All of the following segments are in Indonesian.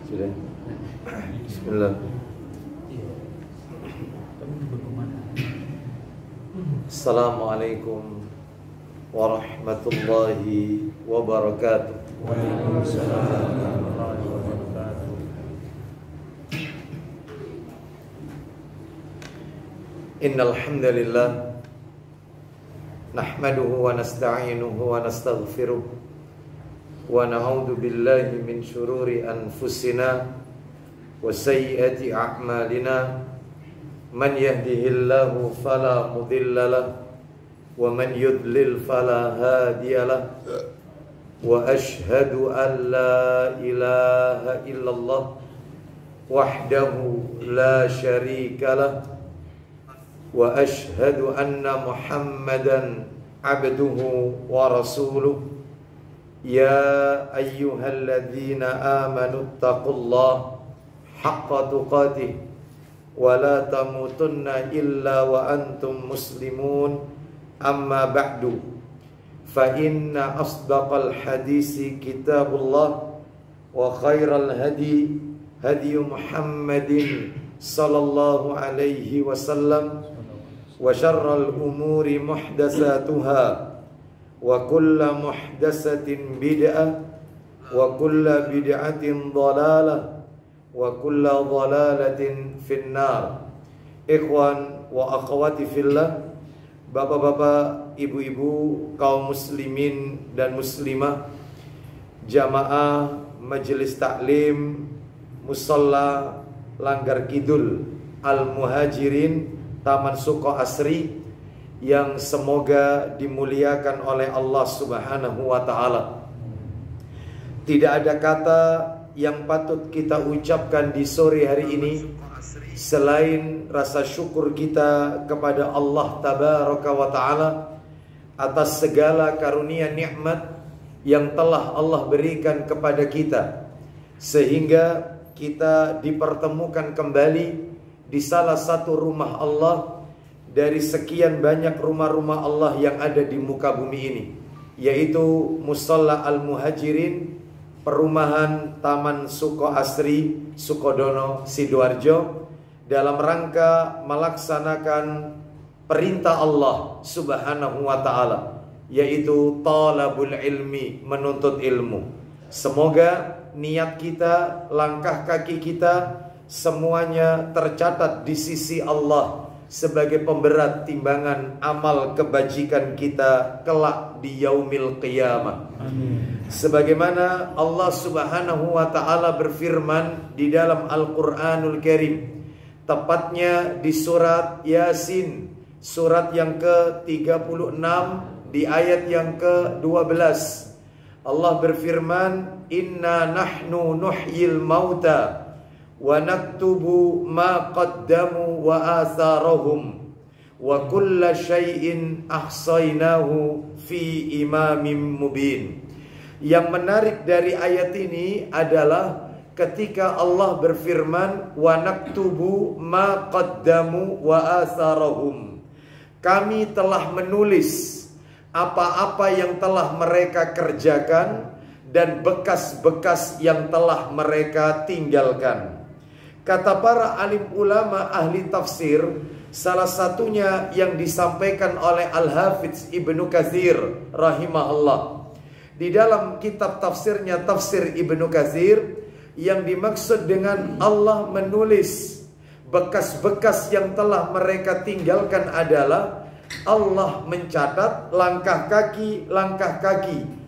Sudah. Bismillah. Assalamualaikum warahmatullahi wabarakatuh. Waalaikumsalam warahmatullahi wabarakatuh. Innal hamdalillah nahmaduhu wa nasta'inuhu wa nastaghfiruh wa na'udzu billahi min shururi anfusina wa sayyiati a'malina. Man yahdihillahu fala mudilla lahu wa man yudlil fala hadiya lahu. Wa ashhadu an la ilaha illallah wahdahu la syarika lahu wa ashhadu anna Muhammadan abduhu wa rasuluh. Ya ayyuhalladzina amanu taqullaha haqqa tuqatih wa la tamutunna illa wa antum muslimun. Amma ba'du, fa inna asdaqal hadisi kitabullah wa khairal hadi hadi Muhammadin sallallahu alaihi wasallam wa syarral umuri muhdatsatuha wa kullu muhdatsatin bid'ah wa kullu bid'atin dhalalah wa kullu dhalalatin finnar. Ikhwan wa akhwati fillah, bapak-bapak, ibu-ibu, kaum muslimin dan muslimah, jamaah majelis taklim Musalla Langgar Kidul Al-Muhajirin Taman Suko Asri, yang semoga dimuliakan oleh Allah Subhanahu wa ta'ala. Tidak ada kata yang patut kita ucapkan di sore hari ini selain rasa syukur kita kepada Allah Tabaraka wa ta'ala atas segala karunia nikmat yang telah Allah berikan kepada kita, sehingga kita dipertemukan kembali di salah satu rumah Allah dari sekian banyak rumah-rumah Allah yang ada di muka bumi ini, yaitu Musalla Al-Muhajirin, perumahan Taman Suko Asri, Sukodono, Sidoarjo, dalam rangka melaksanakan perintah Allah Subhanahu wa ta'ala, yaitu talabul ilmi, menuntut ilmu. Semoga niat kita, langkah kaki kita, semuanya tercatat di sisi Allah sebagai pemberat timbangan amal kebajikan kita kelak di yaumil qiyamah. Amin. Sebagaimana Allah Subhanahu wa ta'ala berfirman di dalam Al-Quranul Karim, tepatnya di surat Yasin, surat yang ke-36 di ayat yang ke-12. Allah berfirman, inna nahnu nuhyil mauta wa naktubu ma qaddamu wa atharahum wa kulla syai'in ahsaynahu fi imamin mubin. Yang menarik dari ayat ini adalah ketika Allah berfirman wa naktubu ma qaddamu wa atharahum, kami telah menulis apa-apa yang telah mereka kerjakan dan bekas-bekas yang telah mereka tinggalkan. Kata para alim ulama ahli tafsir, salah satunya yang disampaikan oleh Al-Hafidz Ibnu Katsir rahimahullah di dalam kitab tafsirnya, Tafsir Ibnu Katsir, yang dimaksud dengan Allah menulis bekas-bekas yang telah mereka tinggalkan adalah Allah mencatat langkah kaki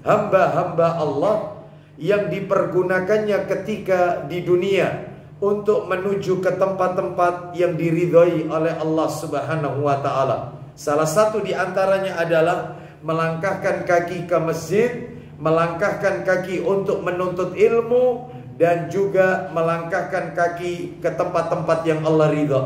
hamba-hamba Allah yang dipergunakannya ketika di dunia untuk menuju ke tempat-tempat yang diridhoi oleh Allah Subhanahu wa ta'ala. Salah satu di antaranya adalah melangkahkan kaki ke masjid, melangkahkan kaki untuk menuntut ilmu, dan juga melangkahkan kaki ke tempat-tempat yang Allah ridha.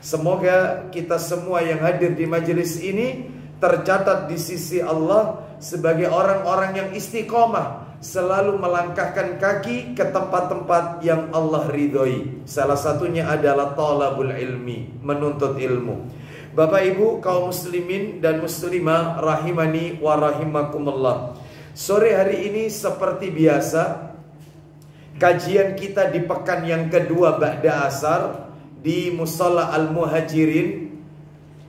Semoga kita semua yang hadir di majelis ini tercatat di sisi Allah sebagai orang-orang yang istiqomah, selalu melangkahkan kaki ke tempat-tempat yang Allah ridhoi. Salah satunya adalah talabul ilmi, menuntut ilmu. Bapak Ibu kaum muslimin dan muslimah rahimani wa rahimakumullah. Sore hari ini seperti biasa Kajian kita di pekan yang kedua ba'da asar di Musalla Al-Muhajirin.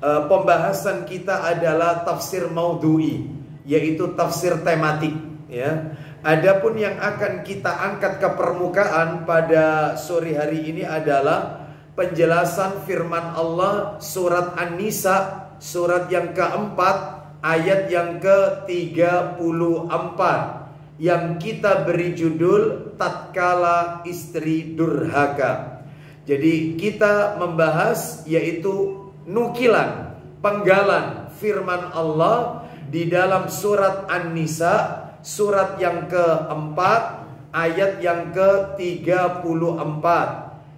Pembahasan kita adalah tafsir maudhu'i, yaitu tafsir tematik, ya. Adapun yang akan kita angkat ke permukaan pada sore hari ini adalah penjelasan firman Allah surat An-Nisa, surat yang keempat, ayat yang ke-34, yang kita beri judul tatkala istri durhaka. Jadi kita membahas yaitu nukilan, penggalan firman Allah di dalam surat An-Nisa, surat yang keempat, ayat yang ke-34,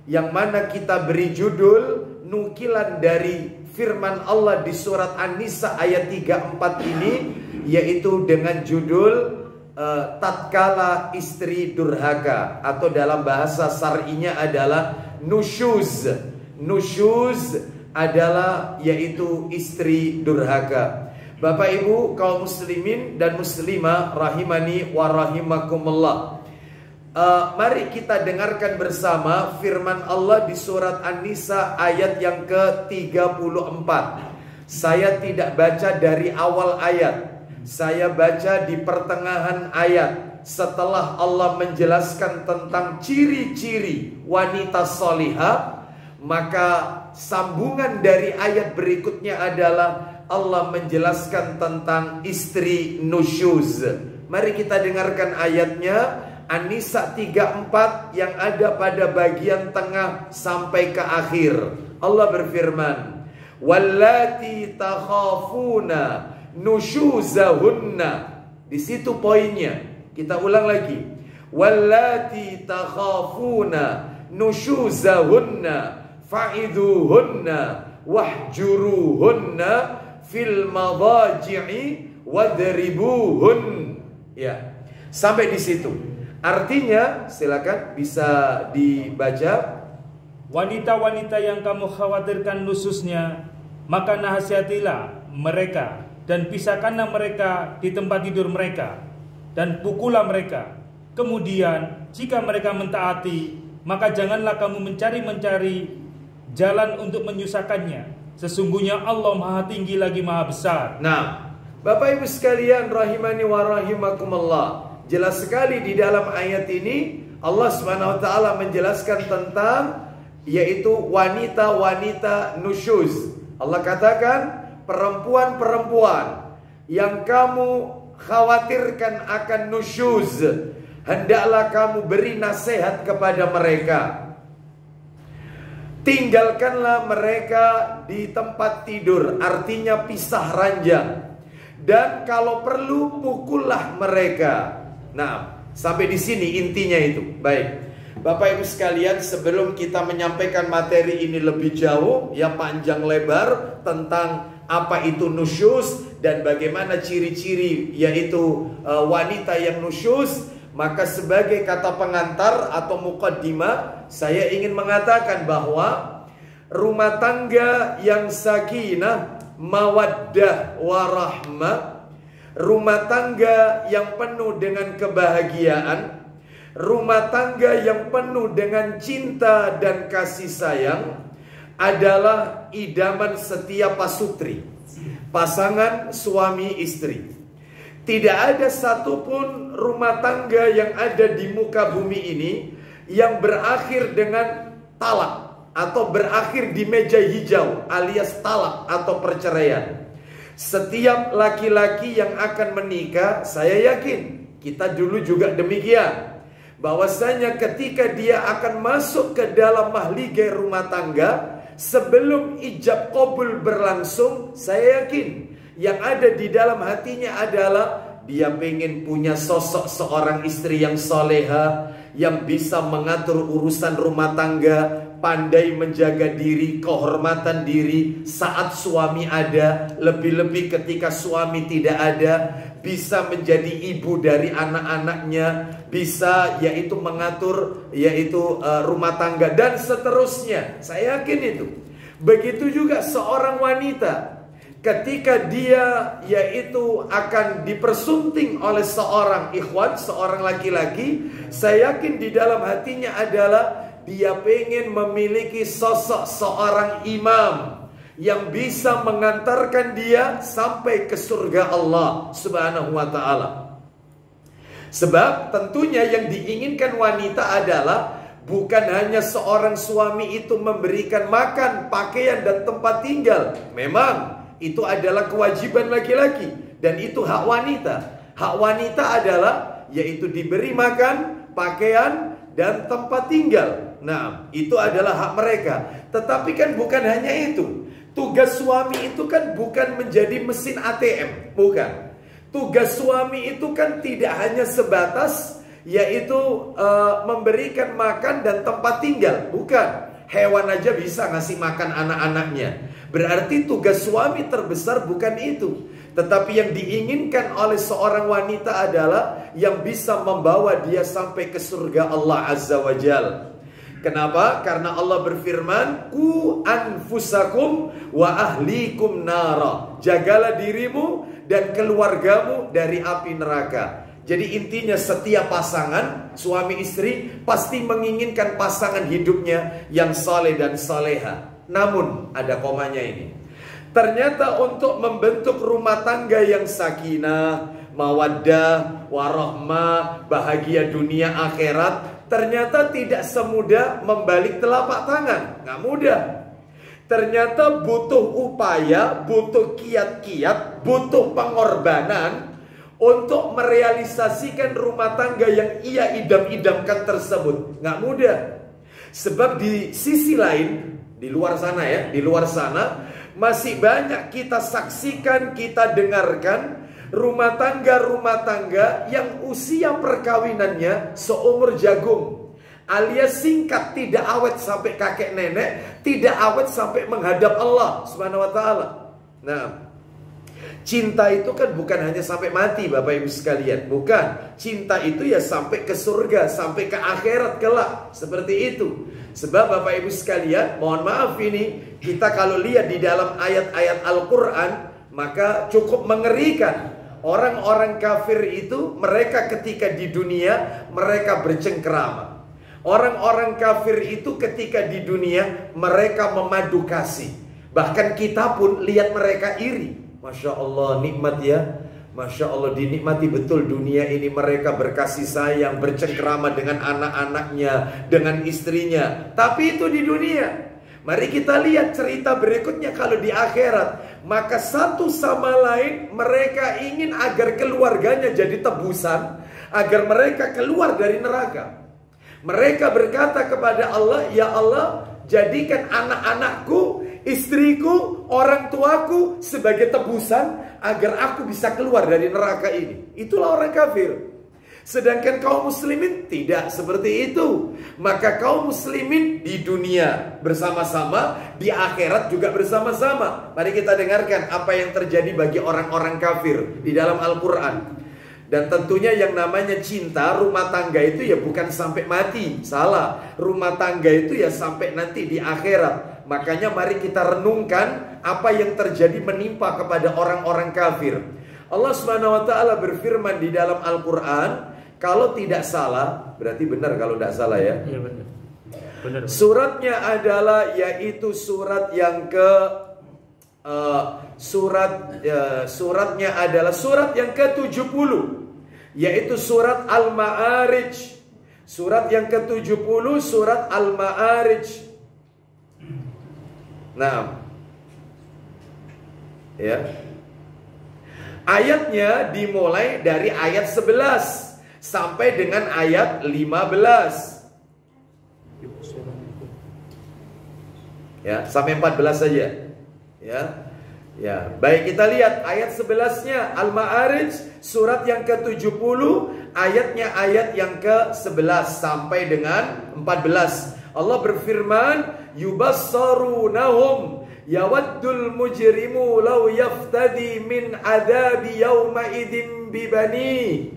yang mana kita beri judul nukilan dari firman Allah di surat An-Nisa ayat 34 ini, yaitu dengan judul tatkala istri durhaka, atau dalam bahasa syar'inya adalah nusyuz. Nusyuz adalah yaitu istri durhaka. Bapak Ibu kaum muslimin dan muslimah rahimani wa rahimakumullah. Mari kita dengarkan bersama firman Allah di surat An-Nisa ayat yang ke-34. Saya tidak baca dari awal ayat, saya baca di pertengahan ayat. Setelah Allah menjelaskan tentang ciri-ciri wanita salihah, maka sambungan dari ayat berikutnya adalah Allah menjelaskan tentang istri nusyuz. Mari kita dengarkan ayatnya, An-Nisa 34 yang ada pada bagian tengah sampai ke akhir. Allah berfirman, wallati takhafuna nusyuzahunna. Di situ poinnya. Kita ulang lagi. Wallati takhafuna nusyuzahunna fa'idhuhunna wahjuruhunna fil madaji'i wadribuhun. Ya, sampai di situ. Artinya, silakan bisa dibaca. Wanita-wanita yang kamu khawatirkan nusyuznya, maka nasihatilah mereka dan pisahkanlah mereka di tempat tidur mereka dan pukullah mereka. Kemudian jika mereka mentaati, maka janganlah kamu mencari jalan untuk menyusahkannya. Sesungguhnya Allah Maha Tinggi lagi Maha Besar. Nah, Bapak Ibu sekalian rahimani wa rahimakumullah, jelas sekali di dalam ayat ini Allah Subhanahu wa taala menjelaskan tentang yaitu wanita-wanita nusyuz. Allah katakan perempuan-perempuan yang kamu khawatirkan akan nusyuz, hendaklah kamu beri nasihat kepada mereka. Tinggalkanlah mereka di tempat tidur, artinya pisah ranjang. Dan kalau perlu pukullah mereka. Nah, sampai di sini intinya itu. Baik, Bapak Ibu sekalian, sebelum kita menyampaikan materi ini lebih jauh, ya panjang lebar tentang apa itu nusyuz dan bagaimana ciri-ciri yaitu wanita yang nusyuz, maka sebagai kata pengantar atau muqaddimah, saya ingin mengatakan bahwa rumah tangga yang sakinah, mawaddah, warahmah, rumah tangga yang penuh dengan kebahagiaan, rumah tangga yang penuh dengan cinta dan kasih sayang adalah idaman setiap pasutri, pasangan suami istri. Tidak ada satupun rumah tangga yang ada di muka bumi ini yang berakhir dengan talak atau berakhir di meja hijau alias talak atau perceraian. Setiap laki-laki yang akan menikah, saya yakin kita dulu juga demikian, bahwasanya ketika dia akan masuk ke dalam mahligai rumah tangga, sebelum ijab qabul berlangsung, saya yakin yang ada di dalam hatinya adalah dia pengen punya sosok seorang istri yang soleha, yang bisa mengatur urusan rumah tangga, pandai menjaga diri, kehormatan diri saat suami ada, lebih-lebih ketika suami tidak ada, bisa menjadi ibu dari anak-anaknya, bisa yaitu mengatur yaitu rumah tangga dan seterusnya. Saya yakin itu. Begitu juga seorang wanita ketika dia yaitu akan dipersunting oleh seorang ikhwan, seorang laki-laki, saya yakin di dalam hatinya adalah dia pengen memiliki sosok seorang imam yang bisa mengantarkan dia sampai ke surga Allah Subhanahu wa ta'ala. Sebab tentunya yang diinginkan wanita adalah bukan hanya seorang suami itu memberikan makan, pakaian, dan tempat tinggal. Memang itu adalah kewajiban laki-laki dan itu hak wanita. Hak wanita adalah yaitu diberi makan, pakaian, dan tempat tinggal. Nah, itu adalah hak mereka. Tetapi kan bukan hanya itu. Tugas suami itu kan bukan menjadi mesin ATM, bukan. Tugas suami itu kan tidak hanya sebatas yaitu memberikan makan dan tempat tinggal, bukan. Hewan aja bisa ngasih makan anak-anaknya. Berarti tugas suami terbesar bukan itu. Tetapi yang diinginkan oleh seorang wanita adalah yang bisa membawa dia sampai ke surga Allah Azza wa Jal. Kenapa? Karena Allah berfirman, "Ku anfusakum wa ahlikum nara." Jagalah dirimu dan keluargamu dari api neraka. Jadi intinya setiap pasangan, suami istri, pasti menginginkan pasangan hidupnya yang saleh dan saleha. Namun, ada komanya ini. Ternyata untuk membentuk rumah tangga yang sakinah, mawaddah, warahmah, bahagia dunia akhirat, ternyata tidak semudah membalik telapak tangan. Nggak mudah. Ternyata butuh upaya, butuh kiat-kiat, butuh pengorbanan untuk merealisasikan rumah tangga yang ia idam-idamkan tersebut. Nggak mudah. Sebab di sisi lain, di luar sana ya, di luar sana masih banyak kita saksikan, kita dengarkan rumah tangga yang usia perkawinannya seumur jagung, alias singkat, tidak awet sampai kakek nenek, tidak awet sampai menghadap Allah Subhanahu wa ta'ala. Nah, cinta itu kan bukan hanya sampai mati Bapak Ibu sekalian, bukan. Cinta itu ya sampai ke surga, sampai ke akhirat kelak, seperti itu. Sebab Bapak Ibu sekalian, mohon maaf ini, kita kalau lihat di dalam ayat-ayat Al-Quran, maka cukup mengerikan. Orang-orang kafir itu, mereka ketika di dunia, mereka bercengkerama. Orang-orang kafir itu ketika di dunia, mereka memadu kasih. Bahkan kita pun lihat mereka iri. Masya Allah, nikmat ya. Masya Allah, dinikmati betul dunia ini. Mereka berkasih sayang, bercengkerama dengan anak-anaknya, dengan istrinya. Tapi itu di dunia. Mari kita lihat cerita berikutnya kalau di akhirat. Maka satu sama lain mereka ingin agar keluarganya jadi tebusan, agar mereka keluar dari neraka. Mereka berkata kepada Allah, "Ya Allah, jadikan anak-anakku, istriku, orang tuaku sebagai tebusan agar aku bisa keluar dari neraka ini." Itulah orang kafir. Sedangkan kaum muslimin tidak seperti itu. Maka kaum muslimin di dunia bersama-sama, di akhirat juga bersama-sama. Mari kita dengarkan apa yang terjadi bagi orang-orang kafir di dalam Al-Quran. Dan tentunya yang namanya cinta rumah tangga itu ya bukan sampai mati. Salah. Rumah tangga itu ya sampai nanti di akhirat. Makanya mari kita renungkan apa yang terjadi menimpa kepada orang-orang kafir. Allah Subhanahu wa ta'ala berfirman di dalam Al-Quran, kalau tidak salah, berarti benar kalau tidak salah ya. Iya benar. Benar. Suratnya adalah yaitu surat yang suratnya adalah surat yang ke-70, yaitu surat Al-Ma'arij. Surat yang ke-70 surat Al-Ma'arij. Nah, ya. Ayatnya dimulai dari ayat 11 sampai dengan ayat 15. Ya, sampai 14 saja. Ya. Ya, baik kita lihat ayat 11-nya Al-Ma'arij surat yang ke-70, ayatnya ayat yang ke-11 sampai dengan 14. Allah berfirman, "Yubassarunahum yawaddul mujrimu law yaftadi min adabi yawma idzin bibani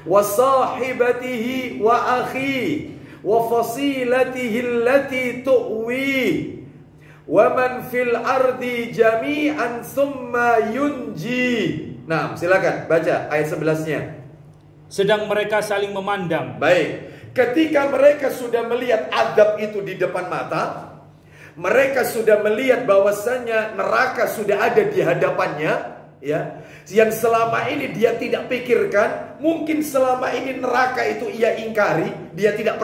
wa sahibatihi wa akhi wa fasilatihi allati tu'wi Wa man fil ardi jami'an tsumma yunji. Nah, silakan baca ayat 11-nya. Sedang mereka saling memandang. Baik. Ketika mereka sudah melihat azab itu di depan mata, mereka sudah melihat bahwasanya neraka sudah ada di hadapannya, ya. Yang selama ini dia tidak pikirkan, mungkin selama ini neraka itu ia ingkari, dia tidak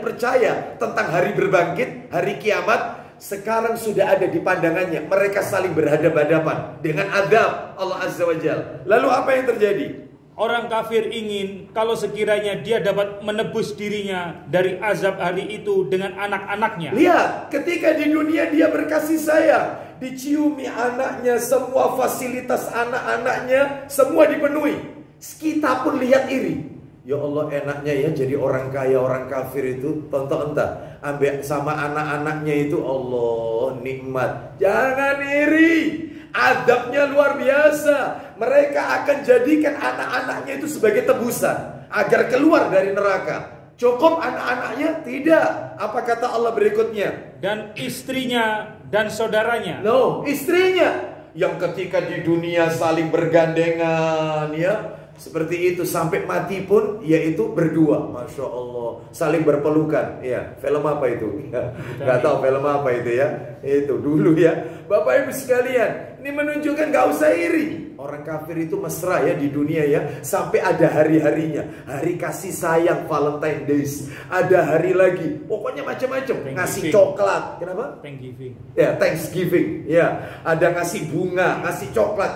percaya tentang hari berbangkit, hari kiamat. Sekarang sudah ada di pandangannya. Mereka saling berhadapan-hadapan dengan azab Allah Azza wa Jalla. Lalu apa yang terjadi? Orang kafir ingin kalau sekiranya dia dapat menebus dirinya dari azab hari itu dengan anak-anaknya. Lihat, ketika di dunia dia berkasih sayang, diciumi anaknya, semua fasilitas anak-anaknya semua dipenuhi. Kita pun lihat iri. Ya Allah, enaknya ya jadi orang kaya, orang kafir itu tonton entah ambil sama anak-anaknya itu, Allah nikmat. Jangan iri. Adabnya luar biasa. Mereka akan jadikan anak-anaknya itu sebagai tebusan agar keluar dari neraka. Cukup anak-anaknya? Tidak. Apa kata Allah berikutnya? Dan istrinya dan saudaranya. No, istrinya yang ketika di dunia saling bergandengan, ya, seperti itu sampai mati pun yaitu berdua, masya Allah, saling berpelukan. Ya, film apa itu? Ya, nggak tahu film apa itu ya. Itu dulu ya, Bapak Ibu sekalian. Ini menunjukkan gak usah iri. Orang kafir itu mesra ya di dunia ya, sampai ada hari-harinya, hari kasih sayang, Valentine Days. Ada hari lagi, pokoknya macam-macam. Ngasih coklat, kenapa? Thanksgiving. Ya, Thanksgiving. Ya, ada ngasih bunga, ngasih coklat.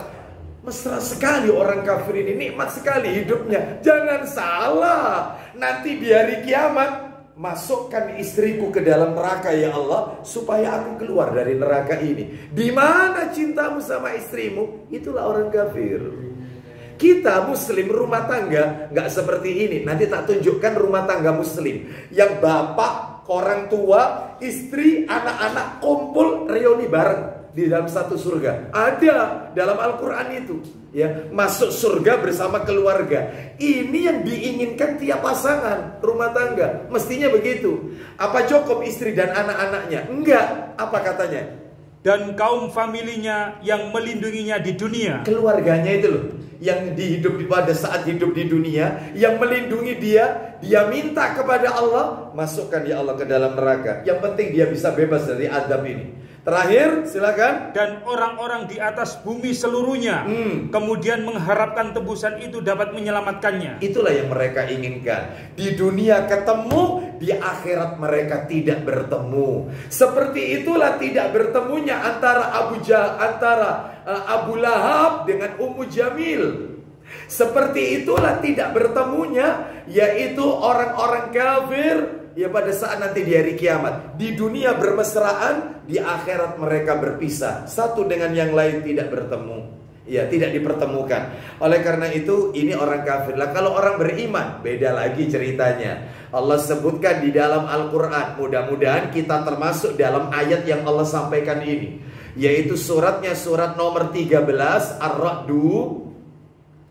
Mesra sekali orang kafir ini, nikmat sekali hidupnya. Jangan salah, nanti di hari kiamat masukkan istriku ke dalam neraka ya Allah, supaya aku keluar dari neraka ini. Di mana cintamu sama istrimu? Itulah orang kafir. Kita muslim rumah tangga nggak seperti ini. Nanti tak tunjukkan rumah tangga muslim yang bapak, orang tua, istri, anak-anak kumpul reuni bareng di dalam satu surga. Ada dalam Al-Quran itu, ya, masuk surga bersama keluarga. Ini yang diinginkan tiap pasangan rumah tangga, mestinya begitu. Apa cukup istri dan anak-anaknya? Enggak. Apa katanya? Dan kaum familinya yang melindunginya di dunia. Keluarganya itu loh, yang dihidup pada saat hidup di dunia, yang melindungi dia. Dia minta kepada Allah, masukkan ya Allah ke dalam neraka. Yang penting dia bisa bebas dari azab ini. Terakhir, silakan. Dan orang-orang di atas bumi seluruhnya kemudian mengharapkan tebusan itu dapat menyelamatkannya. Itulah yang mereka inginkan. Di dunia ketemu, di akhirat mereka tidak bertemu. Seperti itulah tidak bertemunya antara Abu Lahab dengan Ummu Jamil. Seperti itulah tidak bertemunya yaitu orang-orang kafir, ya, pada saat nanti di hari kiamat. Di dunia bermesraan, di akhirat mereka berpisah. Satu dengan yang lain tidak bertemu, ya, tidak dipertemukan. Oleh karena itu ini orang kafir. Lah kalau orang beriman beda lagi ceritanya. Allah sebutkan di dalam Al-Quran. Mudah-mudahan kita termasuk dalam ayat yang Allah sampaikan ini, yaitu suratnya surat nomor 13 Ar-Ra'du,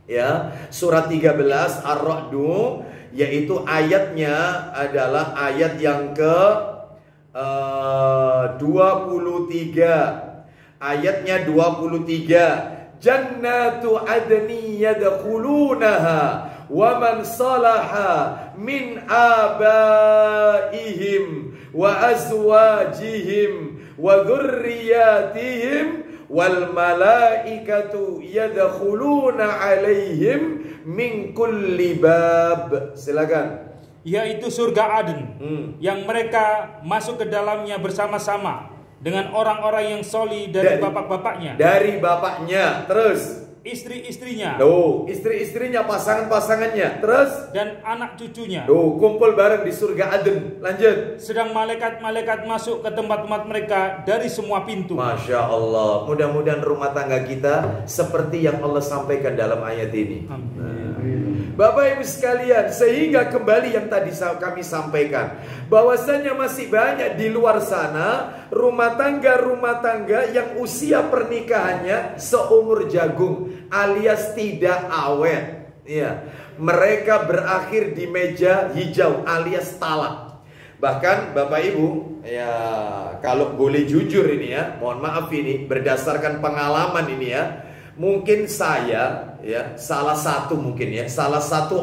ya, surat 13 Ar-Ra'du, yaitu ayatnya adalah ayat yang ke 23. Ayatnya 23. Jannatu adni yadkhulunaha wa man salaha min abaihim wa azwajihim wa dzurriyyatihim wal malaikatu yadkhuluna alaihim min kulli bab. Silakan. Yaitu surga Aden yang mereka masuk ke dalamnya bersama-sama dengan orang-orang yang soli dari bapak-bapaknya. Dari bapaknya. Terus istri-istrinya. Istri-istrinya, pasangan-pasangannya. Terus dan anak cucunya. Kumpul bareng di surga Aden. Lanjut. Sedang malaikat-malaikat masuk ke tempat-tempat mereka dari semua pintu. Masya Allah. Mudah-mudahan rumah tangga kita seperti yang Allah sampaikan dalam ayat ini. Bapak Ibu sekalian, sehingga kembali yang tadi kami sampaikan, bahwasanya masih banyak di luar sana rumah tangga yang usia pernikahannya seumur jagung alias tidak awet. Ya, mereka berakhir di meja hijau alias talak. Bahkan Bapak Ibu, ya kalau boleh jujur ini ya, mohon maaf ini berdasarkan pengalaman ini ya. Mungkin saya ya salah satu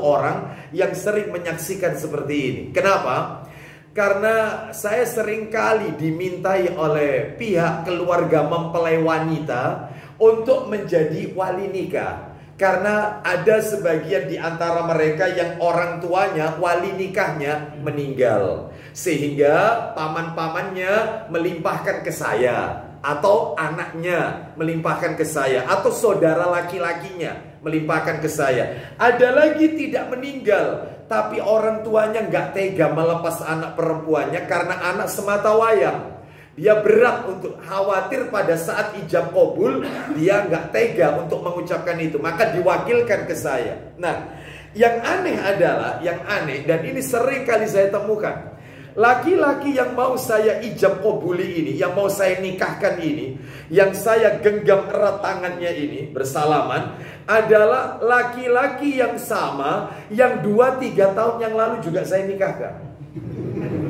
orang yang sering menyaksikan seperti ini. Kenapa? Karena saya sering kali dimintai oleh pihak keluarga mempelai wanita untuk menjadi wali nikah. Karena ada sebagian di antara mereka yang orang tuanya wali nikahnya meninggal, sehingga paman-pamannya melimpahkan ke saya, atau anaknya melimpahkan ke saya, atau saudara laki-lakinya melimpahkan ke saya. Ada lagi tidak meninggal, tapi orang tuanya nggak tega melepas anak perempuannya karena anak semata wayang. Dia berat untuk khawatir pada saat ijab kabul, dia nggak tega untuk mengucapkan itu, maka diwakilkan ke saya. Nah, yang aneh adalah, dan ini sering kali saya temukan, laki-laki yang mau saya ijab kabuli ini, yang mau saya nikahkan ini, yang saya genggam erat tangannya ini, bersalaman, adalah laki-laki yang sama, yang 2-3 tahun yang lalu juga saya nikahkan.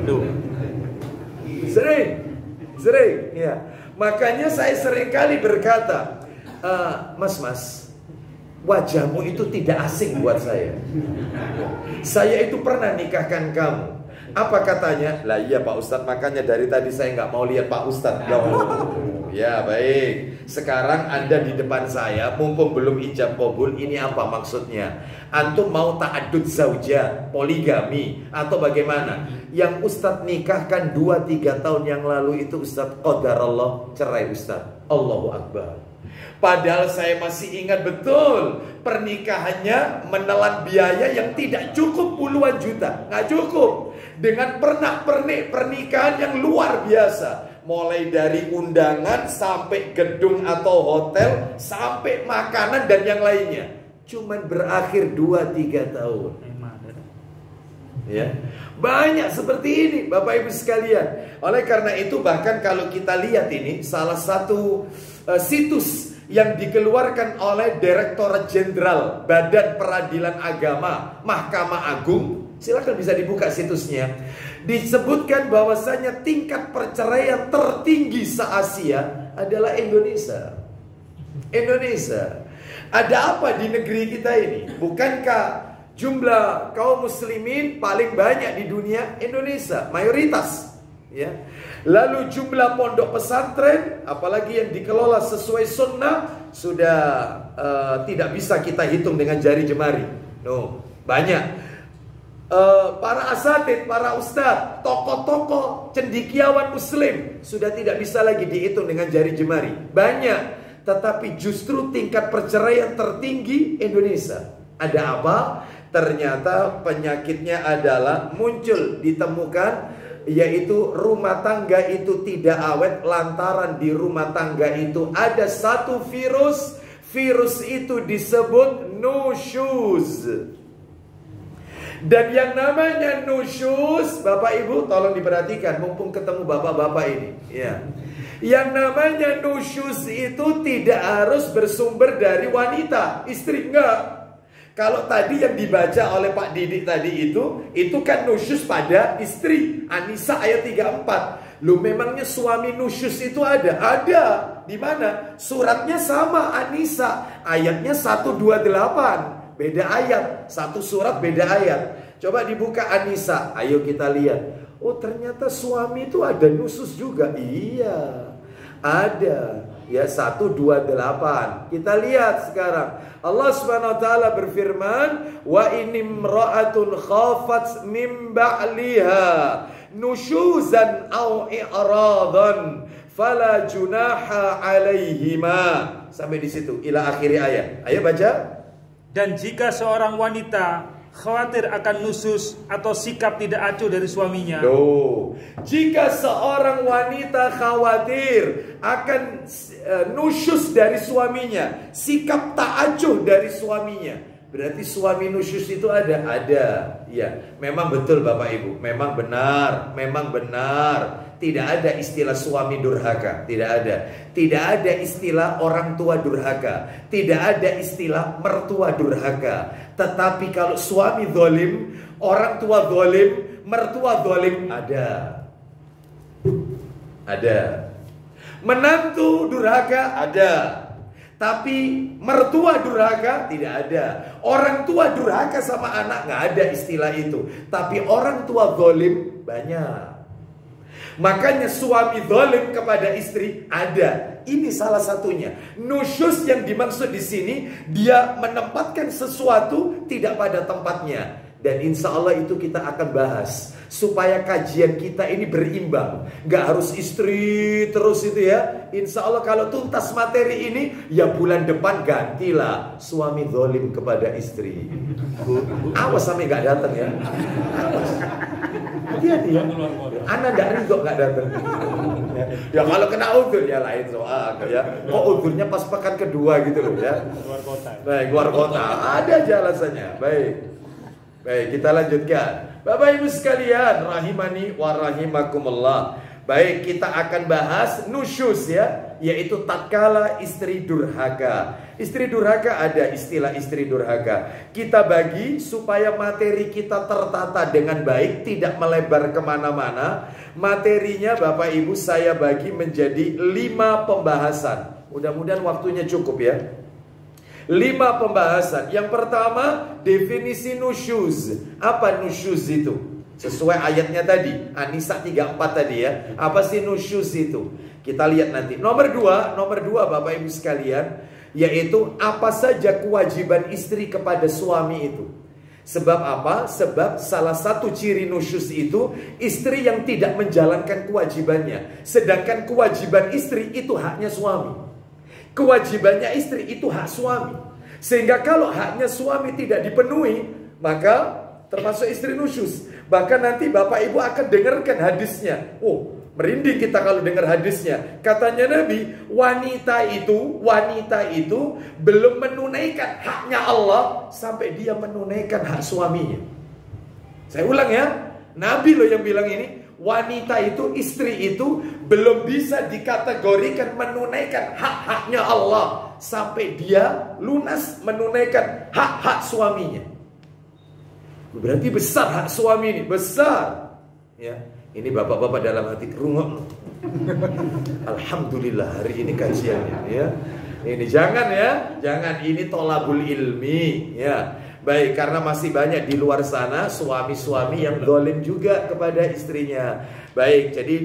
Tuh. Sering, ya. Makanya saya sering kali berkata, Mas, wajahmu itu tidak asing buat saya. Saya itu pernah nikahkan kamu. Apa katanya? Lah iya Pak Ustadz, makanya dari tadi saya nggak mau lihat Pak Ustadz. Ya baik. Sekarang Anda di depan saya, mumpung belum ijab kabul, ini apa maksudnya? Antum mau ta'addud zauja, poligami, atau bagaimana? Yang Ustadz nikahkan 2-3 tahun yang lalu itu Ustadz qadarallah cerai Ustadz. Allahu Akbar. Padahal saya masih ingat betul, pernikahannya menelan biaya yang tidak cukup puluhan juta. Nggak cukup. Dengan pernak-pernik pernikahan yang luar biasa. Mulai dari undangan sampai gedung atau hotel, sampai makanan dan yang lainnya. Cuman berakhir 2-3 tahun. Ya, banyak seperti ini Bapak Ibu sekalian. Oleh karena itu bahkan kalau kita lihat ini, salah satu situs yang dikeluarkan oleh Direktorat Jenderal Badan Peradilan Agama Mahkamah Agung, silakan bisa dibuka situsnya. Disebutkan bahwasanya tingkat perceraian tertinggi se-Asia adalah Indonesia. Ada apa di negeri kita ini? Bukankah jumlah kaum muslimin paling banyak di dunia? Indonesia, mayoritas, ya. Lalu jumlah pondok pesantren, apalagi yang dikelola sesuai sunnah, sudah tidak bisa kita hitung dengan jari jemari. Banyak. Para asatid, para ustadz, tokoh-tokoh cendekiawan muslim sudah tidak bisa lagi dihitung dengan jari jemari. Banyak. Tetapi justru tingkat perceraian tertinggi Indonesia. Ada apa? Ternyata penyakitnya adalah muncul, ditemukan, yaitu rumah tangga itu tidak awet lantaran di rumah tangga itu ada satu virus. Virus itu disebut nusyuz. Dan yang namanya nusyuz, Bapak Ibu tolong diperhatikan mumpung ketemu bapak-bapak ini, ya. Yang namanya nusyuz itu tidak harus bersumber dari wanita, istri, enggak. Kalau tadi yang dibaca oleh Pak Didik tadi itu kan nusyuz pada istri, An-Nisa ayat 34. Lu memangnya suami nusyuz itu ada? Ada. Di mana? Suratnya sama, An-Nisa ayatnya 128. Beda ayat, satu surat beda ayat. Coba dibuka An-Nisa, ayo kita lihat. Oh ternyata suami itu ada nusyuz juga. Iya, ada. Ya 128. Kita lihat sekarang. Allah Subhanahu wa taala berfirman, "Wa inimra'atun khafat min ba'liha nusyuzan aw i'radan fala junaha 'alaihima." Sampai di situ ila akhir ayat. Ayo baca. Dan jika seorang wanita khawatir akan nusyuz atau sikap tidak acuh dari suaminya. Jika seorang wanita khawatir akan nusyuz dari suaminya, sikap tak acuh dari suaminya, berarti suami nusyuz itu ada? Ada. Ya, memang betul Bapak Ibu, memang benar. Tidak ada istilah suami durhaka, tidak ada. Tidak ada istilah orang tua durhaka, tidak ada istilah mertua durhaka. Tetapi kalau suami zalim, Orang tua zalim, mertua zalim, ada. Menantu durhaka, ada. Tapi mertua durhaka tidak ada. Orang tua durhaka sama anak nggak ada istilah itu. Tapi orang tua zalim banyak. Makanya suami zalim kepada istri ada. Ini salah satunya. Nusyuz yang dimaksud di sini, dia menempatkan sesuatu tidak pada tempatnya. Dan insya Allah itu kita akan bahas supaya kajian kita ini berimbang. Gak harus istri terus itu ya. Insya Allah kalau tuntas materi ini, ya bulan depan gantilah suami zalim kepada istri. Awas sampai gak datang ya. Awas. Hati-hati ya. Anda gak ridho gak datang. Ya kalau kena udzur ya lain soal ya. Kok udzurnya pas pekan kedua gitu loh ya. Luar kota. Baik, luar kota. Ada aja alasannya. Baik, kita lanjutkan. Bapak Ibu sekalian, rahimani wa rahimakumullah. Baik, kita akan bahas nusyuz ya, yaitu tatkala istri durhaka. Istri durhaka, ada istilah istri durhaka. Kita bagi supaya materi kita tertata dengan baik, tidak melebar kemana-mana. Materinya Bapak Ibu saya bagi menjadi 5 pembahasan. Mudah-mudahan waktunya cukup ya. 5 pembahasan. Yang pertama, definisi nusyuz. Apa nusyuz itu? Sesuai ayatnya tadi, An-Nisa 34 tadi ya. Apa sih nusyuz itu? Kita lihat nanti. Nomor 2 Bapak Ibu sekalian, yaitu apa saja kewajiban istri kepada suami itu. Sebab apa? Sebab salah satu ciri nusyuz itu istri yang tidak menjalankan kewajibannya. Sedangkan kewajiban istri itu haknya suami. Kewajibannya istri itu hak suami. Sehingga kalau haknya suami tidak dipenuhi, maka termasuk istri nusyuz. Bahkan nanti Bapak Ibu akan dengarkan hadisnya. Oh, merinding kita kalau dengar hadisnya. Katanya Nabi, wanita itu belum menunaikan haknya Allah sampai dia menunaikan hak suaminya. Saya ulang ya, Nabi loh yang bilang ini. Wanita itu, istri itu belum bisa dikategorikan menunaikan hak-haknya Allah sampai dia lunas menunaikan hak-hak suaminya. Berarti besar hak suami ini, besar. Ya, ini bapak-bapak dalam hati rungok. Alhamdulillah hari ini kajiannya ya. Ini jangan ini tolabul ilmi ya. Baik, karena masih banyak di luar sana suami-suami yang zalim juga kepada istrinya. Baik, jadi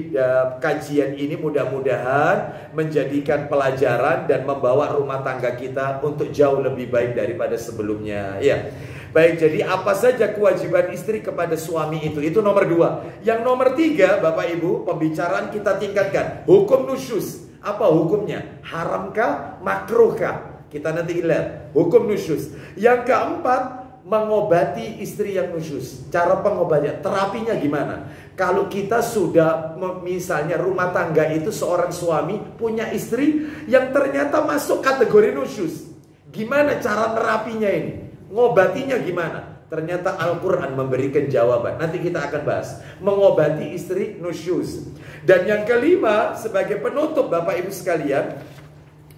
kajian ini mudah-mudahan menjadikan pelajaran dan membawa rumah tangga kita untuk jauh lebih baik daripada sebelumnya. Ya. Baik, jadi apa saja kewajiban istri kepada suami itu? Itu nomor 2. Yang nomor 3, Bapak Ibu, pembicaraan kita tingkatkan. Hukum nusyuz. Apa hukumnya? Haramkah? Makruhkah? Kita nanti lihat hukum nusyuz. Yang keempat, mengobati istri yang nusyuz. Cara pengobatian, terapinya gimana? Kalau kita sudah misalnya rumah tangga itu seorang suami punya istri yang ternyata masuk kategori nusyuz. Gimana cara nerapinya ini? Ngobatinya gimana? Ternyata Al-Quran memberikan jawaban. Nanti kita akan bahas mengobati istri nusyuz. Dan yang kelima, sebagai penutup Bapak Ibu sekalian,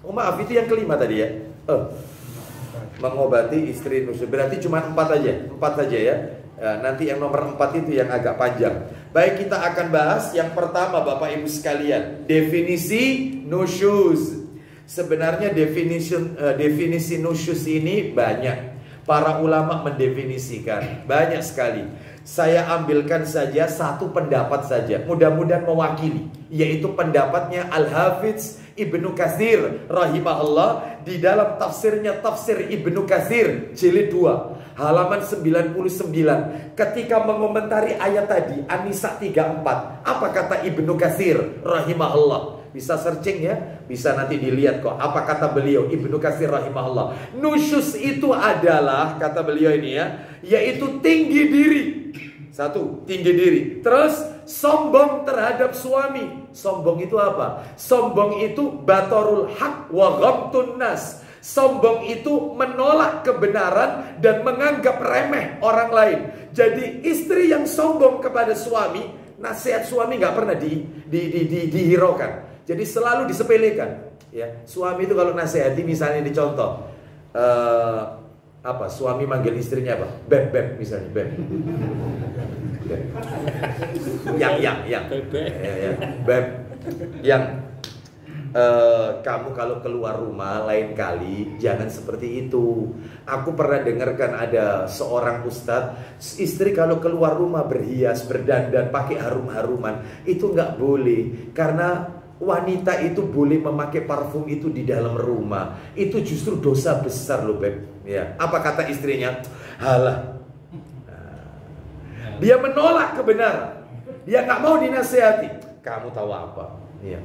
oh maaf, itu yang kelima tadi ya. Mengobati istri nusyuz. Berarti cuma 4 aja. 4 saja ya. Nanti yang nomor 4 itu yang agak panjang. Baik, kita akan bahas yang pertama Bapak Ibu sekalian, definisi nusyuz. Sebenarnya definisi nusyuz ini banyak. Para ulama mendefinisikan banyak sekali. Saya ambilkan saja satu pendapat saja, mudah-mudahan mewakili, yaitu pendapatnya Al-Hafidz Ibnu Katsir rahimahullah di dalam tafsirnya, tafsir Ibnu Katsir jilid 2 halaman 99, ketika mengomentari ayat tadi An-Nisa 34. Apa kata Ibnu Katsir rahimahullah? Bisa searching ya, bisa nanti dilihat kok apa kata beliau Ibnu Katsir rahimahullah. Nusyuz itu adalah, kata beliau ini ya, yaitu tinggi diri. Satu, tinggi diri. Terus sombong terhadap suami. Sombong itu apa? Sombong itu batorul haq wa ghamtun nas. Sombong itu menolak kebenaran dan menganggap remeh orang lain. Jadi istri yang sombong kepada suami, nasihat suami nggak pernah dihiraukan. Jadi selalu disepelekan. Ya, suami itu kalau nasihati, misalnya dicontoh, Apa? Suami manggil istrinya apa? Beb, beb misalnya, beb. Beb. Yang. Ya, beb. Yang kamu kalau keluar rumah lain kali jangan seperti itu. Aku pernah dengarkan ada seorang ustadz, istri kalau keluar rumah berhias, berdandan, pakai harum-haruman, itu nggak boleh. Karena wanita itu boleh memakai parfum itu di dalam rumah. Itu justru dosa besar loh, Beb. Ya. Apa kata istrinya? Halah. Dia menolak kebenaran. Dia nggak mau dinasehati. Kamu tahu apa? Ya.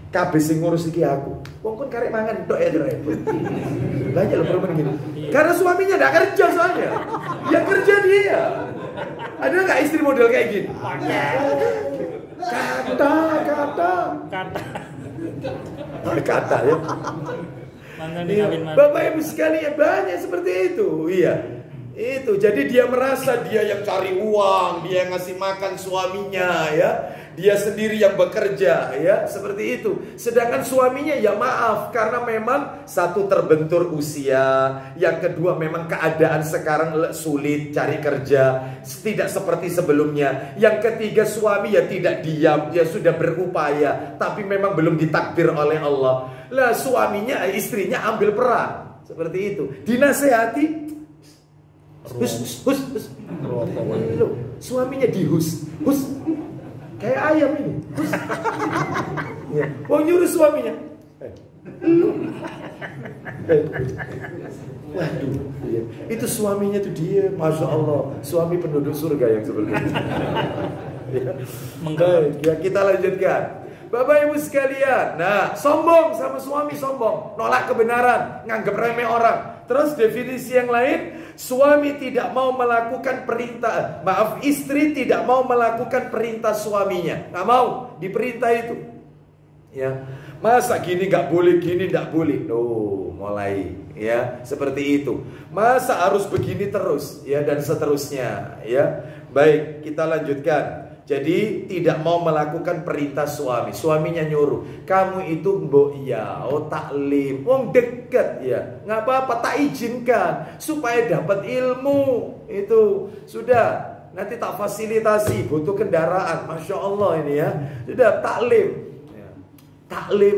Kabeh sing ngurus iki aku. Wong kon karek mangan tok ya repot. Banyak loh perempuan gitu. Karena suaminya enggak kerja soalnya. Yang kerja dia. Ada nggak istri model kayak gini? Kata ya. Bapak Ibu sekalian banyak seperti itu. Iya. Itu jadi dia merasa dia yang cari uang, dia yang ngasih makan suaminya ya. Dia sendiri yang bekerja ya, seperti itu. Sedangkan suaminya ya maaf, karena memang satu terbentur usia, yang kedua memang keadaan sekarang sulit cari kerja, tidak seperti sebelumnya. Yang ketiga suami ya tidak diam, dia sudah berupaya, tapi memang belum ditakdir oleh Allah. Lah suaminya, istrinya ambil peran seperti itu. Dinasehati, hus. Suaminya dihus, hus. Kayak ayam ini. Ya. Mau nyuruh suaminya. Waduh, iya. Itu suaminya tuh dia, masya Allah, suami penduduk surga yang seperti itu. Ya. Baik, ya kita lanjutkan. Bapak Ibu sekalian, nah sombong sama suami, sombong, nolak kebenaran, nganggap remeh orang. Terus definisi yang lain, suami tidak mau melakukan perintah, maaf, istri tidak mau melakukan perintah suaminya, nggak mau diperintah itu. Ya, masa gini nggak boleh, gini nggak boleh. Oh, mulai ya seperti itu. Masa harus begini terus, ya dan seterusnya. Ya, baik kita lanjutkan. Jadi tidak mau melakukan perintah suami. Suaminya nyuruh, kamu itu mbok ya, oh taklim, wong deket ya, nggak apa-apa, tak izinkan supaya dapat ilmu. Itu sudah, nanti tak fasilitasi, butuh kendaraan, masya Allah ini ya. Sudah taklim,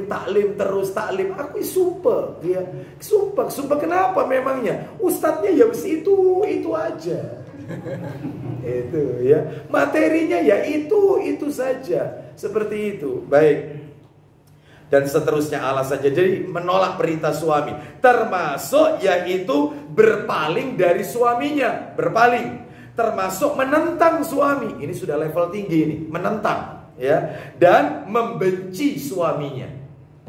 taklim terus taklim. Aku sumpah ya, sumpah kenapa memangnya? Ustadznya ya itu aja. Itu ya, materinya ya itu saja, seperti itu. Baik, dan seterusnya alasannya. Jadi menolak perintah suami, termasuk yaitu berpaling dari suaminya, berpaling, termasuk menentang suami. Ini sudah level tinggi ini, menentang ya, dan membenci suaminya.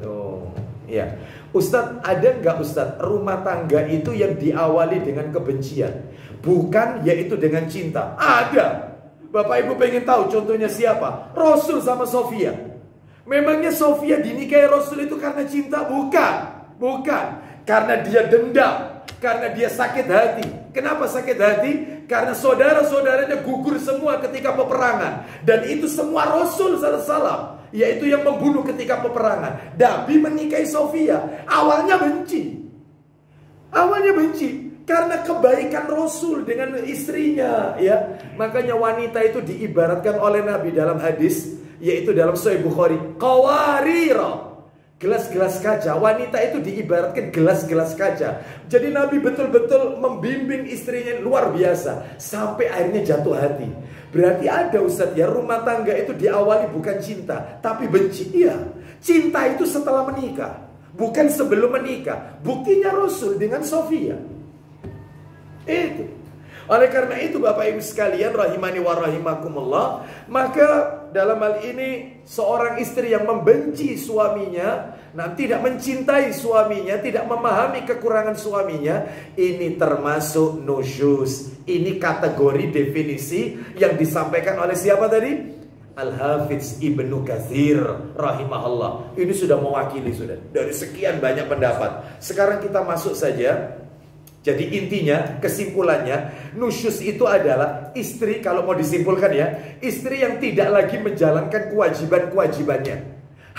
Oh ya, Ustadz, ada nggak Ustadz rumah tangga itu yang diawali dengan kebencian? Bukan yaitu dengan cinta. Ada. Bapak Ibu pengen tahu contohnya siapa? Rasul sama Sofia. Memangnya Sofia dinikahi Rasul itu karena cinta? Bukan. Karena dia dendam, karena dia sakit hati. Kenapa sakit hati? Karena saudara-saudaranya gugur semua ketika peperangan, dan itu semua Rasul SAW, yaitu yang membunuh ketika peperangan. Nabi menikahi Sofia, awalnya benci. Karena kebaikan Rasul dengan istrinya ya. Makanya wanita itu diibaratkan oleh Nabi dalam hadis, yaitu dalam Sahih Bukhari, qawarira, gelas-gelas kaca. Wanita itu diibaratkan gelas-gelas kaca. Jadi Nabi betul-betul membimbing istrinya luar biasa, sampai akhirnya jatuh hati. Berarti ada Ustadz ya, rumah tangga itu diawali bukan cinta, tapi benci. Iya, cinta itu setelah menikah, bukan sebelum menikah. Buktinya Rasul dengan Sofia. Itu. Oleh karena itu Bapak Ibu sekalian rahimani wa rahimakumullah, maka dalam hal ini seorang istri yang membenci suaminya, tidak mencintai suaminya, tidak memahami kekurangan suaminya, ini termasuk nusyuz. Ini kategori definisi yang disampaikan oleh siapa tadi? Al-Hafiz Ibnu Katsir rahimahullah. Ini sudah mewakili dari sekian banyak pendapat. Sekarang kita masuk saja. Jadi intinya, kesimpulannya, nusyuz itu adalah istri, kalau mau disimpulkan ya, istri yang tidak lagi menjalankan kewajiban-kewajibannya,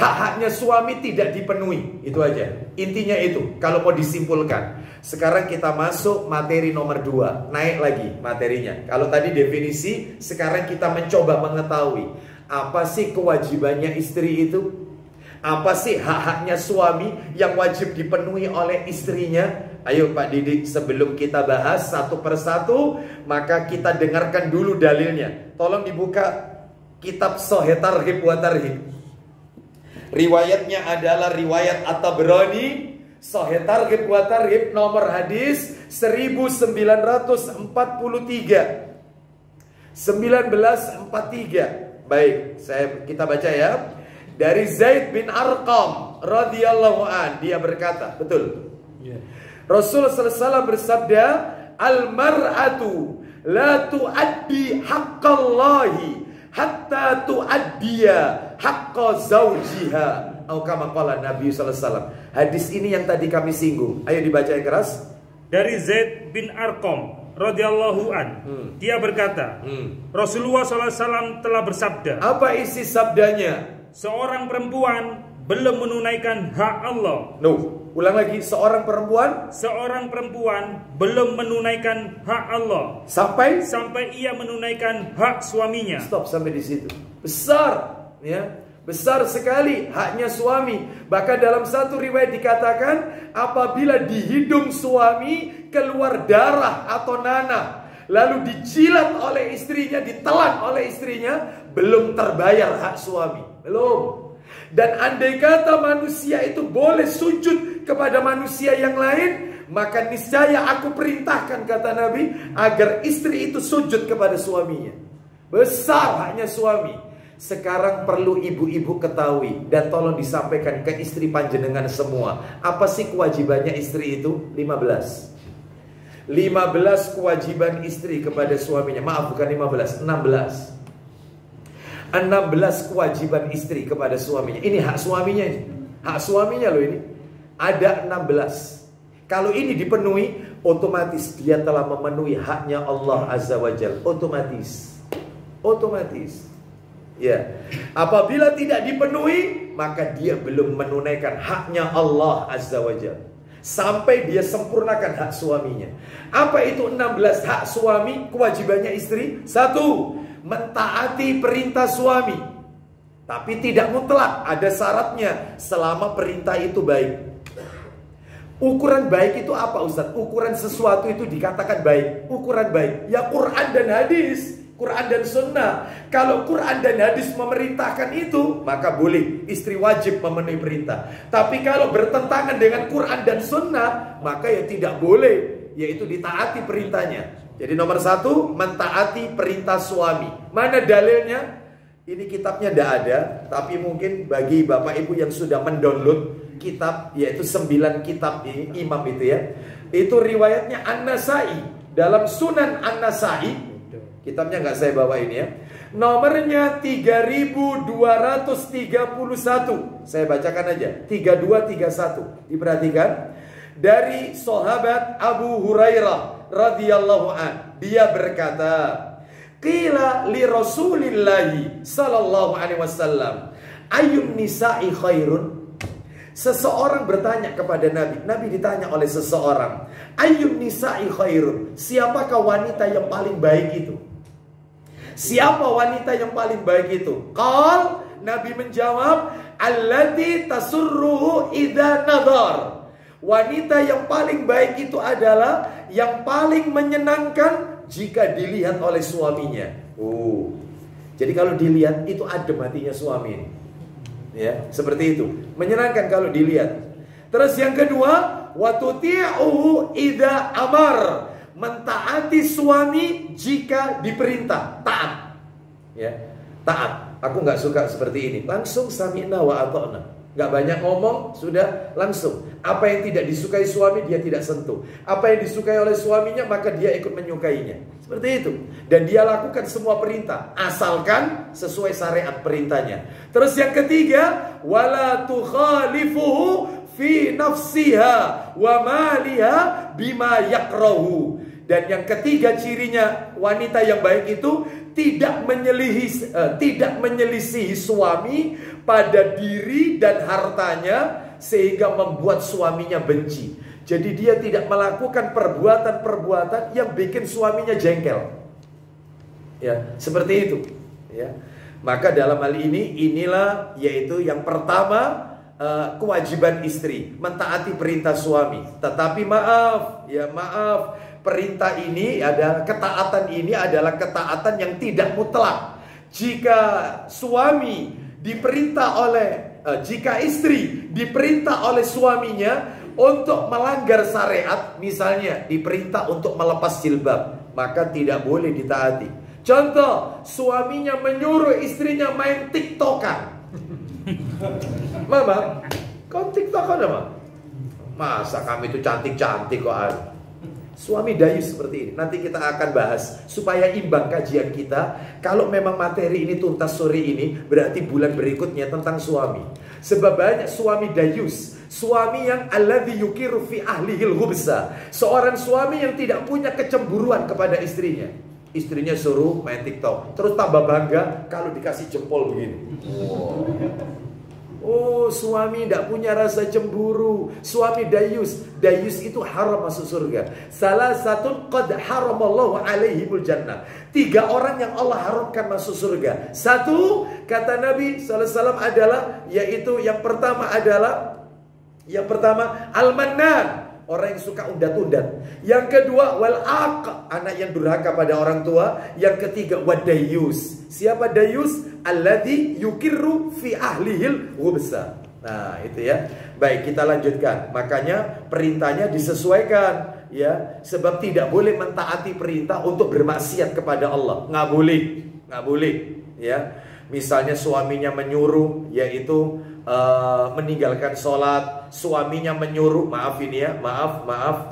hak-haknya suami tidak dipenuhi. Itu aja. Intinya itu, kalau mau disimpulkan. Sekarang kita masuk materi nomor 2. Naik lagi materinya. Kalau tadi definisi, sekarang kita mencoba mengetahui apa sih kewajibannya istri itu? Apa sih hak-haknya suami yang wajib dipenuhi oleh istrinya? Ayo Pak Didik, sebelum kita bahas satu persatu, maka kita dengarkan dulu dalilnya. Tolong dibuka kitab Sahih Targhib wa Tarhib. Riwayatnya adalah riwayat At-Tabrani, Sahih Targhib wa Tarhib, nomor hadis 1943. 1943. Baik, kita baca ya. Dari Zaid bin Arqam radhiyallahu an, dia berkata, betul. Rasulullah SAW bersabda, al-mar'atu la tuaddi haqqallahi hatta tuaddiya haqqa zawjiha. Atau kama qala Nabi sallallahu alaihi wasallam. Hadis ini yang tadi kami singgung. Ayo dibaca yang keras. Dari Zaid bin Arqam radhiyallahu an, dia berkata, Rasulullah SAW telah bersabda. Apa isi sabdanya? Seorang perempuan belum menunaikan hak Allah. Ulang lagi, seorang perempuan belum menunaikan hak Allah sampai ia menunaikan hak suaminya. Stop sampai di situ. Besar, ya. Besar sekali haknya suami. Bahkan dalam satu riwayat dikatakan, apabila di hidung suami keluar darah atau nanah, lalu dijilat oleh istrinya, ditelan oleh istrinya, belum terbayar hak suami. Belum. Dan andai kata manusia itu boleh sujud kepada manusia yang lain, maka niscaya aku perintahkan, kata Nabi, agar istri itu sujud kepada suaminya. Besar haknya suami. Sekarang perlu ibu-ibu ketahui dan tolong disampaikan ke istri panjenengan semua. Apa sih kewajibannya istri itu? 15 kewajiban istri kepada suaminya. Maaf, bukan 15, 16 kewajiban istri kepada suaminya. Ini hak suaminya ini. Hak suaminya loh ini. Ada 16. Kalau ini dipenuhi, otomatis dia telah memenuhi haknya Allah Azza wa Jalla. Otomatis. Ya. Apabila tidak dipenuhi, maka dia belum menunaikan haknya Allah Azza wa Jalla. Sampai dia sempurnakan hak suaminya. Apa itu 16 hak suami, kewajibannya istri? 1. Mentaati perintah suami. Tapi tidak mutlak, ada syaratnya. Selama perintah itu baik. Ukuran baik itu apa Ustaz? Ukuran sesuatu itu dikatakan baik. Ukuran baik, ya Quran dan hadis, Quran dan sunnah. Kalau Quran dan hadis memerintahkan itu, maka boleh, istri wajib memenuhi perintah. Tapi kalau bertentangan dengan Quran dan sunnah, maka ya tidak boleh, yaitu ditaati perintahnya. Jadi nomor 1, mentaati perintah suami. Mana dalilnya? Ini kitabnya tidak ada, tapi mungkin bagi bapak ibu yang sudah mendownload kitab, yaitu 9 kitab ini, imam itu ya, itu riwayatnya An-Nasai. Dalam Sunan An-Nasai, kitabnya nggak saya bawa ini ya, nomornya 3231. Saya bacakan aja, 3231. Diperhatikan. Dari sahabat Abu Hurairah radhiyallahu an, dia berkata, qila li Rasulillahi sallallahu alaihi wasallam, ayyun nisa'i khairun? Seseorang bertanya kepada Nabi. Nabi ditanya oleh seseorang, ayyun nisa'i khairun? Siapakah wanita yang paling baik itu? Siapa wanita yang paling baik itu? Qal, Nabi menjawab, allati tasurruhu idza nadhar. Wanita yang paling baik itu adalah yang paling menyenangkan jika dilihat oleh suaminya. Jadi kalau dilihat itu adem hatinya suami. Ya, seperti itu. Menyenangkan kalau dilihat. Terus yang kedua, wa tuti'uhu idza amar. Mentaati suami jika diperintah, taat. Ya, taat. Aku nggak suka seperti ini. Langsung sami'na wa ata'na. Gak banyak ngomong, sudah langsung. Apa yang tidak disukai suami, dia tidak sentuh. Apa yang disukai oleh suaminya, maka dia ikut menyukainya. Seperti itu. Dan dia lakukan semua perintah, asalkan sesuai syariat perintahnya. Terus yang ketiga, wala tukhalifuhu fi nafsiha wa maliha bima yakrahu. Dan yang ketiga cirinya wanita yang baik itu tidak menyelisihi suami pada diri dan hartanya sehingga membuat suaminya benci. Jadi dia tidak melakukan perbuatan-perbuatan yang bikin suaminya jengkel. Ya, seperti itu. Ya. Maka dalam hal ini, inilah yaitu yang pertama, kewajiban istri mentaati perintah suami. Tetapi maaf, perintah ini adalah ketaatan ketaatan yang tidak mutlak. Jika suami diperintah jika istri diperintah oleh suaminya untuk melanggar syariat, misalnya diperintah untuk melepas jilbab, maka tidak boleh ditaati. Contoh, suaminya menyuruh istrinya main TikTokan. Mama, kau TikTokan apa? Masa kami itu cantik-cantik kok. Suami dayus seperti ini. Nanti kita akan bahas supaya imbang kajian kita. Kalau memang materi ini tuntas sore ini, berarti bulan berikutnya tentang suami. Sebab banyak suami dayus, suami yang alladzi yukiru fi ahlihil ghubsa, seorang suami yang tidak punya kecemburuan kepada istrinya. Istrinya suruh main TikTok, terus tambah bangga kalau dikasih jempol begini. Oh, suami tidak punya rasa cemburu. Suami dayus. Dayus itu haram masuk surga. Salah satu qad haramallahu alaihimul jannah. 3 orang yang Allah haramkan masuk surga. 1, kata Nabi SAW adalah, yaitu yang pertama al-mannan, orang yang suka undat-undat. Yang kedua wal-aq, anak yang durhaka pada orang tua. Yang ketiga wadayus. Siapa dayus? Alladzi yukirru fi ahlihil ghubsa. Nah, itu ya. Baik, kita lanjutkan. Makanya perintahnya disesuaikan, ya. Sebab tidak boleh mentaati perintah untuk bermaksiat kepada Allah. Nggak boleh, ya. Misalnya suaminya menyuruh, yaitu meninggalkan sholat. Suaminya menyuruh, maaf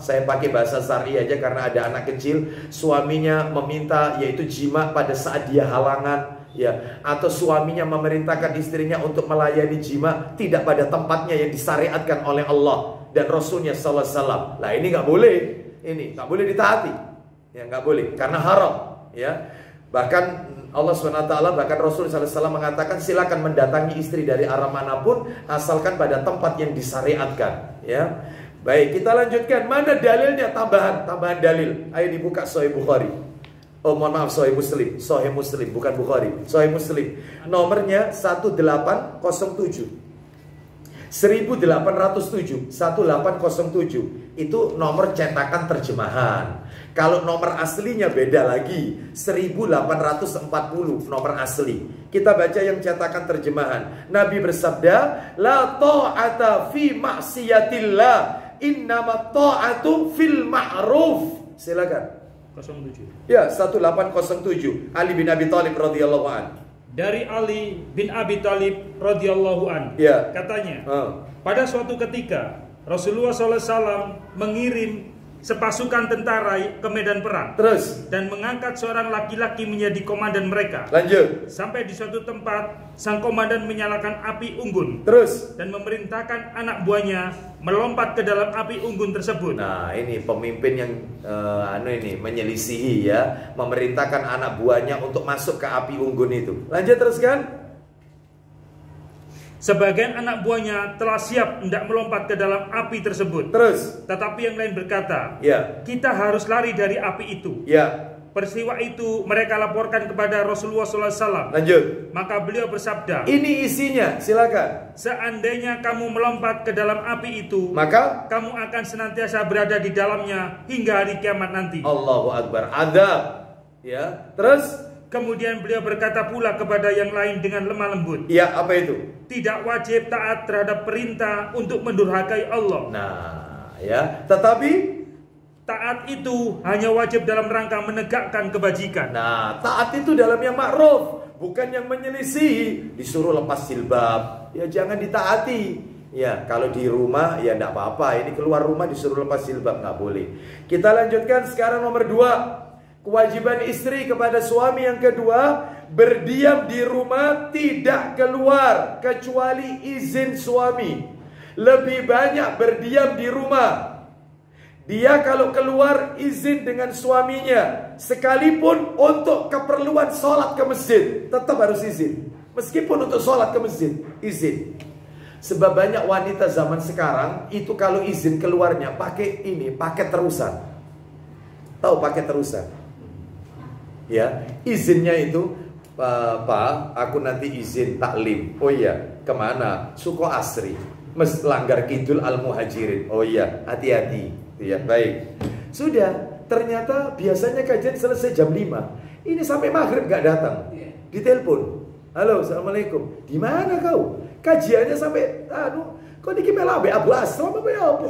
saya pakai bahasa syar'i aja karena ada anak kecil. Suaminya meminta, yaitu jima pada saat dia halangan, ya, atau suaminya memerintahkan istrinya untuk melayani jima tidak pada tempatnya yang disyariatkan oleh Allah dan Rasulnya sallallahu alaihi wasallam. Nah, ini nggak boleh, nggak boleh ditaati, ya, nggak boleh karena haram, ya. Bahkan Allah SWT, bahkan Rasul SAW mengatakan silakan mendatangi istri dari arah manapun asalkan pada tempat yang disyariatkan, ya. Baik, kita lanjutkan. Mana dalilnya? Tambahan dalil. Ayo dibuka Sahih Bukhari. Oh, mohon maaf, Sahih Muslim, bukan Bukhari. Sahih Muslim. Nomornya 1807. 1807. Itu nomor cetakan terjemahan. Kalau nomor aslinya beda lagi, 1840 nomor asli. Kita baca yang cetakan terjemahan. Nabi bersabda, la ta'ata fi maksiatillah, innama ta'atu fil ma'ruf. Silakan. 07. Ya, 1807. Ali bin Abi Thalib radhiyallahu an. Dari Ali bin Abi Thalib radhiyallahu an. Ya. Katanya, pada suatu ketika Rasulullah SAW mengirim sepasukan tentara ke medan perang. Terus, dan mengangkat seorang laki-laki menjadi komandan mereka. Lanjut. Sampai di suatu tempat, sang komandan menyalakan api unggun. Terus, dan memerintahkan anak buahnya melompat ke dalam api unggun tersebut. Nah, ini pemimpin yang menyelisihi, ya, memerintahkan anak buahnya untuk masuk ke api unggun itu. Lanjut teruskan. Sebagian anak buahnya telah siap hendak melompat ke dalam api tersebut. Terus, tetapi yang lain berkata, ya, kita harus lari dari api itu. Ya. Peristiwa itu mereka laporkan kepada Rasulullah SAW. Lanjut. Maka beliau bersabda, ini isinya, silakan. Seandainya kamu melompat ke dalam api itu, maka kamu akan senantiasa berada di dalamnya hingga hari kiamat nanti. Allahu Akbar. Adab. Ya. Terus, kemudian beliau berkata pula kepada yang lain dengan lemah lembut. Ya, apa itu? Tidak wajib taat terhadap perintah untuk mendurhakai Allah. Nah, ya. Tetapi taat itu hanya wajib dalam rangka menegakkan kebajikan. Nah, taat itu dalam yang ma'ruf, bukan yang menyelisihi. Disuruh lepas jilbab, ya jangan ditaati. Ya, kalau di rumah ya enggak apa-apa. Ini keluar rumah disuruh lepas jilbab, nggak boleh. Kita lanjutkan sekarang nomor 2. Kewajiban istri kepada suami yang kedua, berdiam di rumah, tidak keluar kecuali izin suami. Lebih banyak berdiam di rumah Dia kalau keluar izin dengan suaminya, sekalipun untuk keperluan sholat ke masjid, tetap harus izin. Meskipun untuk sholat ke masjid, izin. Sebab banyak wanita zaman sekarang itu kalau izin keluarnya pakai ini, paket terusan. Tahu paket terusan? Ya, izinnya itu, Pak, aku nanti izin taklim. Oh iya, kemana? Suko Asri, Langgar Kidul Al Muhajirin. Oh iya, hati-hati. Ya, baik. Sudah, ternyata biasanya kajian selesai jam 5. Ini sampai maghrib gak datang. Ditelepon. Halo, assalamualaikum. Di mana kau? Kajiannya sampai kau niki mela be Abu Asram apa ya apa?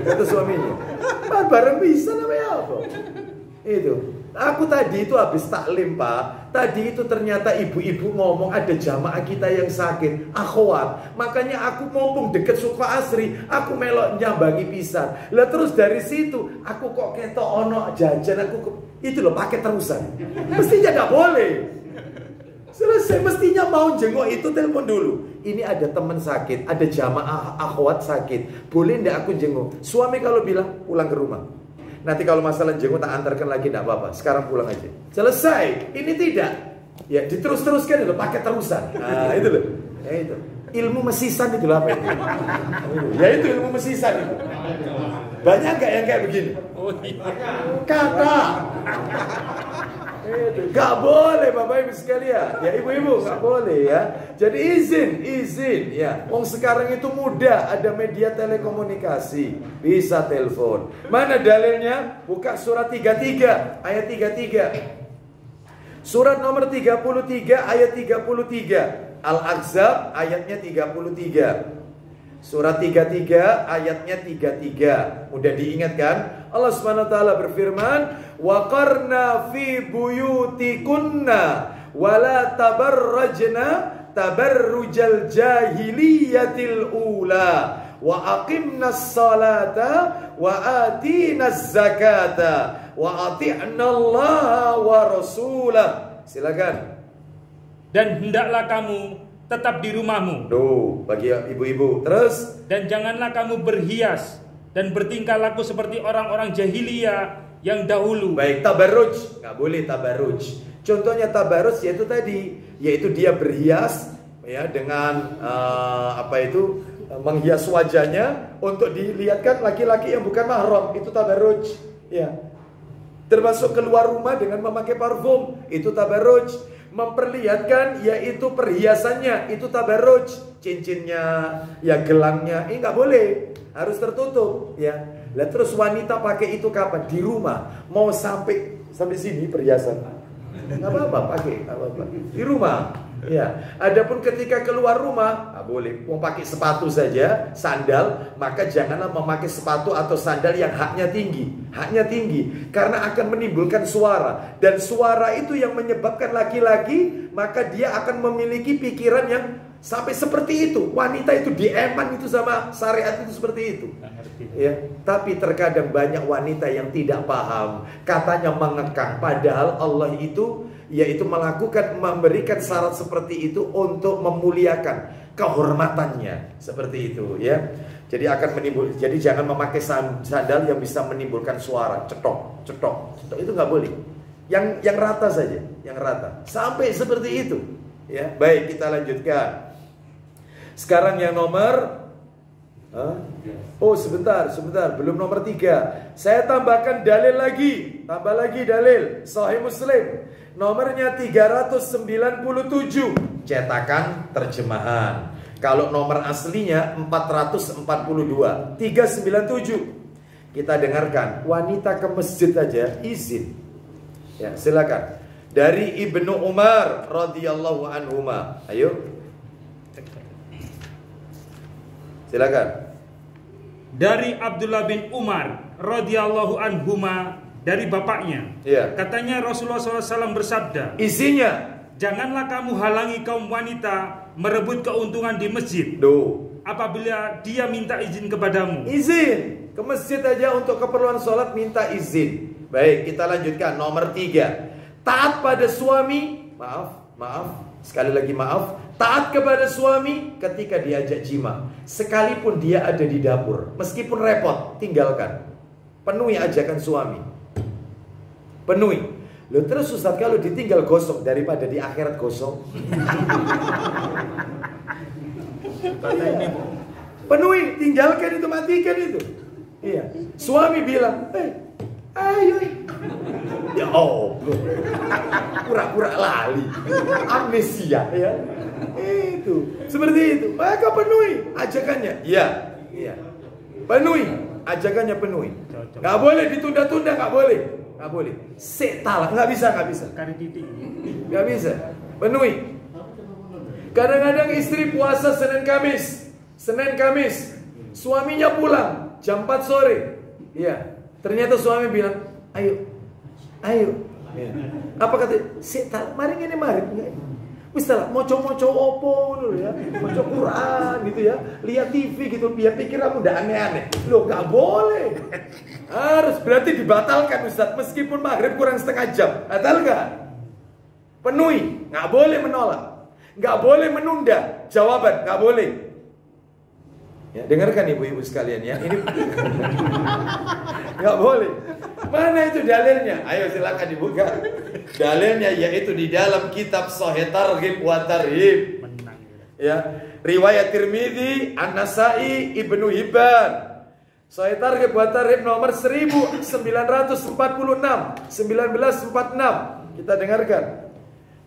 Kata suaminya. Bareng bisa namanya apa? Itu. Aku tadi itu habis taklim, Pak. Tadi itu ternyata ibu-ibu ngomong ada jamaah kita yang sakit, akhwat. Makanya aku mumpung deket Suko Asri, aku melok nyambangi pisan. Lah terus dari situ aku kok ketok ono jajan, itu loh pakai terusan. Mestinya nggak boleh. Selesai, mestinya mau jenguk itu telepon dulu. Ini ada teman sakit, ada jamaah akhwat sakit. Boleh ndak aku jenguk? Suami kalau bilang pulang ke rumah. Nanti kalau masalah jenguk tak antarkan lagi, tidak apa-apa. Sekarang pulang aja. Selesai. Ini tidak. Ya diterus-teruskan itu pakai terusan. Nah itu loh. Ya itu. Ilmu mesisan itu apa itu? Ya itu ilmu mesisan itu. Banyak gak yang kayak begini? Kata. Gak boleh Bapak Ibu sekalian. Ya ibu-ibu gak boleh ya. Jadi izin ya. Wong sekarang itu mudah, ada media telekomunikasi, bisa telepon. Mana dalilnya? Buka surat 33 ayat 33. Surat nomor 33 ayat 33. Al-Ahzab ayatnya 33. Surat 33 ayatnya 33. Mudah diingatkan. Allah Subhanahu wa taala berfirman, "Wa qarna fi buyutikunna wa la tabarrajna tabarrujal jahiliyatil ula wa aqimnas salata wa atinas zakata wa ati'nallaha wa rasulah." Silakan. Dan hendaklah kamu tetap di rumahmu. Tuh, bagi ibu-ibu. Terus, dan janganlah kamu berhias dan bertingkah laku seperti orang-orang jahiliyah yang dahulu. Baik, tabarruj, nggak boleh tabarruj. Contohnya tabarruj yaitu tadi, yaitu dia berhias ya dengan menghias wajahnya untuk dilihatkan laki-laki yang bukan mahram, itu tabarruj. Ya. Termasuk keluar rumah dengan memakai parfum, itu tabarruj. Memperlihatkan yaitu perhiasannya, itu tabarruj. Cincinnya, ya gelangnya, ini nggak boleh, harus tertutup ya. Lah terus wanita pakai itu kapan? Di rumah. Mau sampai sini perhiasan, nggak apa-apa pakai, nggak apa-apa. Di rumah ya. Adapun ketika keluar rumah, nggak boleh. Mau pakai sepatu saja, sandal, maka janganlah memakai sepatu atau sandal yang haknya tinggi, karena akan menimbulkan suara, dan suara itu yang menyebabkan laki-laki, maka dia akan memiliki pikiran yang sampai seperti itu. Wanita itu dieman itu sama syariat itu seperti itu. Ya, tapi terkadang banyak wanita yang tidak paham, katanya mengekang, padahal Allah itu yaitu memberikan syarat seperti itu untuk memuliakan kehormatannya, seperti itu ya. Jadi jadi jangan memakai sandal yang bisa menimbulkan suara cetok itu nggak boleh. Yang rata saja, yang rata. Sampai seperti itu ya. Baik, kita lanjutkan. Sekarang yang nomor oh sebentar, belum nomor 3. Saya tambahkan dalil lagi. Tambah lagi dalil Sahih Muslim nomornya 397, cetakan terjemahan. Kalau nomor aslinya 442, 397. Kita dengarkan, wanita ke masjid aja izin. Ya, silakan. Dari Ibnu Umar radhiyallahu anhuma. Ayo. Silakan. Dari Abdullah bin Umar radhiyallahu anhuma, dari bapaknya. Ya. Katanya Rasulullah SAW bersabda, isinya, janganlah kamu halangi kaum wanita merebut keuntungan di masjid. Apabila dia minta izin kepadamu. Izin ke masjid aja untuk keperluan sholat, minta izin. Baik, kita lanjutkan nomor 3. Taat pada suami. Maaf, sekali lagi maaf, taat kepada suami ketika diajak jima, sekalipun dia ada di dapur, meskipun repot, tinggalkan. Penuhi ajakan suami. Penuhi. Loh, terus Ustaz, kalau ditinggal gosong daripada di akhirat gosong. Penuhi, tinggalkan itu, matikan itu. Iya. Suami bilang, ayo. Ya Allah, pura-pura lali, amnesia ya. Itu, seperti itu. Maka penuhi ajakannya. Iya, iya. Penuhi ajakannya, penuhi. Nggak boleh ditunda-tunda, nggak boleh. Nggak boleh. Setalak, nggak bisa. Nggak bisa. Penuhi. Kadang-kadang istri puasa Senin Kamis, suaminya pulang jam 4 sore. Iya. Ternyata suami bilang, ayo. Ya. Apa kata? Setalak, mari. Wis lah, moco-moco opo dulu ya, moco Quran gitu ya, lihat TV gitu, biar pikir kamu udah aneh-aneh. Loh, nggak boleh. Harus, berarti dibatalkan Ustaz, meskipun maghrib kurang setengah jam. Batal nggak? Penuhi, nggak boleh menolak, nggak boleh menunda jawaban, nggak boleh. Ya, dengarkan ibu-ibu sekalian ya, ini nggak boleh. Mana itu dalilnya? Ayo silakan dibuka. Dalilnya yaitu di dalam kitab Sahih Targhib wa Tarhib. Ya, riwayat Tirmidzi, An-Nasa'i, Ibnu Hibban. Sahih Targhib wa Tarhib nomor 1946. Kita dengarkan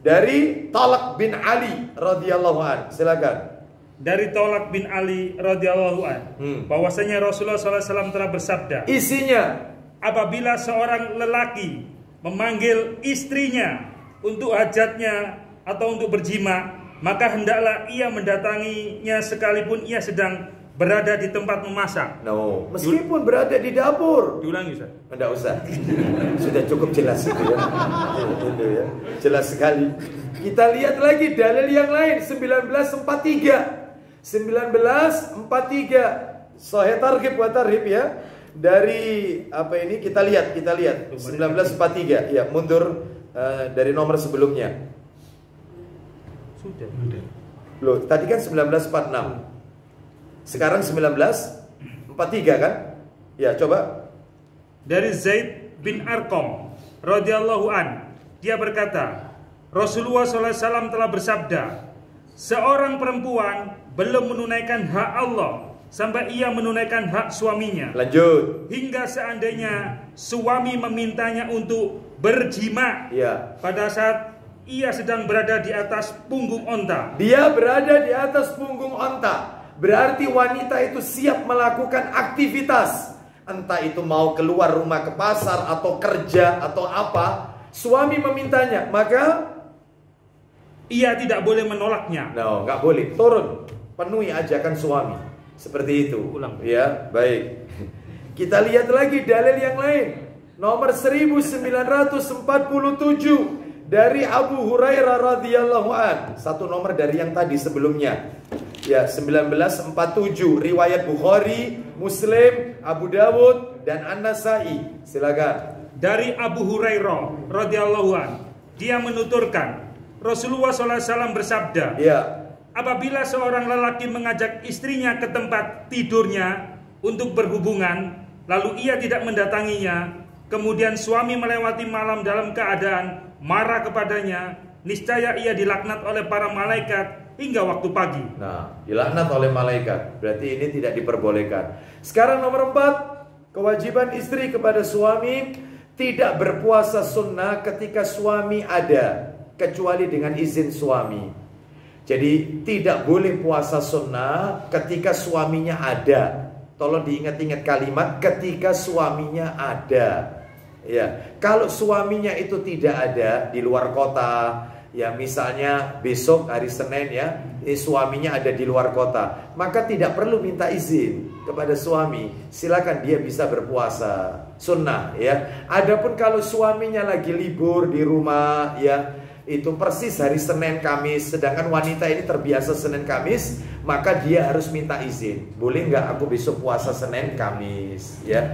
dari Talaq bin Ali radhiyallahu an. Silakan. Dari Talaq bin Ali radhiyallahu an, bahwasanya Rasulullah SAW telah bersabda, isinya, apabila seorang lelaki memanggil istrinya untuk hajatnya atau untuk berjima, maka hendaklah ia mendatanginya sekalipun ia sedang berada di tempat memasak. No, meskipun berada di dapur. Diulangi Ustaz. Tidak usah. Sudah cukup jelas itu ya. Itu ya. Jelas sekali. Kita lihat lagi dalil yang lain, 1943. Sahih Targhib wa Tarhib ya. Dari apa ini kita lihat 1943 ya, mundur dari nomor sebelumnya. Sudah. Loh, tadi kan 1946. Sekarang 1943 kan? Ya, coba. Dari Zaid bin Arqam radhiyallahu an, dia berkata, Rasulullah SAW telah bersabda, seorang perempuan belum menunaikan hak Allah sampai ia menunaikan hak suaminya. Lanjut. Hingga seandainya suami memintanya untuk berjima, ya, pada saat ia sedang berada di atas punggung onta. Dia berada di atas punggung onta. Berarti wanita itu siap melakukan aktivitas. Entah itu mau keluar rumah ke pasar atau kerja atau apa. Suami memintanya, maka ia tidak boleh menolaknya. No, nggak boleh. Turun, penuhi ajakan suami. Seperti itu. Ulang. Ya, baik. Kita lihat lagi dalil yang lain. Nomor 1947 dari Abu Hurairah radhiyallahu an. Satu nomor dari yang tadi sebelumnya. Ya, 1947 riwayat Bukhari, Muslim, Abu Dawud dan An-Nasa'i. Silakan. Dari Abu Hurairah radhiyallahu an, dia menuturkan, Rasulullah SAW bersabda, ya, apabila seorang lelaki mengajak istrinya ke tempat tidurnya untuk berhubungan, lalu ia tidak mendatanginya, kemudian suami melewati malam dalam keadaan marah kepadanya, niscaya ia dilaknat oleh para malaikat hingga waktu pagi. Nah, dilaknat oleh malaikat. Berarti ini tidak diperbolehkan. Sekarang nomor 4, kewajiban istri kepada suami tidak berpuasa sunnah ketika suami ada, kecuali dengan izin suami. Jadi tidak boleh puasa sunnah ketika suaminya ada. Tolong diingat-ingat kalimat ketika suaminya ada. Ya, kalau suaminya itu tidak ada, di luar kota, ya misalnya besok hari Senin ya, suaminya ada di luar kota, maka tidak perlu minta izin kepada suami. Silakan dia bisa berpuasa sunnah ya. Adapun kalau suaminya lagi libur di rumah ya, itu persis hari Senin Kamis, sedangkan wanita ini terbiasa Senin Kamis, maka dia harus minta izin. Boleh nggak aku besok puasa Senin Kamis ya.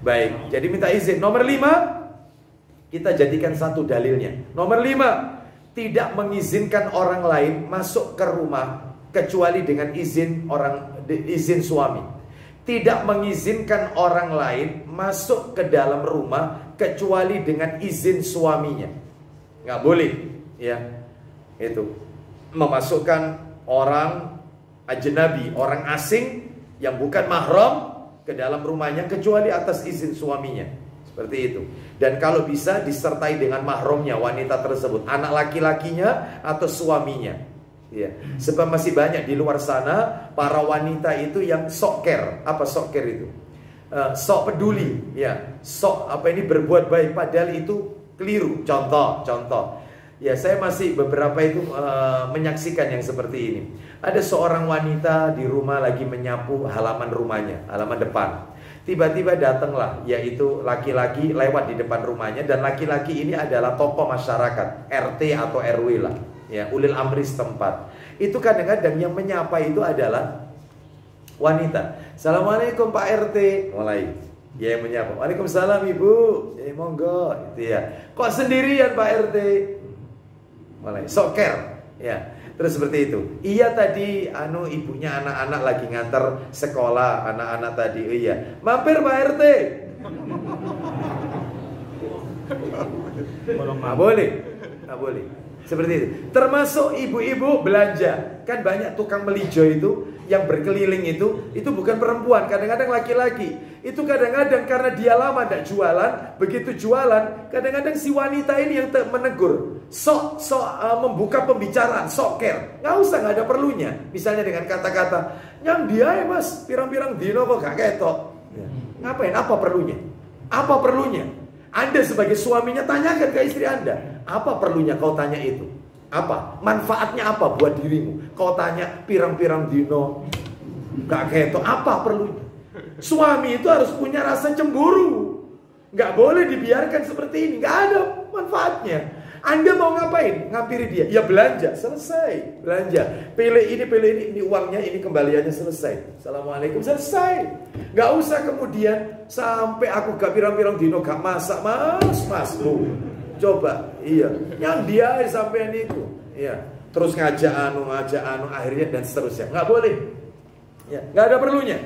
Baik, jadi minta izin. Nomor 5, kita jadikan satu dalilnya. Nomor 5, tidak mengizinkan orang lain masuk ke rumah kecuali dengan izin suami. Tidak mengizinkan orang lain masuk ke dalam rumah kecuali dengan izin suaminya. Nggak boleh, ya. Itu memasukkan orang ajnabi, orang asing yang bukan mahram ke dalam rumahnya kecuali atas izin suaminya. Seperti itu. Dan kalau bisa disertai dengan mahramnya wanita tersebut, anak laki-lakinya atau suaminya. Ya. Sebab masih banyak di luar sana para wanita itu yang sok care. Apa sok care itu? Sok peduli, ya. Sok berbuat baik, padahal itu keliru. Contoh. Ya, saya masih beberapa itu menyaksikan yang seperti ini. Ada seorang wanita di rumah lagi menyapu halaman rumahnya, halaman depan. Tiba-tiba datanglah, yaitu laki-laki lewat di depan rumahnya, dan laki-laki ini adalah tokoh masyarakat, RT atau RW lah, ya, ulil amri setempat. Itu kadang-kadang yang menyapa itu adalah wanita. Assalamualaikum Pak RT, mulai dia yang menyapa. Waalaikumsalam Ibu, monggo, gitu ya. Kok sendirian Pak RT? Mulai soker, ya. Terus seperti itu. Iya tadi ibunya anak-anak lagi nganter sekolah anak-anak tadi. Oh iya, mampir Pak RT. Nggak boleh. Seperti itu. Termasuk ibu-ibu belanja. Kan banyak tukang melijo itu yang berkeliling itu bukan perempuan, kadang-kadang laki-laki. Itu kadang-kadang karena dia lama tidak jualan, begitu jualan, kadang-kadang si wanita ini yang menegur. Sok membuka pembicaraan, sok care. Nggak usah, nggak ada perlunya. Misalnya dengan kata-kata, "Yang dia ya mas, pirang-pirang dino kok gak ketok." Ya. Ngapain? Apa perlunya? Apa perlunya? Anda sebagai suaminya tanyakan ke istri Anda, apa perlunya kau tanya itu? Apa? Manfaatnya apa buat dirimu? Kau tanya pirang-pirang dino gak ketok, apa perlunya? Suami itu harus punya rasa cemburu. Gak boleh dibiarkan seperti ini, gak ada manfaatnya. Anda mau ngapain? Ngampiri dia, ya belanja, selesai. Belanja, pilih ini uangnya, ini kembaliannya, selesai. Assalamualaikum, selesai. Gak usah kemudian sampai aku gak pirang-pirang dino gak masak, mas lu. Coba, iya. Yang dia sampai itu, iya. Terus ngajak akhirnya dan seterusnya. Nggak boleh, ya. Nggak ada perlunya.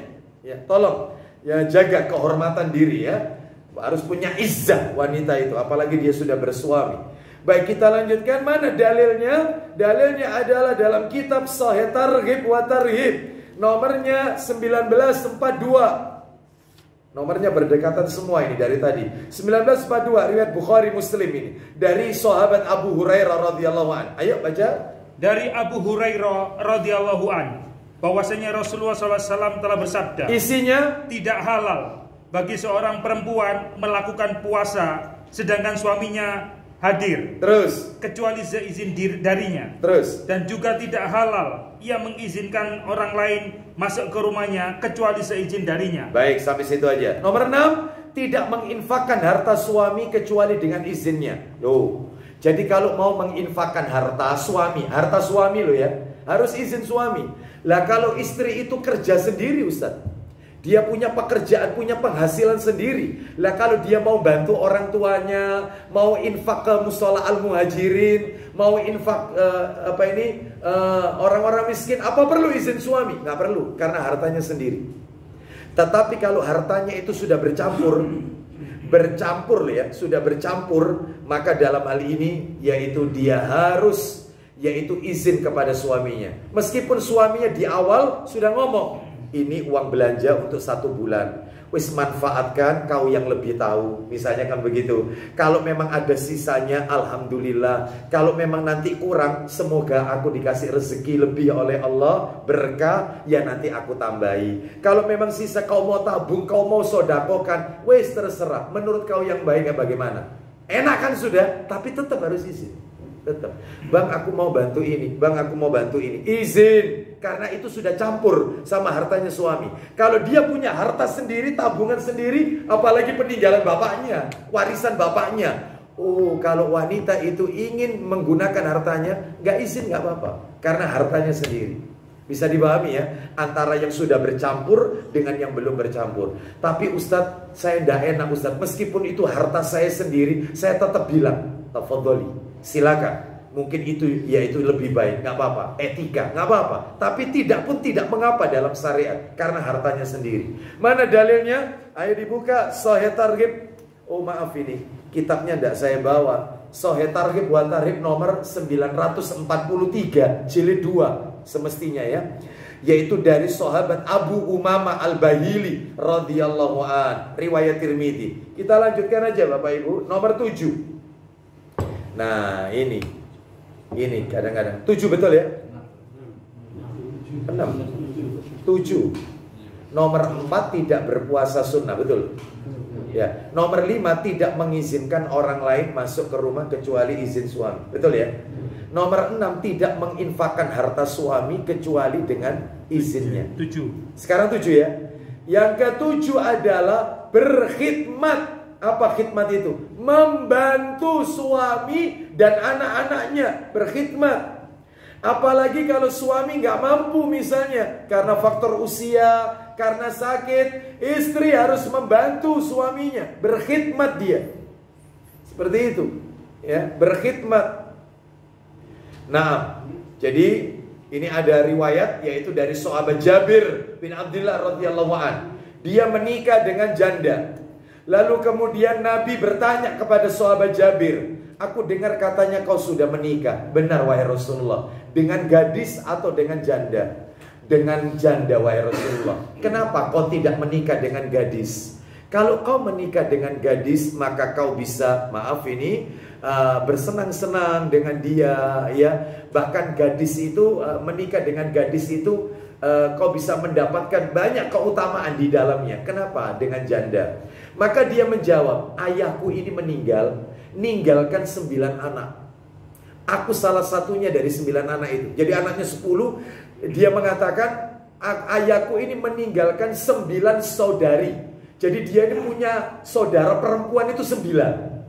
Ya, tolong, ya jaga kehormatan diri ya. Harus punya izzah wanita itu, apalagi dia sudah bersuami. Baik, kita lanjutkan. Mana dalilnya? Dalilnya adalah dalam kitab Sahih Targhib wa Tarhib, nomornya 1942. Nomornya berdekatan semua ini dari tadi. 1942 riwayat Bukhari Muslim ini. Dari sahabat Abu Hurairah radhiyallahu an. Ayo baca. Dari Abu Hurairah radhiyallahu an, bahwasanya Rasulullah SAW telah bersabda, isinya, tidak halal bagi seorang perempuan melakukan puasa sedangkan suaminya hadir, terus kecuali seizin darinya, terus, dan juga tidak halal ia mengizinkan orang lain masuk ke rumahnya kecuali seizin darinya. Baik, sampai situ aja. Nomor 6, tidak menginfakkan harta suami kecuali dengan izinnya. Loh, jadi kalau mau menginfakkan harta suami lo ya, harus izin suami. Lah kalau istri itu kerja sendiri Ustaz, dia punya pekerjaan, punya penghasilan sendiri. Lah kalau dia mau bantu orang tuanya, mau infak ke musola al-muhajirin, mau infak orang-orang miskin, apa perlu izin suami? Nggak perlu, karena hartanya sendiri. Tetapi kalau hartanya itu sudah bercampur sudah bercampur, maka dalam hal ini yaitu dia harus izin kepada suaminya. Meskipun suaminya di awal sudah ngomong, ini uang belanja untuk 1 bulan, wis manfaatkan, kau yang lebih tahu. Misalnya kan begitu. Kalau memang ada sisanya, alhamdulillah. Kalau memang nanti kurang, semoga aku dikasih rezeki lebih oleh Allah, berkah, ya nanti aku tambahi. Kalau memang sisa kau mau tabung, kau mau sodakokan, wis terserah. Menurut kau yang baik bagaimana? Enak kan sudah, tapi tetap harus izin. Tetap, bang aku mau bantu ini, bang aku mau bantu ini, izin, karena itu sudah campur sama hartanya suami. Kalau dia punya harta sendiri, tabungan sendiri, apalagi peninggalan bapaknya, warisan bapaknya, oh kalau wanita itu ingin menggunakan hartanya, nggak izin nggak apa-apa, karena hartanya sendiri. Bisa dipahami ya, antara yang sudah bercampur dengan yang belum bercampur. Tapi Ustadz, saya tidak enak Ustadz, meskipun itu harta saya sendiri, saya tetap bilang, tafadholi, silakan, mungkin itu lebih baik, nggak apa-apa. Etika, nggak apa-apa. Tapi tidak pun tidak mengapa dalam syariat, karena hartanya sendiri. Mana dalilnya? Ayo dibuka Sahih Targhib. Oh maaf, ini kitabnya tidak saya bawa. Sahih Targhib wa Tarhib nomor 943 jilid 2 semestinya ya. Yaitu dari sahabat Abu Umamah Al-Bahili radhiyallahu an, riwayat Tirmidzi. Kita lanjutkan aja Bapak Ibu, nomor 7. Nah, ini kadang-kadang 7 betul ya? 6. 7. Nomor 4 tidak berpuasa sunnah, betul? Ya. Nomor 5 tidak mengizinkan orang lain masuk ke rumah kecuali izin suami, betul ya? Nomor 6 tidak menginfakkan harta suami kecuali dengan izinnya. 7. Sekarang 7 ya. Yang ke-7 adalah berkhidmat. Apa khidmat itu? Membantu suami dan anak-anaknya, berkhidmat. Apalagi kalau suami nggak mampu misalnya karena faktor usia, karena sakit, istri harus membantu suaminya, berkhidmat dia. Seperti itu, ya, berkhidmat. Nah, jadi ini ada riwayat yaitu dari sahabat Jabir bin Abdullah radhiyallahu an. Dia menikah dengan janda. Lalu kemudian Nabi bertanya kepada sahabat Jabir, "Aku dengar katanya kau sudah menikah." "Benar wahai Rasulullah." "Dengan gadis atau dengan janda?" "Dengan janda wahai Rasulullah." "Kenapa kau tidak menikah dengan gadis?" "Kalau kau menikah dengan gadis, maka kau bisa, maaf ini, bersenang-senang dengan dia, ya. Bahkan gadis itu, menikah dengan gadis itu, kau bisa mendapatkan banyak keutamaan di dalamnya. Kenapa dengan janda?" Maka dia menjawab, "Ayahku ini meninggalkan 9 anak. Aku salah satunya dari 9 anak itu." Jadi anaknya 10. Dia mengatakan, "Ayahku ini meninggalkan 9 saudari." Jadi dia ini punya saudara perempuan itu 9.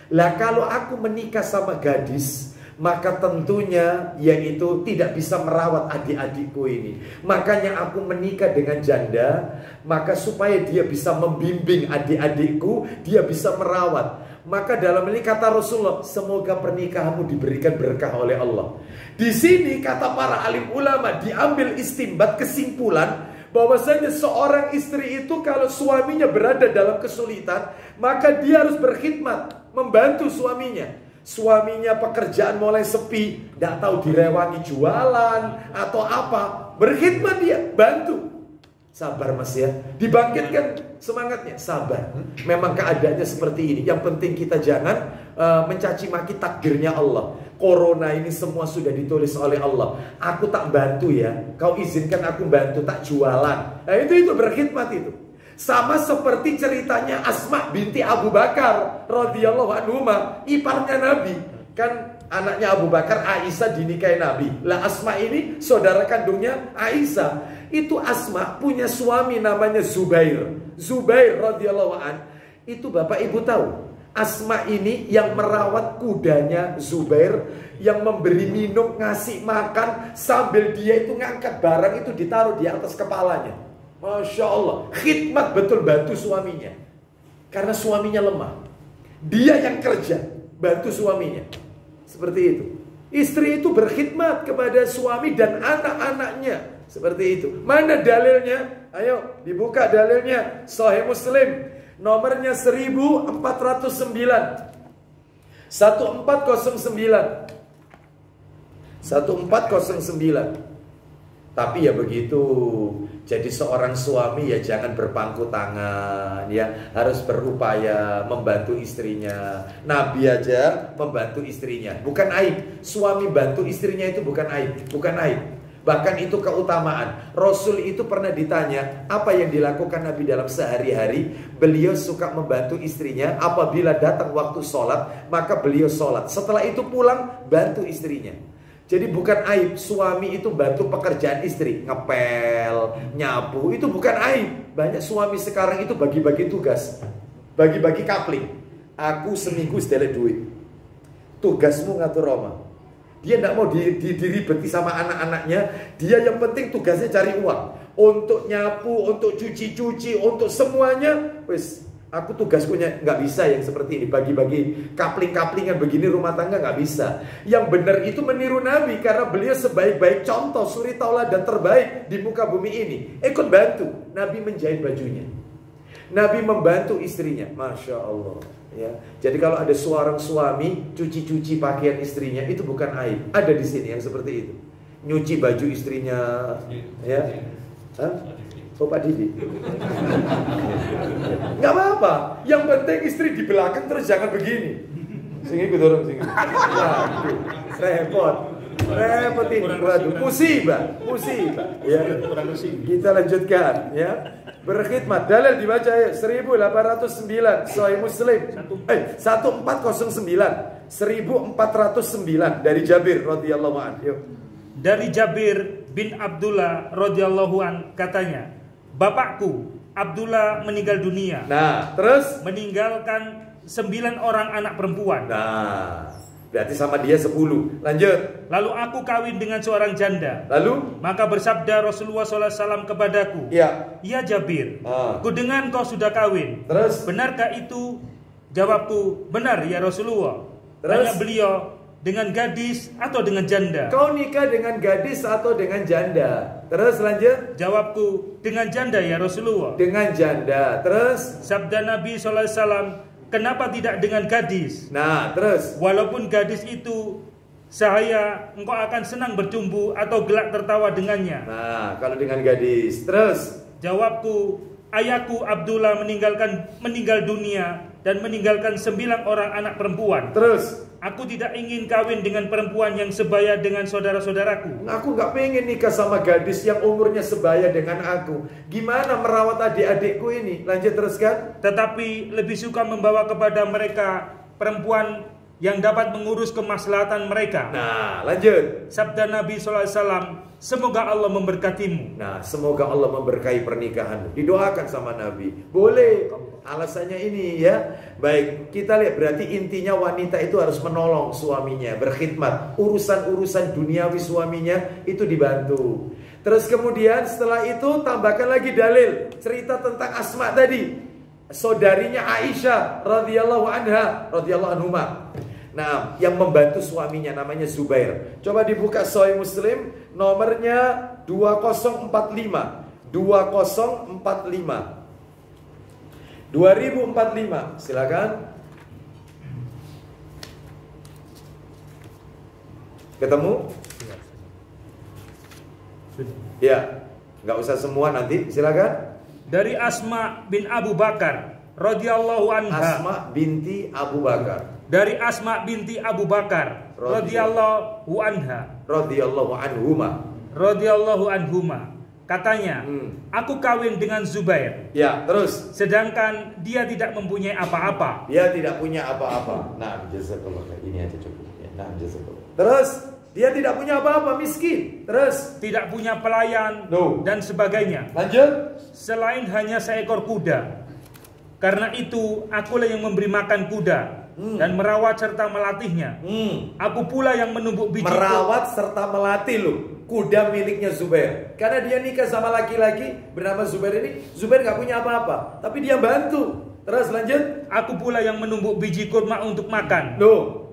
Lah kalau aku menikah sama gadis, maka tentunya yaitu tidak bisa merawat adik-adikku ini. Makanya aku menikah dengan janda, maka supaya dia bisa membimbing adik-adikku, dia bisa merawat. Maka dalam ini kata Rasulullah, semoga pernikahanmu diberikan berkah oleh Allah. Di sini kata para alim ulama diambil istimbat, kesimpulan bahwasanya seorang istri itu kalau suaminya berada dalam kesulitan, maka dia harus berkhidmat, membantu suaminya. Suaminya pekerjaan mulai sepi, tidak tahu direwangi jualan atau apa, berkhidmat dia, bantu. Sabar mas ya, dibangkitkan semangatnya, sabar. Memang keadaannya seperti ini. Yang penting kita jangan mencaci maki takdirnya Allah. Corona ini semua sudah ditulis oleh Allah. Aku tak bantu ya, kau izinkan aku bantu, tak jualan. Nah itu berkhidmat itu. Sama seperti ceritanya Asma binti Abu Bakar radhiyallahu anhuma, iparnya Nabi. Kan anaknya Abu Bakar, Aisyah, dinikahi Nabi. Lah Asma ini saudara kandungnya Aisyah. Itu Asma punya suami namanya Zubair. Zubair radhiyallahu an. Itu Bapak Ibu tahu, Asma ini yang merawat kudanya Zubair, yang memberi minum, ngasih makan, sambil dia itu ngangkat barang itu ditaruh di atas kepalanya. Masya Allah, khidmat betul, bantu suaminya. Karena suaminya lemah, dia yang kerja, bantu suaminya. Seperti itu. Istri itu berkhidmat kepada suami dan anak-anaknya. Seperti itu. Mana dalilnya? Ayo dibuka dalilnya. Sahih Muslim, nomornya 1409. 1409. 1409. Tapi ya begitu. Jadi seorang suami ya jangan berpangku tangan, ya harus berupaya membantu istrinya. Nabi aja membantu istrinya, bukan aib. Suami bantu istrinya itu bukan aib, bukan aib. Bahkan itu keutamaan. Rasul itu pernah ditanya apa yang dilakukan Nabi dalam sehari-hari. Beliau suka membantu istrinya. Apabila datang waktu sholat, maka beliau sholat. Setelah itu pulang, bantu istrinya. Jadi bukan aib suami itu bantu pekerjaan istri, ngepel, nyapu, itu bukan aib. Banyak suami sekarang itu bagi-bagi tugas, bagi-bagi kapling. Aku seminggu sedelek duit, tugasmu ngatur rumah. Dia tidak mau diribeti sama anak-anaknya. Dia yang penting tugasnya cari uang. Untuk nyapu, untuk cuci-cuci, untuk semuanya, wis Aku tugaskunya nggak bisa yang seperti ini, bagi-bagi kapling-kaplingan begini rumah tangga nggak bisa. Yang benar itu meniru Nabi karena beliau sebaik-baik contoh suri tauladan terbaik di muka bumi ini. Ikut bantu Nabi menjahit bajunya, Nabi membantu istrinya, masya Allah. Ya, jadi kalau ada seorang suami cuci-cuci pakaian istrinya itu bukan aib. Ada di sini yang seperti itu, nyuci baju istrinya, ya. Hah? Oh Pak Didi, nggak apa-apa. Yang penting istri di belakang terus jangan begini. Sini gue dorong sini. Waduh, repot ini. Waduh, musibah. Ya, kita lanjutkan. Ya, berkhidmat. Dalil dibaca ya 1809. Sahih Muslim. 1409. 1409 dari Jabir radhiyallahu anhu. Dari Jabir bin Abdullah radhiyallahu an katanya, bapakku Abdullah meninggal dunia. Nah, terus meninggalkan 9 orang anak perempuan. Nah, berarti sama dia 10. Lanjut. Lalu aku kawin dengan seorang janda. Lalu? Maka bersabda Rasulullah SAW kepadaku, Ya Jabir, ku dengar kau sudah kawin. Terus? Benarkah itu? Jawabku, benar ya Rasulullah. Terus? Tanya beliau, dengan gadis atau dengan janda? Kau nikah dengan gadis atau dengan janda? Terus lanjut. Jawabku, dengan janda ya Rasulullah. Dengan janda. Terus? Sabda Nabi SAW, kenapa tidak dengan gadis? Nah, terus? Walaupun gadis itu sahaya, engkau akan senang bercumbu atau gelak tertawa dengannya. Nah, kalau dengan gadis. Terus? Jawabku, ayahku Abdullah meninggal dunia dan meninggalkan 9 orang anak perempuan. Terus? Aku tidak ingin kawin dengan perempuan yang sebaya dengan saudara-saudaraku. Aku gak pengen nikah sama gadis yang umurnya sebaya dengan aku. Gimana merawat adik-adikku ini? Lanjut teruskan. Tetapi lebih suka membawa kepada mereka perempuan yang dapat mengurus kemaslahatan mereka. Nah, lanjut. Sabda Nabi SAW, semoga Allah memberkatimu. Nah, semoga Allah memberkahi pernikahanmu. Didoakan sama Nabi. Boleh. Alasannya ini ya. Baik, kita lihat berarti intinya wanita itu harus menolong suaminya, berkhidmat. Urusan-urusan duniawi suaminya itu dibantu. Terus kemudian setelah itu tambahkan lagi dalil. Cerita tentang Asma tadi. Saudarinya Aisyah radhiyallahu anha, radhiyallahu anhuma. Nah, yang membantu suaminya namanya Zubair. Coba dibuka Sahih Muslim nomornya 2045. 2045. 2045, silakan. Ketemu? Ya, nggak usah semua nanti, silakan. Dari Asma bin Abu Bakar radhiyallahu anha. Asma binti Abu Bakar. Dari Asma binti Abu Bakar radhiyallahu anha. Radhiyallahu anhuma. Radhiyallahu anhuma. Katanya, aku kawin dengan Zubair. Ya, terus. Sedangkan dia tidak mempunyai apa-apa. Dia tidak punya apa-apa. Nah, jazakallah. Ini aja cukup. Ya, nah, jazakallah. Terus, dia tidak punya apa-apa, miskin. Terus, tidak punya pelayan dan sebagainya. Lanjut. Selain hanya seekor kuda. Karena itu, akulah yang memberi makan kuda dan merawat serta melatihnya. Aku pula yang menumbuk biji. Merawat serta melatih loh. Kuda miliknya Zubair. Karena dia nikah sama laki-laki bernama Zubair ini. Zubair gak punya apa-apa, tapi dia bantu. Terus lanjut. Aku pula yang menumbuk biji kurma untuk makan.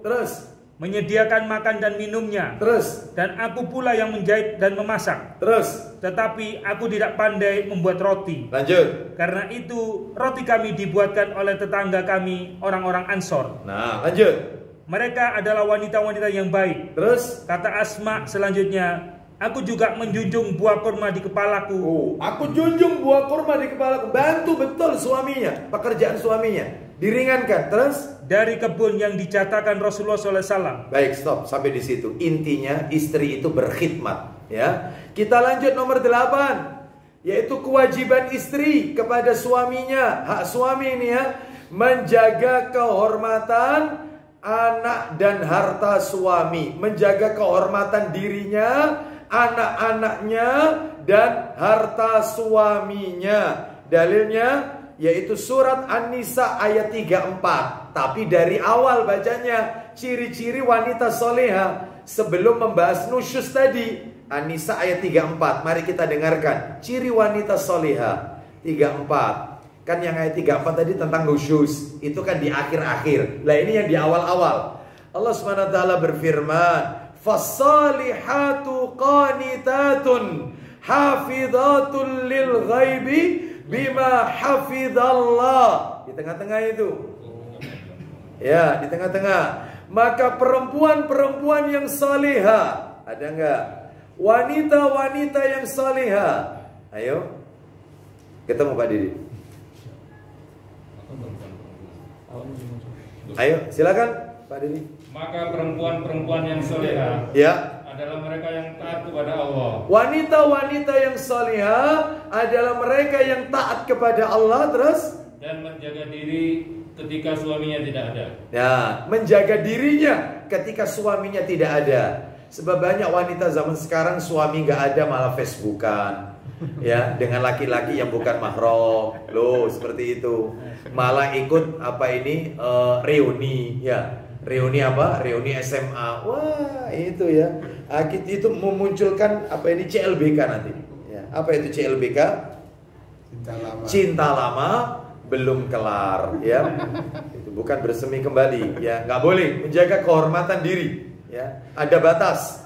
Terus. Menyediakan makan dan minumnya. Terus. Dan aku pula yang menjahit dan memasak. Terus. Tetapi aku tidak pandai membuat roti. Lanjut. Karena itu roti kami dibuatkan oleh tetangga kami, orang-orang Ansor. Nah, lanjut. Mereka adalah wanita-wanita yang baik. Terus. Kata Asma selanjutnya, aku juga menjunjung buah kurma di kepalaku. Aku junjung buah kurma di kepalaku. Bantu betul suaminya, pekerjaan suaminya diringankan. Terus. Dari kebun yang dijatakan Rasulullah SAW. Baik, stop sampai di situ. Intinya istri itu berkhidmat. Ya, kita lanjut nomor 8, yaitu kewajiban istri kepada suaminya. Hak suami ini ya, menjaga kehormatan anak dan harta suami, menjaga kehormatan dirinya, anak-anaknya dan harta suaminya. Dalilnya yaitu surat An-Nisa ayat 34. Tapi dari awal bacanya ciri-ciri wanita soleha sebelum membahas nusyus tadi. An-Nisa ayat 34. Mari kita dengarkan ciri wanita soleha 34. Kan yang ayat 34 tadi tentang nusyuz, itu kan di akhir-akhir. Lah ini yang di awal-awal. Allah Subhanahu wa taala berfirman, "Fassalihatu qanitatun hafidhatun lil ghaibi bima hafidhallah." Di tengah-tengah itu. Ya, di tengah-tengah. Maka perempuan-perempuan yang salihah, ada enggak? Wanita-wanita yang salihah. Ayo. Ketemu Pak Didi. Ayo, silakan Pak Didi. Maka perempuan-perempuan yang salihah, ya, adalah mereka yang taat kepada Allah. Wanita-wanita yang salihah adalah mereka yang taat kepada Allah, terus dan menjaga diri ketika suaminya tidak ada. Ya, menjaga dirinya ketika suaminya tidak ada. Sebab banyak wanita zaman sekarang suami nggak ada malah Facebookan, ya, dengan laki-laki yang bukan mahram, loh seperti itu. Malah ikut apa ini reuni, ya, reuni apa? Reuni SMA. Wah itu ya, itu memunculkan apa ini CLBK nanti. Ya, apa itu CLBK? Cinta lama. Cinta lama belum kelar, ya. Itu bukan bersemi kembali, ya. Nggak boleh, menjaga kehormatan diri, ya. Ada batas.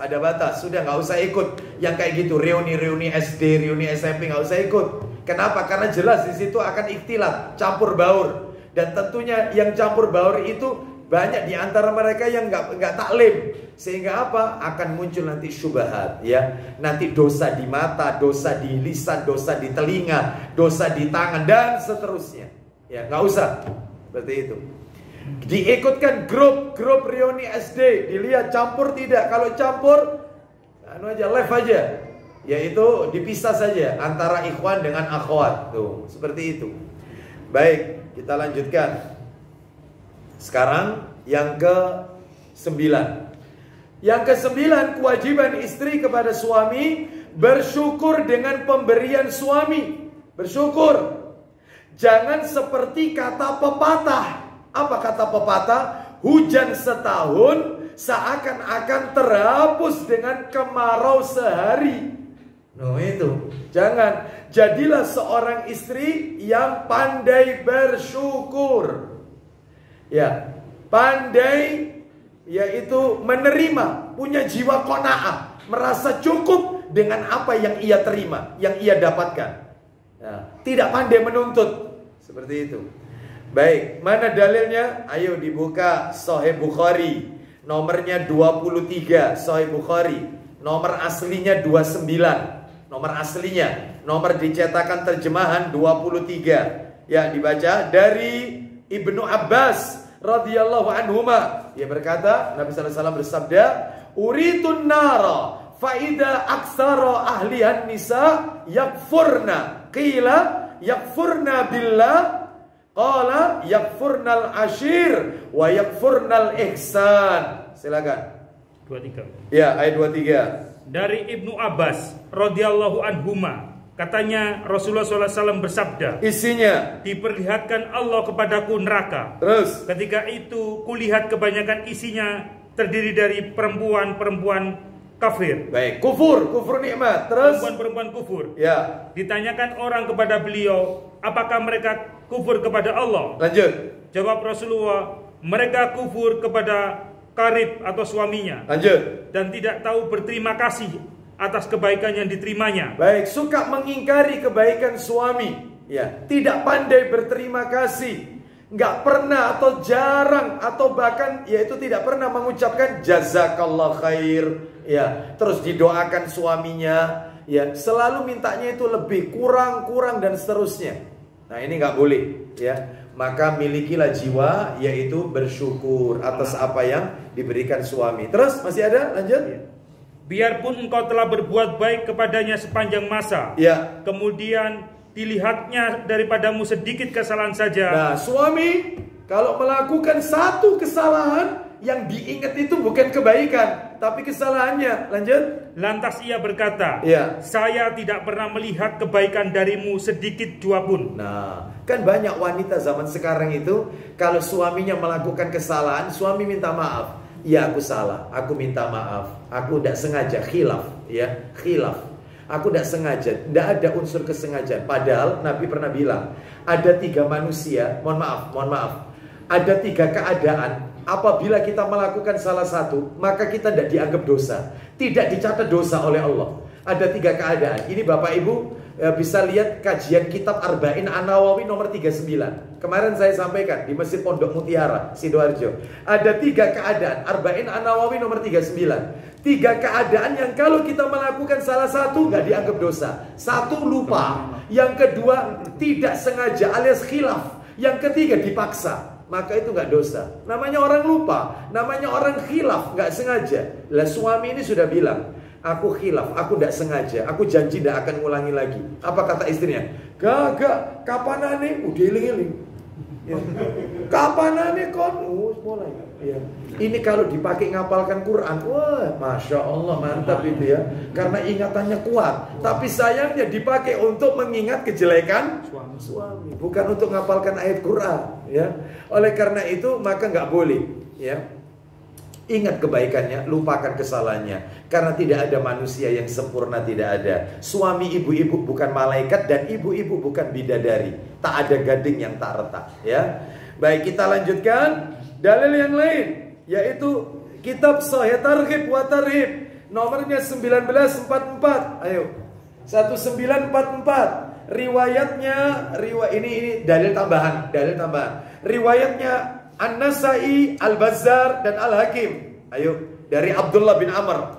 Sudah nggak usah ikut yang kayak gitu, reuni SD, reuni SMP, nggak usah ikut. Kenapa? Karena jelas di situ akan ikhtilat, campur baur, dan tentunya yang campur baur itu banyak di antara mereka yang nggak taklim, sehingga apa? Akan muncul nanti syubhat, ya. Nanti dosa di mata, dosa di lisan, dosa di telinga, dosa di tangan, dan seterusnya. Ya, nggak usah seperti itu. Diikutkan grup reuni SD, dilihat campur tidak. Kalau campur, anu aja, live aja, yaitu dipisah saja antara ikhwan dengan akhwat, tuh seperti itu. Baik, kita lanjutkan. Sekarang yang ke-9. Yang ke-9, kewajiban istri kepada suami bersyukur dengan pemberian suami. Bersyukur. Jangan seperti kata pepatah. Apa kata pepatah? Hujan setahun seakan-akan terhapus dengan kemarau sehari. No itu. Jangan. Jadilah seorang istri yang pandai bersyukur. Ya, pandai yaitu menerima, punya jiwa qanaah, merasa cukup dengan apa yang ia terima, yang ia dapatkan. Ya, tidak pandai menuntut. Seperti itu. Baik, mana dalilnya? Ayo dibuka Sahih Bukhari. Nomornya 23, Sahih Bukhari. Nomor aslinya 29. Nomor aslinya, nomor dicetakan terjemahan 23. Ya, dibaca dari Ibnu Abbas radhiyallahu anhuma. Dia berkata, Nabi sallallahu alaihi wasallam bersabda, "Uritun nara fa idza aksara ahlihan nisa yakfurna." Qila yakfurna billah, qala yakfurnal ashir wa yakfurnal ihsan. Silakan. 23. Ya, ayat 23. Dari Ibnu Abbas radhiyallahu anhuma, katanya Rasulullah SAW bersabda, Isinya, diperlihatkan Allah kepadaku neraka. terus. Ketika itu kulihat kebanyakan isinya terdiri dari perempuan-perempuan kafir. Baik, kufur nikmat. Terus. Perempuan-perempuan kufur. Ya, Ditanyakan orang kepada beliau, apakah mereka kufur kepada Allah? lanjut. Jawab Rasulullah, mereka kufur kepada karib atau suaminya, Lanjut. dan tidak tahu berterima kasih atas kebaikan yang diterimanya. Baik, suka mengingkari kebaikan suami. Ya, tidak pandai berterima kasih. Nggak pernah atau jarang atau bahkan yaitu tidak pernah mengucapkan jazakallah khair. Ya, terus didoakan suaminya. Ya, selalu mintanya itu lebih, kurang dan seterusnya. Nah, ini nggak boleh. Ya, maka milikilah jiwa yaitu bersyukur atas apa yang diberikan suami. Terus masih ada, lanjut. Biarpun engkau telah berbuat baik kepadanya sepanjang masa, Ya. kemudian dilihatnya daripadamu sedikit kesalahan saja. Nah, suami kalau melakukan satu kesalahan, yang diingat itu bukan kebaikan, tapi kesalahannya. Lanjut. Lantas ia berkata, Ya. saya tidak pernah melihat kebaikan darimu sedikit jua pun. Nah, kan banyak wanita zaman sekarang itu, kalau suaminya melakukan kesalahan, suami minta maaf. Ya, aku salah, aku minta maaf, aku tidak sengaja, khilaf, ya, khilaf. Aku tidak sengaja. Tidak ada unsur kesengajaan. Padahal Nabi pernah bilang, ada 3 manusia, mohon maaf, ada 3 keadaan. Apabila kita melakukan salah satu, maka kita tidak dianggap dosa, tidak dicatat dosa oleh Allah. Ada 3 keadaan. Ini Bapak Ibu bisa lihat kajian kitab Arba'in An-Nawawi nomor 39. Kemarin saya sampaikan di Masjid Pondok Mutiara, Sidoarjo. Ada 3 keadaan. Arba'in An-Nawawi nomor 39. 3 keadaan yang kalau kita melakukan salah satu nggak dianggap dosa. 1, lupa. Yang kedua, tidak sengaja alias khilaf. Yang ketiga, dipaksa. Maka itu nggak dosa. Namanya orang lupa, namanya orang khilaf, nggak sengaja. Lah suami ini sudah bilang, aku khilaf, aku tidak sengaja, aku janji tidak akan ngulangi lagi. Apa kata istrinya? Gak, kapanane udah iling-iling. Ya. Kapanane kon mulai. Ya. Ini kalau dipakai ngapalkan Quran, wah, masya Allah mantap itu ya. Karena ingatannya kuat. Tapi sayangnya dipakai untuk mengingat kejelekan suami, bukan untuk ngapalkan ayat Quran. Ya. Oleh karena itu maka nggak boleh. Ya. Ingat kebaikannya, lupakan kesalahannya. Karena tidak ada manusia yang sempurna, tidak ada. Suami ibu-ibu bukan malaikat dan ibu-ibu bukan bidadari. Tak ada gading yang tak retak. Ya, baik, kita lanjutkan dalil yang lain, yaitu kitab Sahih Targhib wa Tarhib, nomornya 1944. Ayo, 1944. Riwayatnya, ini dalil tambahan. Riwayatnya An-Nasai, Al-Bazzar dan Al-Hakim. Ayo, dari Abdullah bin Amr.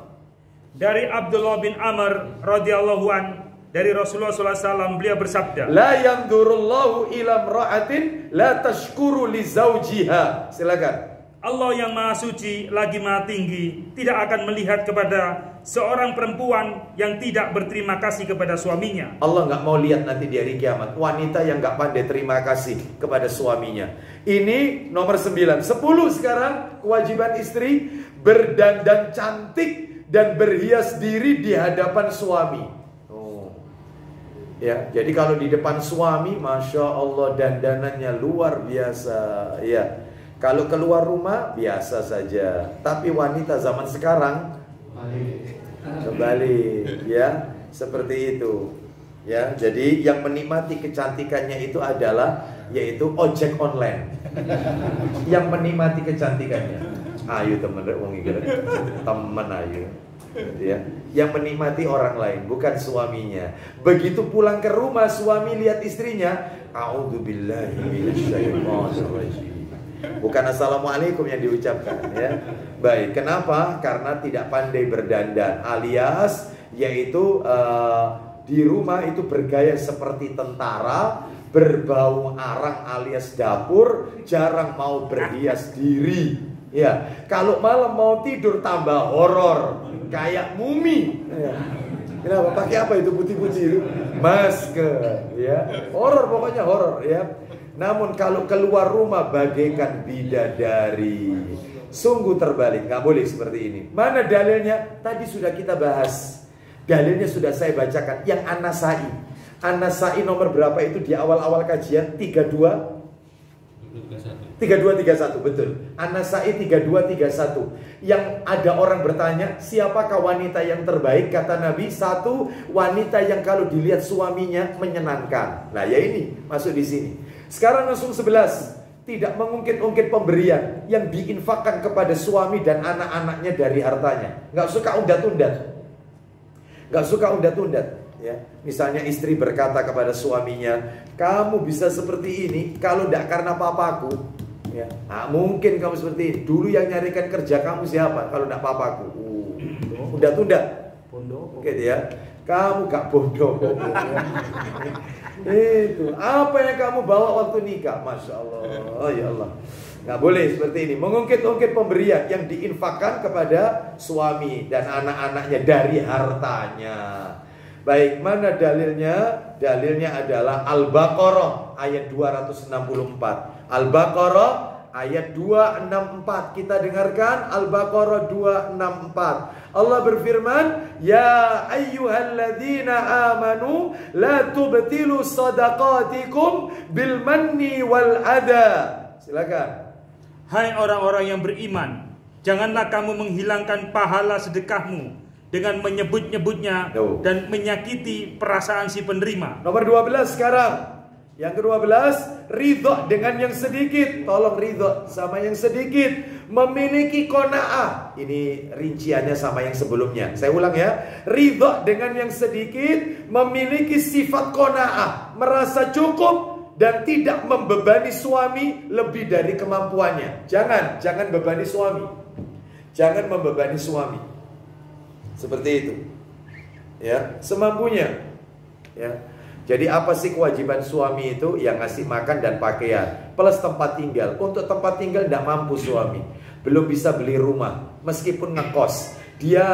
Dari Abdullah bin Amr radhiyallahu an, dari Rasulullah SAW, beliau bersabda, La yanzurullahu ila imra'atin la tashkuru li zawjiha. Silakan. Allah yang Maha Suci lagi Maha Tinggi tidak akan melihat kepada seorang perempuan yang tidak berterima kasih kepada suaminya. Allah nggak mau lihat nanti di hari kiamat wanita yang nggak pandai terima kasih kepada suaminya. Ini nomor 9. 10 sekarang, kewajiban istri berdandan cantik dan berhias diri di hadapan suami. Ya, jadi kalau di depan suami, masya Allah dandanannya luar biasa. Ya. Kalau keluar rumah biasa saja. Tapi wanita zaman sekarang kembali, ya, seperti itu. Ya, jadi yang menikmati kecantikannya itu adalah yaitu ojek online. Yang menikmati kecantikannya. Ayo teman teman ayo. Ya, yang menikmati orang lain, bukan suaminya. Begitu pulang ke rumah suami lihat istrinya, a'udzubillahi minasyaitonirrajim. Bukan assalamualaikum yang diucapkan, ya. Baik, kenapa? Karena tidak pandai berdandan, alias yaitu di rumah itu bergaya seperti tentara, berbau arang alias dapur, jarang mau berhias diri. Ya, kalau malam mau tidur tambah horor, kayak mumi. Ya. Kenapa? Pakai apa itu putih-putih itu? Masker, ya. Horor, pokoknya horor, ya. Namun kalau keluar rumah bagaikan bidadari. Sungguh terbalik, nggak boleh seperti ini. Mana dalilnya? Tadi sudah kita bahas. Dalilnya sudah saya bacakan. Yang An-Nasai. An-Nasai nomor berapa itu di awal-awal kajian? 3231, betul. An-Nasai 3231. Yang ada orang bertanya, siapakah wanita yang terbaik? Kata Nabi, 1 wanita yang kalau dilihat suaminya menyenangkan. Nah, ya ini masuk di sini. Sekarang langsung 11. Tidak mengungkit-ungkit pemberian yang diinfakkan kepada suami dan anak-anaknya dari hartanya. Nggak suka undat-undat. Nggak suka undat-undat. Ya. Misalnya istri berkata kepada suaminya, kamu bisa seperti ini kalau tidak karena papaku. Ya. Nah, mungkin kamu seperti ini. Dulu yang nyarikan kerja kamu siapa? Kalau tidak papaku. Undat-undat. Gitu ya. Kamu gak bodoh. Itu apa yang kamu bawa waktu nikah? Masya Allah. Oh ya Allah. Nggak boleh seperti ini. Mengungkit-ungkit pemberian yang diinfakkan kepada suami dan anak-anaknya dari hartanya. Baik, mana dalilnya? Dalilnya adalah Al-Baqarah ayat 264. Al-Baqarah ayat 264. Kita dengarkan Al-Baqarah 264. Allah berfirman, ya ayyuhalladzina amanu la tubtilu sadaqatikum bil manni wal adha. Silakan. Hai orang-orang yang beriman, janganlah kamu menghilangkan pahala sedekahmu dengan menyebut-nyebutnya dan menyakiti perasaan si penerima. Nomor 12 sekarang. Yang ke-12, ridho dengan yang sedikit. Tolong ridho sama yang sedikit. Memiliki qanaah. Ini rinciannya sama yang sebelumnya. Saya ulang ya. Ridho dengan yang sedikit. Memiliki sifat qanaah. Merasa cukup dan tidak membebani suami lebih dari kemampuannya. Jangan bebani suami. Jangan membebani suami. Seperti itu. Ya, semampunya. Ya. Jadi apa sih kewajiban suami itu? Yang ngasih makan dan pakaian plus tempat tinggal. Untuk tempat tinggal tidak mampu suami, belum bisa beli rumah meskipun ngekos. Dia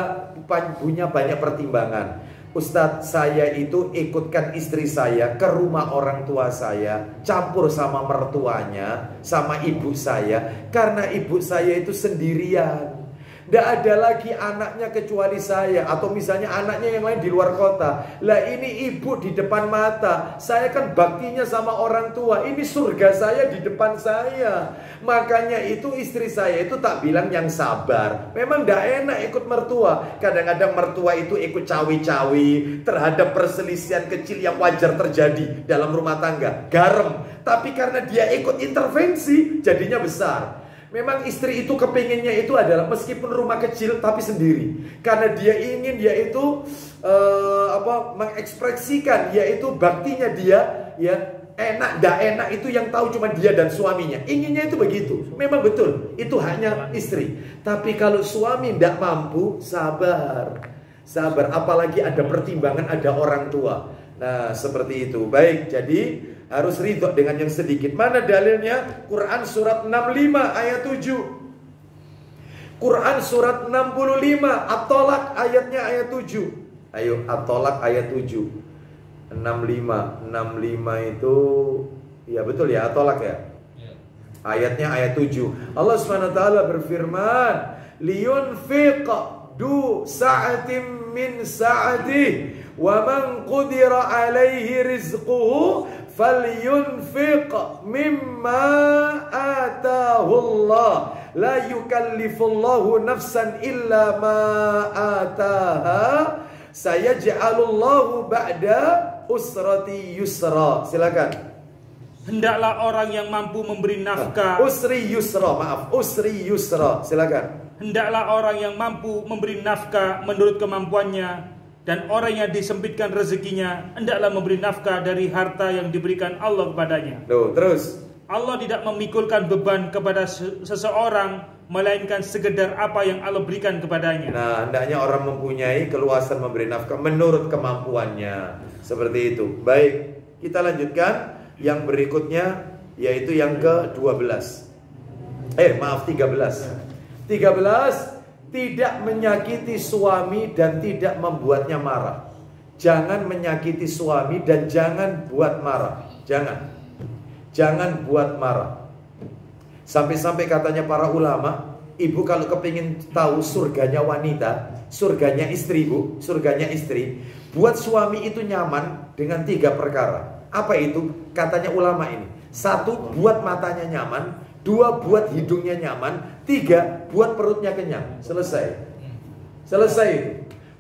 punya banyak pertimbangan. Ustadz, saya itu ikutkan istri saya ke rumah orang tua saya, campur sama mertuanya, sama ibu saya, karena ibu saya itu sendirian. Tidak ada lagi anaknya kecuali saya. Atau misalnya anaknya yang lain di luar kota. Lah ini ibu di depan mata. Saya kan baktinya sama orang tua. Ini surga saya di depan saya. Makanya itu istri saya itu tak bilang yang sabar. Memang tidak enak ikut mertua. Kadang-kadang mertua itu ikut cawi-cawi terhadap perselisihan kecil yang wajar terjadi dalam rumah tangga. Garam. Tapi karena dia ikut intervensi, jadinya besar. Memang istri itu kepinginnya itu adalah meskipun rumah kecil tapi sendiri. Karena dia ingin mengekspresikan yaitu baktinya dia, ya, enak dak enak itu yang tahu cuma dia dan suaminya. Inginnya itu begitu. Memang betul, itu hanya istri. Tapi kalau suami tidak mampu, sabar. Apalagi ada pertimbangan, ada orang tua. Nah, seperti itu. Baik, jadi harus ridho dengan yang sedikit. Mana dalilnya? Quran surat 65 ayat 7. Quran surat 65 At-Tolak ayatnya ayat 7. Ayo At-Tolak ayat 7. 65 itu ya betul ya At-Tolak ya. Ayatnya ayat 7. Allah SWT berfirman, liyunfiq du sa'atin min sa'atih wa man qudira alaihi rizquhu falyunfiq mimma atahu Allah la yukallifullahu nafsan illa ma ataha sayaj'alullahu ba'da usrati yusra. Silakan. Hendaklah orang yang mampu memberi nafkah. Usri yusra. Silakan. Hendaklah orang yang mampu memberi nafkah menurut kemampuannya, dan orang yang disempitkan rezekinya hendaklah memberi nafkah dari harta yang diberikan Allah kepadanya. Tuh, terus. Allah tidak memikulkan beban kepada seseorang melainkan sekedar apa yang Allah berikan kepadanya. Nah, hendaknya orang mempunyai keluasan memberi nafkah menurut kemampuannya. Seperti itu. Baik, kita lanjutkan yang berikutnya, yaitu yang ke-12. 13. Tidak menyakiti suami dan tidak membuatnya marah. Jangan menyakiti suami dan jangan buat marah. Jangan buat marah. Sampai-sampai katanya para ulama, ibu kalau kepingin tahu surganya wanita, surganya istri, bu, surganya istri, buat suami itu nyaman dengan 3 perkara. Apa itu? Katanya ulama ini. 1, buat matanya nyaman. 2, buat hidungnya nyaman. 3, buat perutnya kenyang. Selesai itu.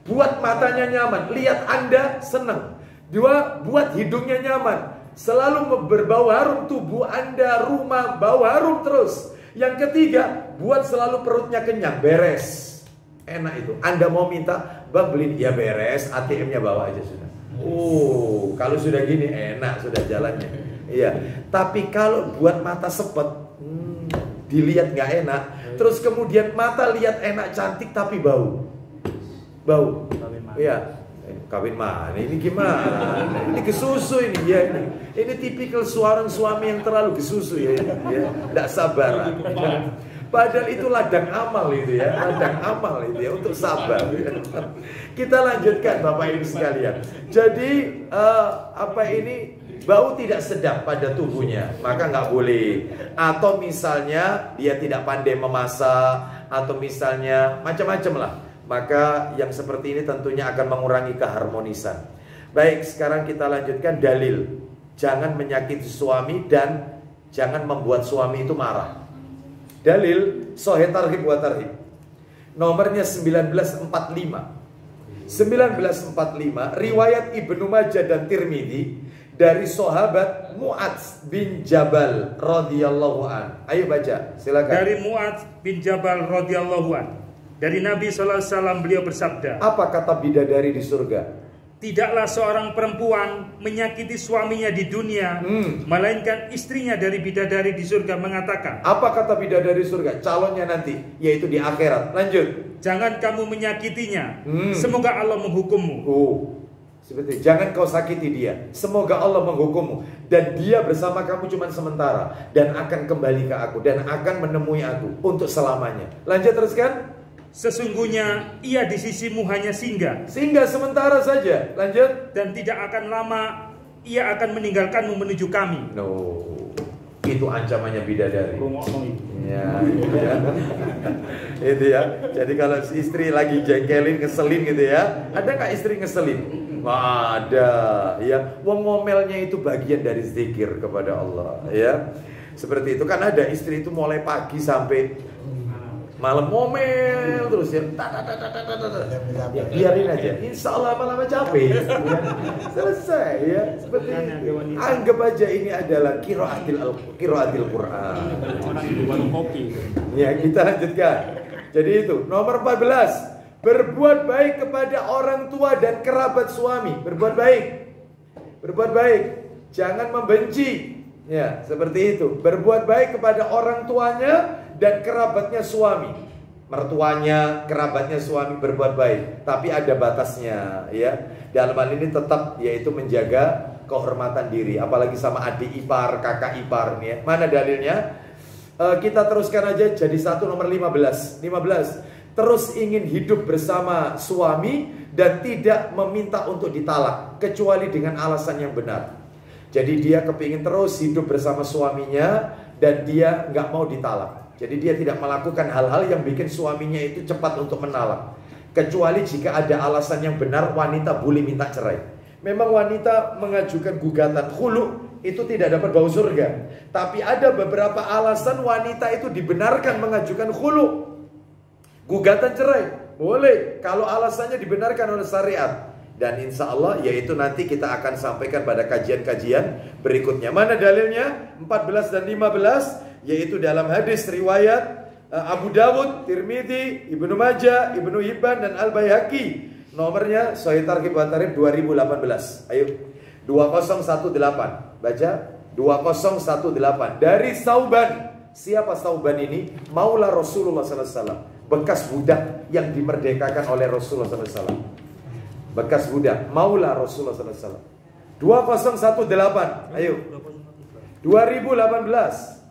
Buat matanya nyaman, lihat Anda senang. 2, buat hidungnya nyaman, selalu berbau harum tubuh Anda, rumah bau harum terus. Yang ketiga, buat selalu perutnya kenyang, beres. Enak itu. Anda mau minta, bang beli, ya beres, ATM-nya bawa aja sudah. Kalau sudah gini enak sudah jalannya. Iya. Tapi kalau buat mata sepet, dilihat nggak enak. Terus kemudian mata lihat enak cantik tapi bau. Iya. Kawin mana? Ini gimana? Ini kesusu ini ya ini. Ini tipikal seorang suami yang terlalu kesusu ya. Ya, nggak sabaran. Padahal itu ladang amal itu ya, untuk sabar. Kita lanjutkan Bapak Ibu sekalian. Jadi bau tidak sedap pada tubuhnya, maka nggak boleh. Atau misalnya dia tidak pandai memasak, atau misalnya macam-macam lah. Maka yang seperti ini tentunya akan mengurangi keharmonisan. Baik, sekarang kita lanjutkan dalil. Jangan menyakiti suami dan jangan membuat suami itu marah. Dalil Sahih Targhib wa Tarhib nomornya 1945. 1945, riwayat Ibnu Majah dan Tirmidzi dari sahabat Mu'adz bin Jabal radhiyallahu an. Ayo baca, silakan. Dari Mu'adz bin Jabal radhiyallahu an. Dari Nabi sallallahu alaihi wasallam beliau bersabda, apa kata bidadari di surga? tidaklah seorang perempuan menyakiti suaminya di dunia, melainkan istrinya dari bidadari di surga mengatakan. Apa kata bidadari surga? Calonnya nanti, yaitu di akhirat. Lanjut. Jangan kamu menyakitinya, semoga Allah menghukummu. Seperti jangan kau sakiti dia, semoga Allah menghukummu, dan dia bersama kamu cuma sementara, dan akan kembali ke aku, dan akan menemui aku untuk selamanya. Lanjut, teruskan. Sesungguhnya ia di sisimu hanya singgah Sementara saja. Lanjut. dan tidak akan lama ia akan meninggalkanmu menuju kami. No, itu ancamannya bidadari. Ya. Itu ya. Jadi kalau istri lagi jengkelin, ngeselin gitu ya, ada nggak istri ngeselin? Nggak ada. Ya, wong ngomelnya itu bagian dari zikir kepada Allah. Ya, seperti itu kan ada istri itu mulai pagi sampai malam ngomel terus ya, ya biarin aja, insya Allah lama-lama capek, ya. Selesai ya, seperti itu. Anggap aja ini adalah qiraatil Quran. Ya, kita lanjutkan. Jadi itu nomor 14, berbuat baik kepada orang tua dan kerabat suami. Berbuat baik, jangan membenci. Ya, seperti itu. Berbuat baik kepada orang tuanya dan kerabatnya suami. Mertuanya, kerabatnya suami berbuat baik, tapi ada batasnya ya. Dalam hal ini tetap yaitu menjaga kehormatan diri, apalagi sama adik ipar, kakak ipar nih ya. Mana dalilnya? Kita teruskan aja jadi nomor 15. Terus ingin hidup bersama suami dan tidak meminta untuk ditalak kecuali dengan alasan yang benar. Jadi dia kepingin terus hidup bersama suaminya dan dia nggak mau ditalak. Jadi dia tidak melakukan hal-hal yang bikin suaminya itu cepat untuk menalak. Kecuali jika ada alasan yang benar, wanita boleh minta cerai. Memang wanita mengajukan gugatan khulu itu tidak dapat bau surga. Tapi ada beberapa alasan wanita itu dibenarkan mengajukan khulu, gugatan cerai. Boleh kalau alasannya dibenarkan oleh syariat. Dan insya Allah yaitu nanti kita akan sampaikan pada kajian-kajian berikutnya. Mana dalilnya? 14 dan 15, yaitu dalam hadis riwayat Abu Dawud, Tirmidzi, Ibnu Majah, Ibnu Hibban dan Al-Baihaqi. Nomornya Sahih Targhib wa Tarhib 2018. Ayo 2018. Baca 2018 dari Sauban. Siapa Sauban ini? Maula Rasulullah sallallahu alaihi wasallam, bekas budak yang dimerdekakan oleh Rasulullah sallallahu alaihi wasallam. Bekas budak, maula Rasulullah sallallahu alaihi wasallam. 2018. Ayo. 2018.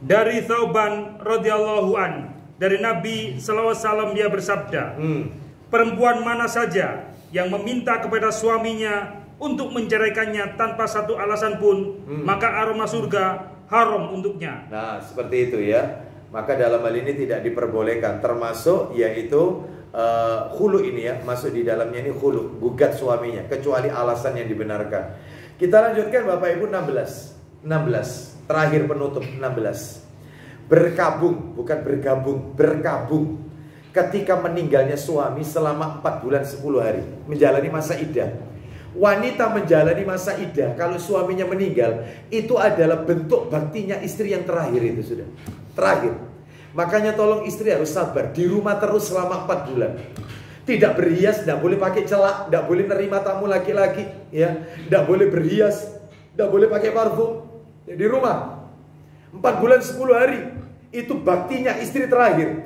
Dari Thauban radhiyallahu an, dari Nabi sallallahu alaihi wasallam dia bersabda, perempuan mana saja yang meminta kepada suaminya untuk menceraikannya tanpa satu alasan pun, maka aroma surga haram untuknya. Nah, seperti itu ya. Maka dalam hal ini tidak diperbolehkan, termasuk yaitu khulu ini ya, masuk di dalamnya ini khulu, gugat suaminya kecuali alasan yang dibenarkan. Kita lanjutkan Bapak Ibu 16 terakhir penutup 16. Berkabung, bukan bergabung, berkabung ketika meninggalnya suami selama 4 bulan 10 hari, menjalani masa iddah. Wanita menjalani masa iddah kalau suaminya meninggal, itu adalah bentuk baktinya istri yang terakhir, itu sudah terakhir. Makanya tolong istri harus sabar, di rumah terus selama 4 bulan. Tidak berhias, tidak boleh pakai celak, tidak boleh nerima tamu laki-laki, ya, tidak boleh berhias, tidak boleh pakai parfum. Di rumah 4 bulan 10 hari, itu baktinya istri terakhir.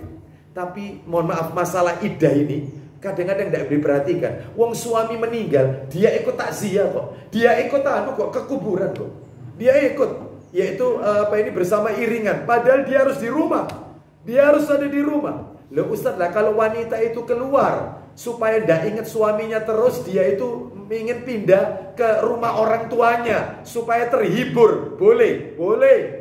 Tapi mohon maaf, masalah iddah ini kadang-kadang tidak diperhatikan. Wong suami meninggal, dia ikut takziah kok, dia ikut ke kuburan kok, dia ikut. Yaitu bersama iringan. Padahal dia harus di rumah. Dia harus ada di rumah. Loh Ustaz lah, kalau wanita itu keluar supaya tidak ingat suaminya terus, dia itu ingin pindah ke rumah orang tuanya supaya terhibur. Boleh,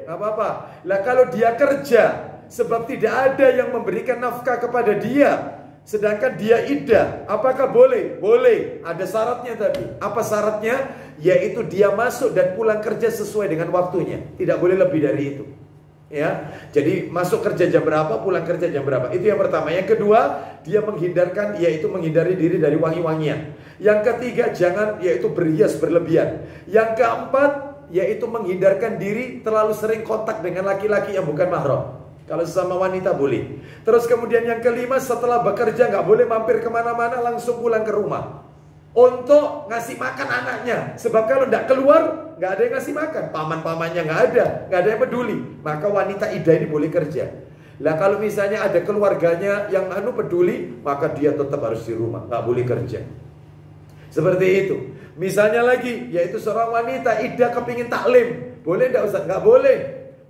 gak apa-apa. Lah kalau dia kerja sebab tidak ada yang memberikan nafkah kepada dia, sedangkan dia iddah, apakah boleh? Boleh. Ada syaratnya tadi. Apa syaratnya? Yaitu dia masuk dan pulang kerja sesuai dengan waktunya. Tidak boleh lebih dari itu. Ya, jadi masuk kerja jam berapa, pulang kerja jam berapa. Itu yang pertama. Yang kedua, dia menghindari diri dari wangi-wangian. Yang ketiga, jangan yaitu berhias berlebihan. Yang keempat, yaitu menghindarkan diri terlalu sering kontak dengan laki-laki yang bukan mahram. Kalau sesama wanita boleh. Terus kemudian yang kelima, setelah bekerja nggak boleh mampir kemana-mana, langsung pulang ke rumah untuk ngasih makan anaknya. Sebab kalau tidak keluar, nggak ada yang ngasih makan. Paman-pamannya nggak ada yang peduli. Maka wanita iddah ini boleh kerja. Lah kalau misalnya ada keluarganya yang peduli, maka dia tetap harus di rumah, nggak boleh kerja. Seperti itu. Misalnya lagi, yaitu seorang wanita iddah kepingin taklim, boleh nggak Ustaz? Nggak boleh.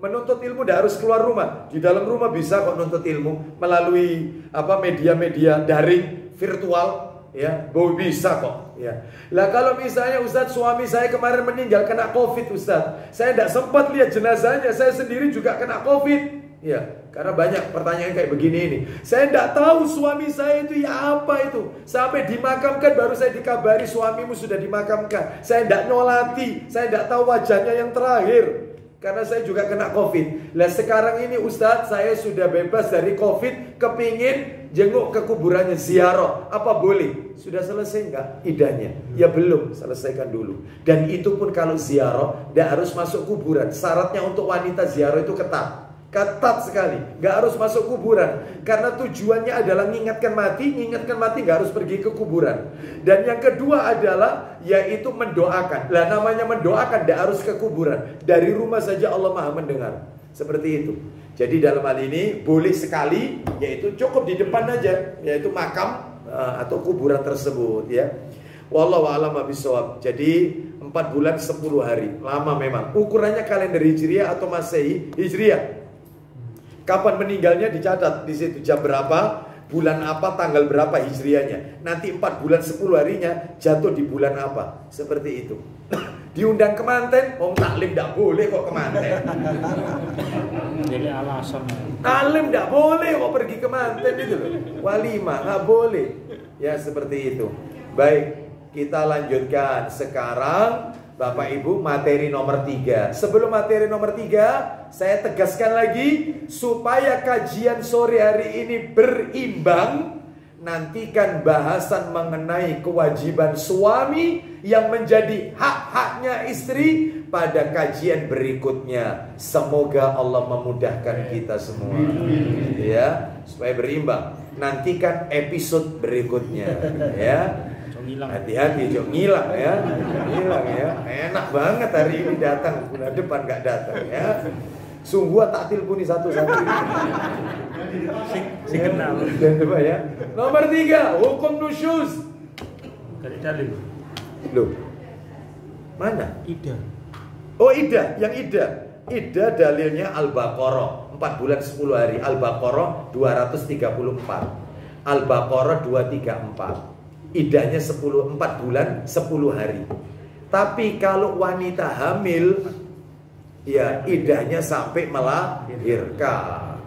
Menuntut ilmu tidak harus keluar rumah. Di dalam rumah bisa kok nuntut ilmu melalui media-media daring, virtual. Ya, bisa kok. Ya. Lah kalau misalnya Ustadz, suami saya kemarin meninggal kena COVID Ustadz, saya tidak sempat lihat jenazahnya, saya sendiri juga kena COVID. Ya, karena banyak pertanyaan kayak begini ini. Saya tidak tahu suami saya itu ya apa itu. Sampai dimakamkan baru saya dikabari suamimu sudah dimakamkan. Saya tidak nyolati, saya tidak tahu wajahnya yang terakhir. Karena saya juga kena COVID. Lah sekarang ini Ustadz, saya sudah bebas dari COVID, kepingin jenguk ke kuburannya, ziarah. Apa boleh? Sudah selesai enggak iddahnya? Ya belum, selesaikan dulu. Dan itu pun kalau ziarah, tidak harus masuk kuburan. Syaratnya untuk wanita ziarah itu ketat. Ketat sekali, nggak harus masuk kuburan. Karena tujuannya adalah mengingatkan mati nggak harus pergi ke kuburan. Dan yang kedua adalah yaitu mendoakan. Lah namanya mendoakan nggak harus ke kuburan. Dari rumah saja Allah Maha mendengar. Seperti itu. Jadi dalam hal ini boleh sekali, yaitu cukup di depan aja, yaitu makam atau kuburan tersebut ya. Wallahu a'lam bishawab. Jadi 4 bulan 10 hari, lama memang. Ukurannya kalender Hijriah atau Masehi Hijriah. Kapan meninggalnya dicatat di situ, jam berapa, bulan apa, tanggal berapa Hijriahnya. Nanti 4 bulan 10 harinya jatuh di bulan apa. Seperti itu. Diundang ke manten, taklim tidak boleh kok ke manten. Jadi alasan. Taklim tidak boleh kok pergi ke manten itu loh. Walimah nggak boleh. Ya seperti itu. Baik, kita lanjutkan sekarang. Bapak Ibu, materi nomor 3. Sebelum materi nomor 3, saya tegaskan lagi, supaya kajian sore hari ini berimbang, nantikan bahasan mengenai kewajiban suami yang menjadi hak-haknya istri pada kajian berikutnya. Semoga Allah memudahkan kita semua. Ya, supaya berimbang. Nantikan episode berikutnya, ya. Hati-hati, jom ngilang ya. Ngilang ya. Enak banget hari ini datang, bulan depan gak datang ya. Sungguh tak teleponi satu-satu. Si kenal. Coba ya. Nomor 3, hukum nusyuz. Dalil. Loh. Mana? Iddah. Oh, iddah, yang iddah. Iddah dalilnya Al-Baqarah 4 bulan 10 hari. Al-Baqarah 234. Al-Baqarah 234. Iddahnya 4 bulan 10 hari. Tapi kalau wanita hamil, ya iddahnya sampai melahirkan.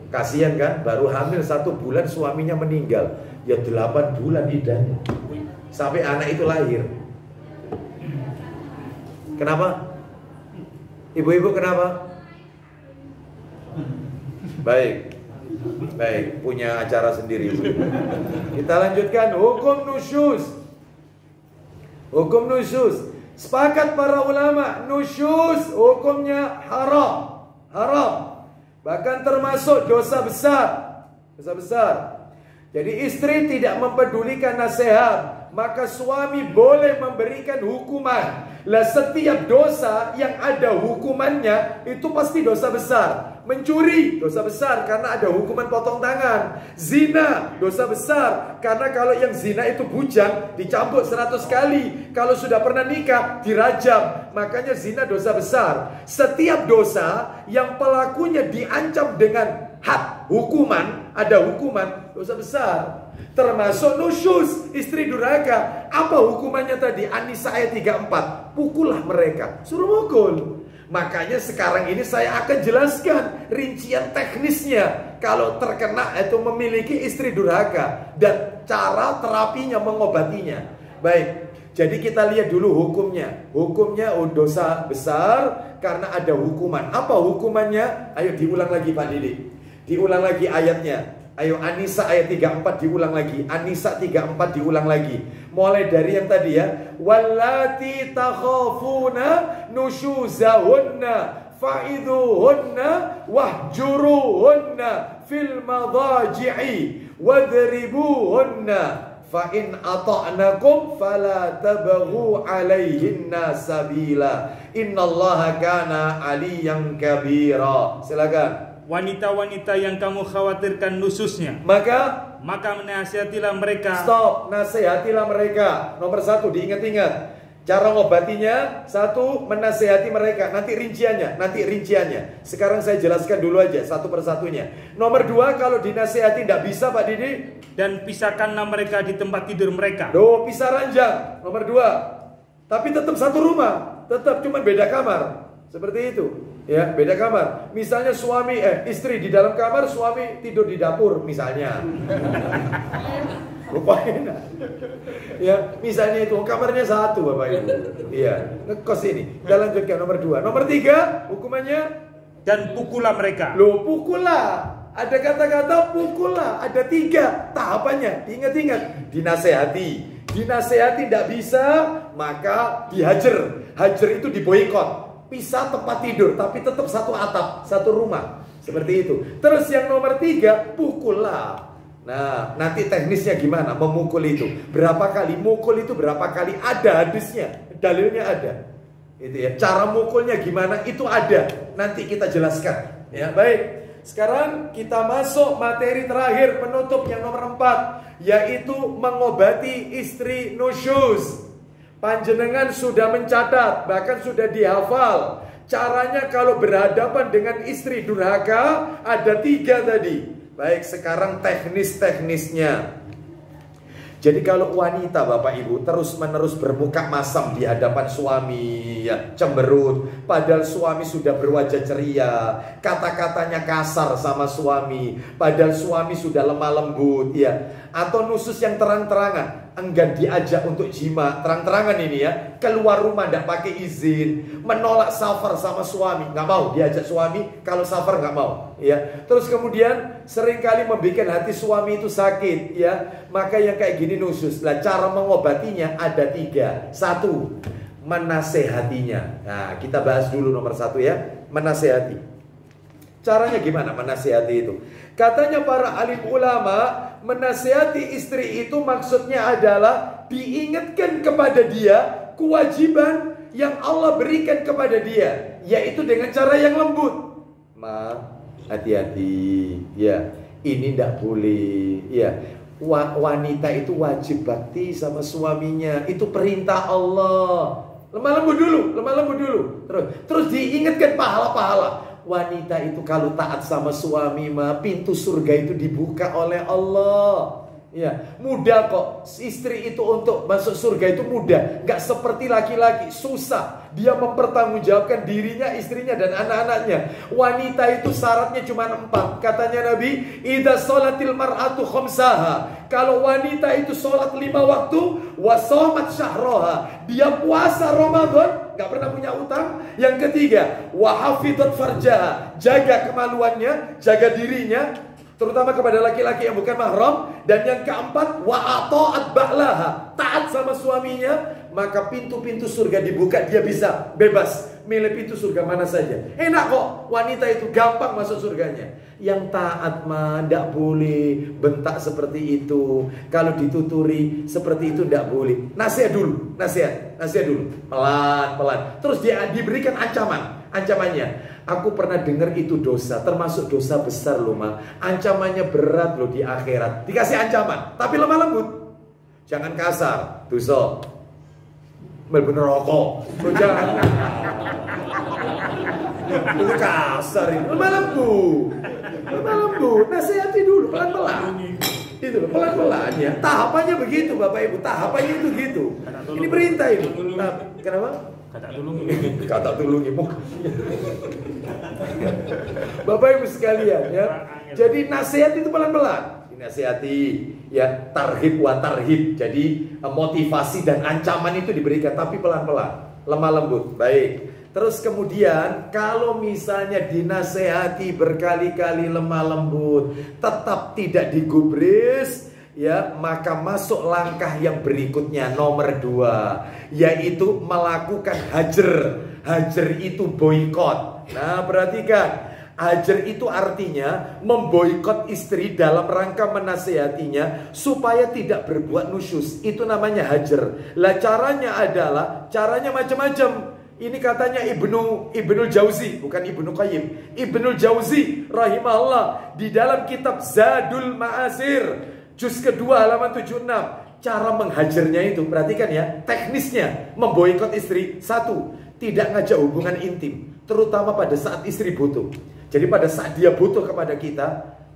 Kasihan kan, baru hamil 1 bulan suaminya meninggal. Ya 8 bulan iddahnya, sampai anak itu lahir. Kenapa? Ibu-ibu kenapa? Baik, punya acara sendiri. Kita lanjutkan hukum nusyuz. Hukum nusyuz. Sepakat para ulama, nusyuz hukumnya haram. Haram. Bahkan termasuk dosa besar. Dosa besar. Jadi istri tidak mempedulikan nasihat, maka suami boleh memberikan hukuman. Lah setiap dosa yang ada hukumannya itu pasti dosa besar. Mencuri dosa besar karena ada hukuman potong tangan. Zina dosa besar karena kalau yang zina itu bujang dicambuk 100 kali. Kalau sudah pernah nikah dirajam. Makanya zina dosa besar. Setiap dosa yang pelakunya diancam dengan had, hukuman, ada hukuman, dosa besar. Termasuk nusyuz, istri durhaka. Apa hukumannya tadi? An-Nisa ayat 34. Pukullah mereka. Suruh mukul. Makanya sekarang ini saya akan jelaskan rincian teknisnya kalau terkena atau memiliki istri durhaka dan cara terapinya, mengobatinya. Baik, Jadi kita lihat dulu hukumnya. Hukumnya dosa besar karena ada hukuman. Apa hukumannya? Ayo diulang lagi Pak Didi. Diulang lagi ayatnya. Ayo An-Nisa ayat 34 diulang lagi. An-Nisa 34 diulang lagi. Mulai dari yang tadi ya. Wallati takhafuna nusyuzahunna fa'idhuhunna wahjuruhunna fil madaji'i wadribuhunna fa in ata'nakum fala tabghu 'alaihinna sabila innallaha kana 'aliyan kabira. Silakan. Wanita-wanita yang kamu khawatirkan nususnya, Maka menasihatilah mereka. Stop, nasihatilah mereka. Nomor 1 diingat-ingat. Cara ngobatinya, 1 menasihati mereka. Nanti rinciannya. Sekarang saya jelaskan dulu aja satu persatunya. Nomor 2, kalau dinasihati tidak bisa Pak Didi, Dan pisahkanlah mereka di tempat tidur mereka. pisah ranjang. Nomor 2. Tapi tetap satu rumah, tetap cuma beda kamar. Seperti itu. Ya, beda kamar. Misalnya istri di dalam kamar, suami tidur di dapur misalnya. Lupain. Ya, misalnya itu kamarnya satu Bapak Ibu. Iya, ngekos ini. Kita lanjutkan nomor 2. Nomor 3, hukumannya Dan pukullah mereka. pukullah. Ada kata-kata pukullah, ada 3 tahapannya. Ingat-ingat, dinasehati tidak bisa, maka dihajar. Hajar itu diboikot. Pisah tempat tidur, tapi tetap satu atap, satu rumah. Seperti itu. Terus yang nomor 3, pukullah. Nah, nanti teknisnya gimana memukul itu? Berapa kali? Mukul itu berapa kali? Ada hadisnya, dalilnya ada. Itu ya. Cara mukulnya gimana? Itu ada. Nanti kita jelaskan. Ya, baik. Sekarang kita masuk materi terakhir penutup yang nomor 4, yaitu mengobati istri nusyuz. Panjenengan sudah mencatat, bahkan sudah dihafal. Caranya kalau berhadapan dengan istri durhaka ada 3 tadi. Baik, sekarang teknis-teknisnya. Jadi kalau wanita Bapak Ibu terus-menerus bermuka masam di hadapan suami, ya, cemberut, padahal suami sudah berwajah ceria, kata-katanya kasar sama suami, padahal suami sudah lemah lembut, ya, atau nusus yang terang-terangan, enggan diajak untuk jima, terang-terangan ini ya, keluar rumah tidak pakai izin, menolak safar sama suami, nggak mau diajak suami, kalau safar nggak mau, ya. Terus kemudian seringkali membuat hati suami itu sakit, ya, maka yang kayak gini nusus. Lah cara mengobatinya ada 3. 1, menasehatinya. Nah, kita bahas dulu nomor 1 ya, menasehati. Caranya gimana menasehati itu? Katanya para alim ulama, menasehati istri itu maksudnya adalah diingatkan kepada dia kewajiban yang Allah berikan kepada dia, yaitu dengan cara yang lembut. Ma, hati-hati, ya, ini tidak boleh, ya. Wanita itu wajib bakti sama suaminya, itu perintah Allah. Lemah lembut dulu. Terus diingatkan pahala-pahala. Wanita itu kalau taat sama suami mah, pintu surga itu dibuka oleh Allah. Ya, mudah kok. Istri itu untuk masuk surga itu mudah. Gak seperti laki-laki, susah. Dia mempertanggungjawabkan dirinya, istrinya, dan anak-anaknya. Wanita itu syaratnya cuma 4. Katanya Nabi, idza sholatil mar'atu khamsaha. Kalau wanita itu sholat 5 waktu, wa shamat syahroha, dia puasa Ramadan, gak pernah punya utang. Yang ketiga, wa hafidhat farjaha, jaga kemaluannya, jaga dirinya, terutama kepada laki-laki yang bukan mahram. Dan yang keempat, wa ata'at ba'laha, taat sama suaminya, maka pintu-pintu surga dibuka, dia bisa bebas milih pintu surga mana saja. Enak kok, wanita itu gampang masuk surganya. Yang taat mah tidak boleh bentak seperti itu. Kalau dituturi seperti itu tidak boleh. Nasihat dulu, nasihat dulu, pelan-pelan. Terus dia diberikan ancamannya. Aku pernah dengar itu dosa, termasuk dosa besar loh ma. Ancamannya berat loh di akhirat. Dikasih ancaman, tapi lemah lembut. Jangan kasar, dosa. Bener rokok, jangan. Itu kasar ini, lemah lembut. Nasihati dulu, pelan-pelan. Itu loh, pelan-pelan ya. Tahapannya begitu Bapak Ibu, tahapannya itu gitu. Ini perintah ini. Kenapa? Kata tulungi. Bapak Ibu sekalian ya. Jadi nasihat itu pelan-pelan. nasihati, ya, tarhib wa tarhib. Jadi motivasi dan ancaman itu diberikan, tapi pelan-pelan, lemah lembut. Baik. Terus kemudian kalau misalnya dinasehati berkali-kali lemah lembut, tetap tidak digubris, ya, maka masuk langkah yang berikutnya, nomor 2, yaitu melakukan hajar. Hajar itu boikot. Nah, perhatikan, hajar itu artinya memboikot istri dalam rangka menasehatinya supaya tidak berbuat nusyus. Itu namanya hajar. Lah caranya adalah, caranya macam-macam. Ini katanya Ibnul Jauzi, bukan Ibnu Qayyim. Ibnul Jauzi rahimahullah di dalam kitab Zadul Ma'asir juz kedua halaman 76. Cara menghajarnya itu, perhatikan ya, teknisnya memboikot istri. 1, tidak ngajak hubungan intim, terutama pada saat istri butuh. Jadi pada saat dia butuh kepada kita,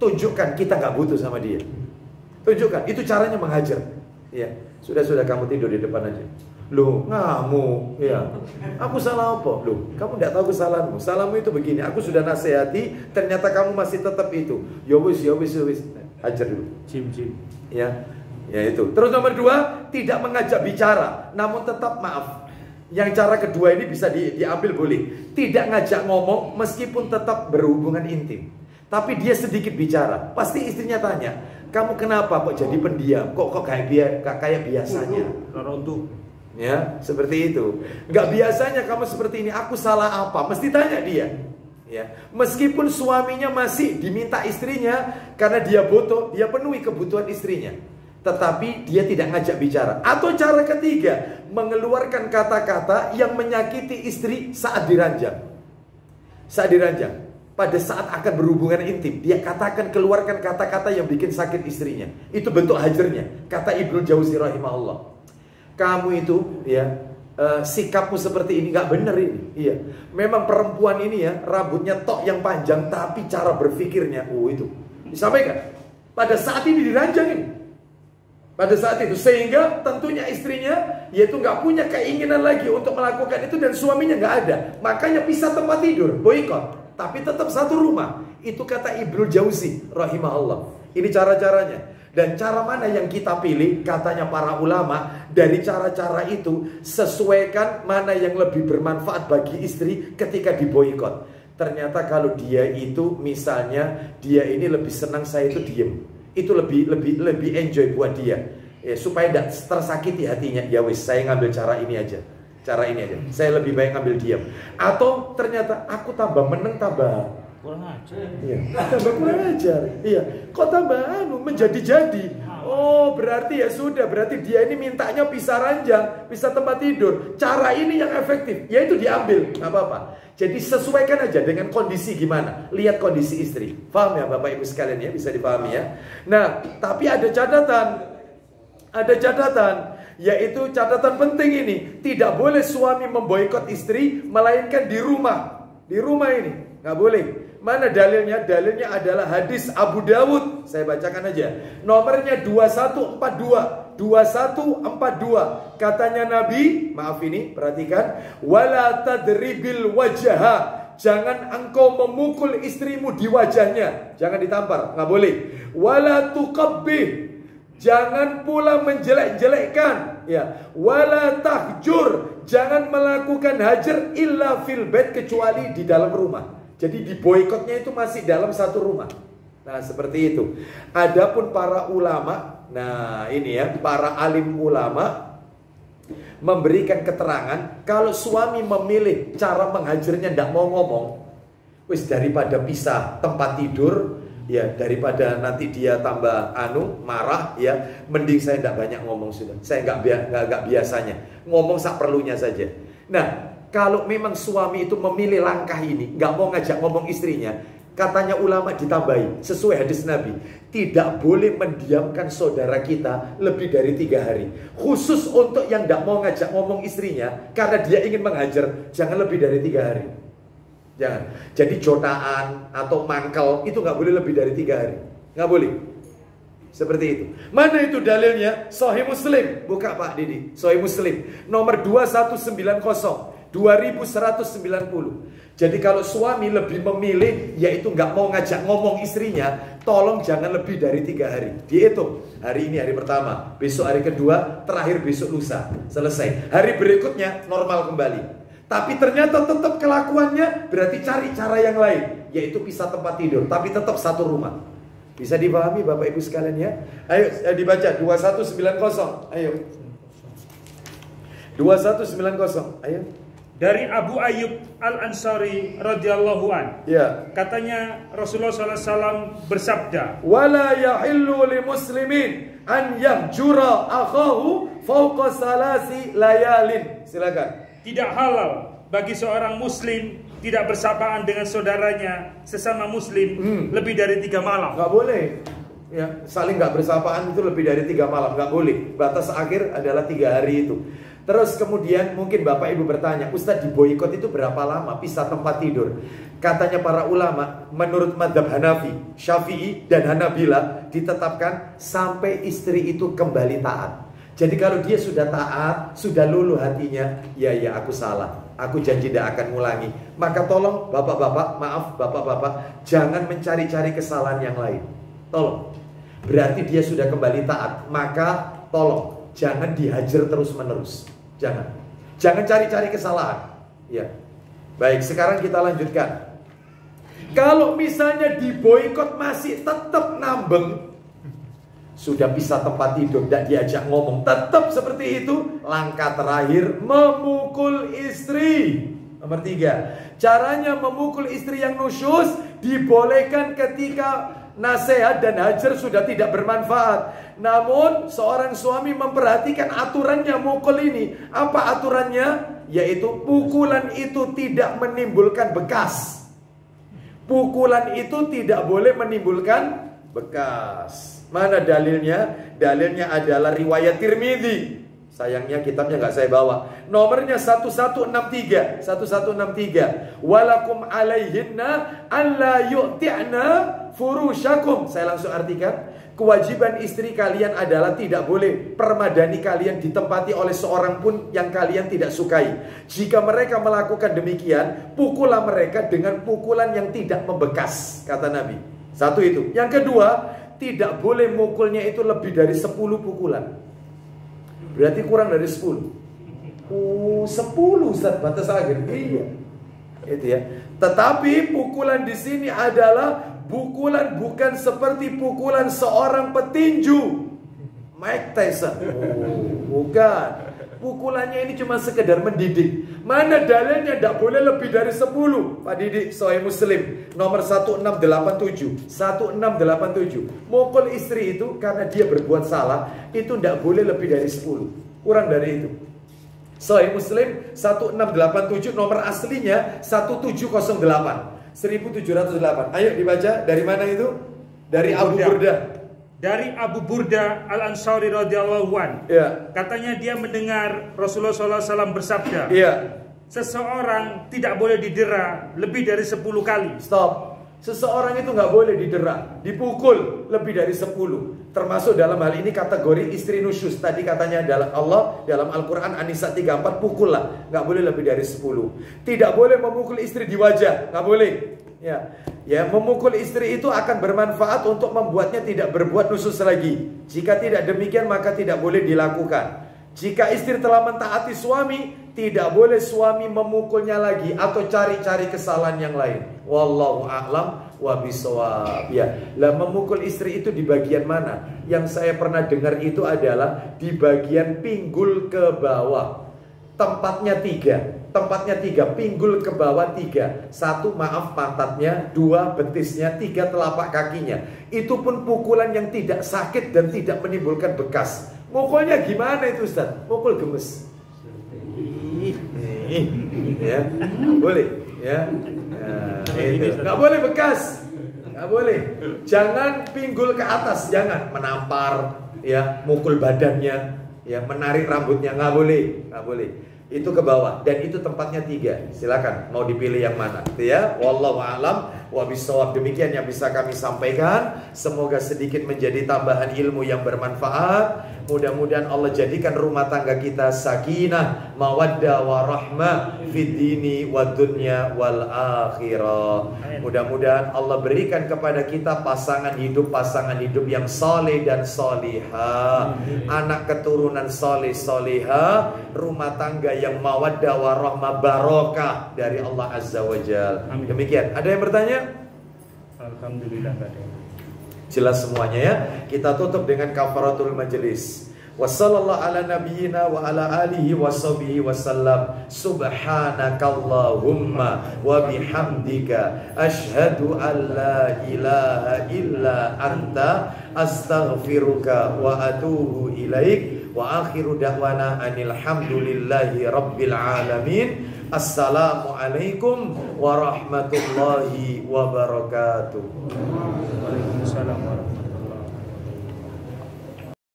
tunjukkan kita nggak butuh sama dia. Tunjukkan, itu caranya menghajar. Ya, sudah kamu tidur di depan aja. Loh, ngamuk, ya. Aku salah apa? Loh, kamu tidak tahu kesalahanmu. Salahmu itu begini. Aku sudah nasihati, ternyata kamu masih tetap itu. Ya wis. Hajar dulu. Jim. Ya itu. Terus nomor 2, tidak mengajak bicara, namun tetap maaf. Yang cara kedua ini bisa diambil boleh. Tidak ngajak ngomong meskipun tetap berhubungan intim, tapi dia sedikit bicara. Pasti istrinya tanya, kamu kenapa kok jadi pendiam? Kok kayak biasanya? Ya, seperti itu. Nggak biasanya kamu seperti ini. Aku salah apa? Mesti tanya dia. Ya, meskipun suaminya masih diminta istrinya karena dia butuh, dia penuhi kebutuhan istrinya, tetapi dia tidak ngajak bicara. Atau cara ketiga, mengeluarkan kata-kata yang menyakiti istri saat diranjang. Saat diranjang, pada saat akan berhubungan intim, dia katakan, keluarkan kata-kata yang bikin sakit istrinya. Itu bentuk hajarnya. Kata Ibnu Jauzi rahimahullah, kamu itu, ya, sikapmu seperti ini nggak benar ini. Iya, memang perempuan ini ya, rambutnya tok yang panjang, tapi cara berpikirnya, itu disampaikan pada saat ini diranjangin. Pada saat itu, sehingga tentunya istrinya yaitu nggak punya keinginan lagi untuk melakukan itu, dan suaminya nggak ada. Makanya pisah tempat tidur, boikot, tapi tetap satu rumah. Itu kata Ibnu Jauzi rahimahullah. Ini cara-caranya. Dan cara mana yang kita pilih? Katanya para ulama, dari cara-cara itu sesuaikan mana yang lebih bermanfaat bagi istri ketika diboikot. Ternyata kalau dia itu misalnya dia ini lebih senang saya itu diem, itu lebih enjoy buat dia, ya, supaya tidak tersakiti hatinya. Ya wis, saya ngambil cara ini aja. Saya lebih baik ngambil diam. Atau ternyata aku tambah meneng tambah Kurang ajar. Iya, tambah kurang ajar. Iya, kok tambah menjadi-jadi. Oh, berarti ya sudah, berarti dia ini mintanya pisah ranjang, pisah tempat tidur. Cara ini yang efektif, yaitu diambil, nggak apa-apa. Jadi sesuaikan aja dengan kondisi gimana. Lihat kondisi istri. Paham ya Bapak Ibu sekalian ya, bisa dipahami ya. Nah, tapi ada catatan, yaitu catatan penting ini. Tidak boleh suami memboikot istri, melainkan di rumah. Di rumah ini, nggak boleh. Mana dalilnya? Dalilnya adalah hadis Abu Dawud. Saya bacakan aja. Nomornya 2142. 2142. Katanya Nabi, maaf ini, perhatikan. Wala tadribil wajaha. Jangan engkau memukul istrimu di wajahnya. Jangan ditampar, nggak boleh. Wala tuqabbih. Jangan pula menjelek-jelekkan, ya. Wala tahjur. Jangan melakukan hajar illa fil bait, kecuali di dalam rumah. Jadi diboikotnya itu masih dalam satu rumah. Nah, seperti itu. Adapun para ulama, nah ini ya, para alim ulama memberikan keterangan kalau suami memilih cara menghajarnya tidak mau ngomong, wis daripada pisah tempat tidur, ya, daripada nanti dia tambah marah, ya, mending saya tidak banyak ngomong sudah. Saya nggak biasanya ngomong sak perlunya saja. Nah, kalau memang suami itu memilih langkah ini, nggak mau ngajak ngomong istrinya, katanya ulama ditambahi sesuai hadis Nabi, tidak boleh mendiamkan saudara kita lebih dari 3 hari. Khusus untuk yang nggak mau ngajak ngomong istrinya karena dia ingin menghajar, jangan lebih dari 3 hari. Jangan. Jadi jotaan atau mangkel itu nggak boleh lebih dari 3 hari, nggak boleh. Seperti itu. Mana itu dalilnya? Sahih Muslim. Buka Pak Didi. Sahih Muslim nomor 2190. 2190. Jadi kalau suami lebih memilih, yaitu nggak mau ngajak ngomong istrinya, tolong jangan lebih dari 3 hari. Dihitung, hari ini hari pertama, besok hari kedua, terakhir besok lusa, selesai. Hari berikutnya normal kembali. Tapi ternyata tetap kelakuannya, berarti cari cara yang lain, yaitu pisah tempat tidur, tapi tetap satu rumah. Bisa dipahami Bapak Ibu sekalian ya? Ayo dibaca 2190. Ayo. 2190. Ayo. Dari Abu Ayyub Al-Ansari radhiyallahu an. Ya. Katanya Rasulullah SAW bersabda, "Wala yahillu li muslimin an yahjura akhahu fawqa salasi layalin." Silakan. tidak halal bagi seorang muslim tidak bersapaan dengan saudaranya sesama muslim lebih dari 3 malam. Nggak boleh. Ya, saling nggak bersapaan itu lebih dari 3 malam, nggak boleh. Batas akhir adalah 3 hari itu. Terus kemudian mungkin Bapak Ibu bertanya, Ustadz, di boikot itu berapa lama pisah tempat tidur? Katanya para ulama, menurut madhab Hanafi, Syafi'i dan Hanabila ditetapkan sampai istri itu kembali taat. Jadi kalau dia sudah taat, sudah luluh hatinya, ya aku salah, aku janji tidak akan ngulangi. Maka tolong bapak-bapak, maaf bapak-bapak, jangan mencari-cari kesalahan yang lain. Tolong. Berarti dia sudah kembali taat, maka tolong jangan dihajar terus-menerus. Jangan cari-cari kesalahan. Ya. Baik, sekarang kita lanjutkan. Kalau misalnya di boikot masih tetap nambeng, sudah pisah tempat tidur, tidak diajak ngomong, tetap seperti itu, langkah terakhir memukul istri. Nomor 3, caranya memukul istri yang nusyus dibolehkan ketika nasihat dan hajar sudah tidak bermanfaat. Namun seorang suami memperhatikan aturannya mukul ini. Apa aturannya? Yaitu pukulan itu tidak menimbulkan bekas. Pukulan itu tidak boleh menimbulkan bekas. Mana dalilnya? Dalilnya adalah riwayat Tirmidzi. Sayangnya kitabnya nggak saya bawa. Nomornya 1163. 1163. Walakum alaihinna alla yu'ti'na furushakum. Saya langsung artikan. Kewajiban istri kalian adalah tidak boleh permadani kalian ditempati oleh seorang pun yang kalian tidak sukai. Jika mereka melakukan demikian, pukullah mereka dengan pukulan yang tidak membekas, kata Nabi. Satu itu. Yang kedua, tidak boleh mukulnya itu lebih dari 10 pukulan. Berarti kurang dari 10. 10 Ustaz, batas akhir. Iya. Itu ya. Tetapi pukulan di sini adalah pukulan bukan seperti pukulan seorang petinju Mike Tyson. Bukan. Pukulannya ini cuma sekedar mendidik. Mana dalilnya tidak boleh lebih dari 10? Pak Didik, Sahih Muslim nomor 1687. 1687. Mukul istri itu karena dia berbuat salah, itu tidak boleh lebih dari 10. Kurang dari itu. Sahih Muslim 1687, nomor aslinya 1708. 1708. Ayo dibaca. Dari mana itu? Dari Abu Burda. Dari Abu Burda Al-Ansari radhiyallahu an. Ya. Katanya dia mendengar Rasulullah SAW bersabda, Iya. seseorang tidak boleh didera lebih dari 10 kali. Stop. Seseorang itu nggak boleh didera, dipukul lebih dari 10. Termasuk dalam hal ini kategori istri nusyus. Tadi katanya dalam Allah dalam Al-Quran An-Nisa 34, pukullah, nggak boleh lebih dari 10. Tidak boleh memukul istri di wajah, nggak boleh. Ya, memukul istri itu akan bermanfaat untuk membuatnya tidak berbuat nusyus lagi. Jika tidak demikian maka tidak boleh dilakukan. Jika istri telah mentaati suami, tidak boleh suami memukulnya lagi atau cari-cari kesalahan yang lain. Wallahu a'lam wa bishawab. Ya, lah memukul istri itu di bagian mana? Yang saya pernah dengar itu adalah di bagian pinggul ke bawah. Tempatnya 3. Tempatnya 3, pinggul ke bawah 3. 1 maaf pantatnya, 2 betisnya, 3 telapak kakinya. Itu pun pukulan yang tidak sakit dan tidak menimbulkan bekas. Mukulnya gimana itu Ustaz? Mukul gemes. Ya, boleh ya. Nggak boleh bekas. Nggak boleh. Jangan pinggul ke atas, jangan menampar ya, mukul badannya, ya, menarik rambutnya, nggak boleh. Nggak boleh. Itu ke bawah dan itu tempatnya 3. Silakan mau dipilih yang mana. Ya, wallahu a'lam. wa bissawab. Demikian yang bisa kami sampaikan. Semoga sedikit menjadi tambahan ilmu yang bermanfaat. Mudah-mudahan Allah jadikan rumah tangga kita sakinah, mawaddah, warahmah fid dini wad dunya wal akhirah. Mudah-mudahan Allah berikan kepada kita pasangan hidup yang saleh dan salihah, anak keturunan saleh salihah, rumah tangga yang mawaddah warahmah barokah dari Allah Azza wa Jalla. Demikian. Ada yang bertanya? Alhamdulillah enggak ada. Jelas semuanya ya. Kita tutup dengan kafaratul majelis. Wassallallahu ala nabiyyina wa ala alihi washabihi wasallam. Subhanakallahumma wa bihamdika asyhadu an la ilaha illa anta astaghfiruka wa atubu ilaik. Wa akhiru da'wana anil hamdulillahi rabbil alamin. Assalamualaikum warahmatullahi wabarakatuh. Waalaikumsalam warahmatullahi wabarakatuh.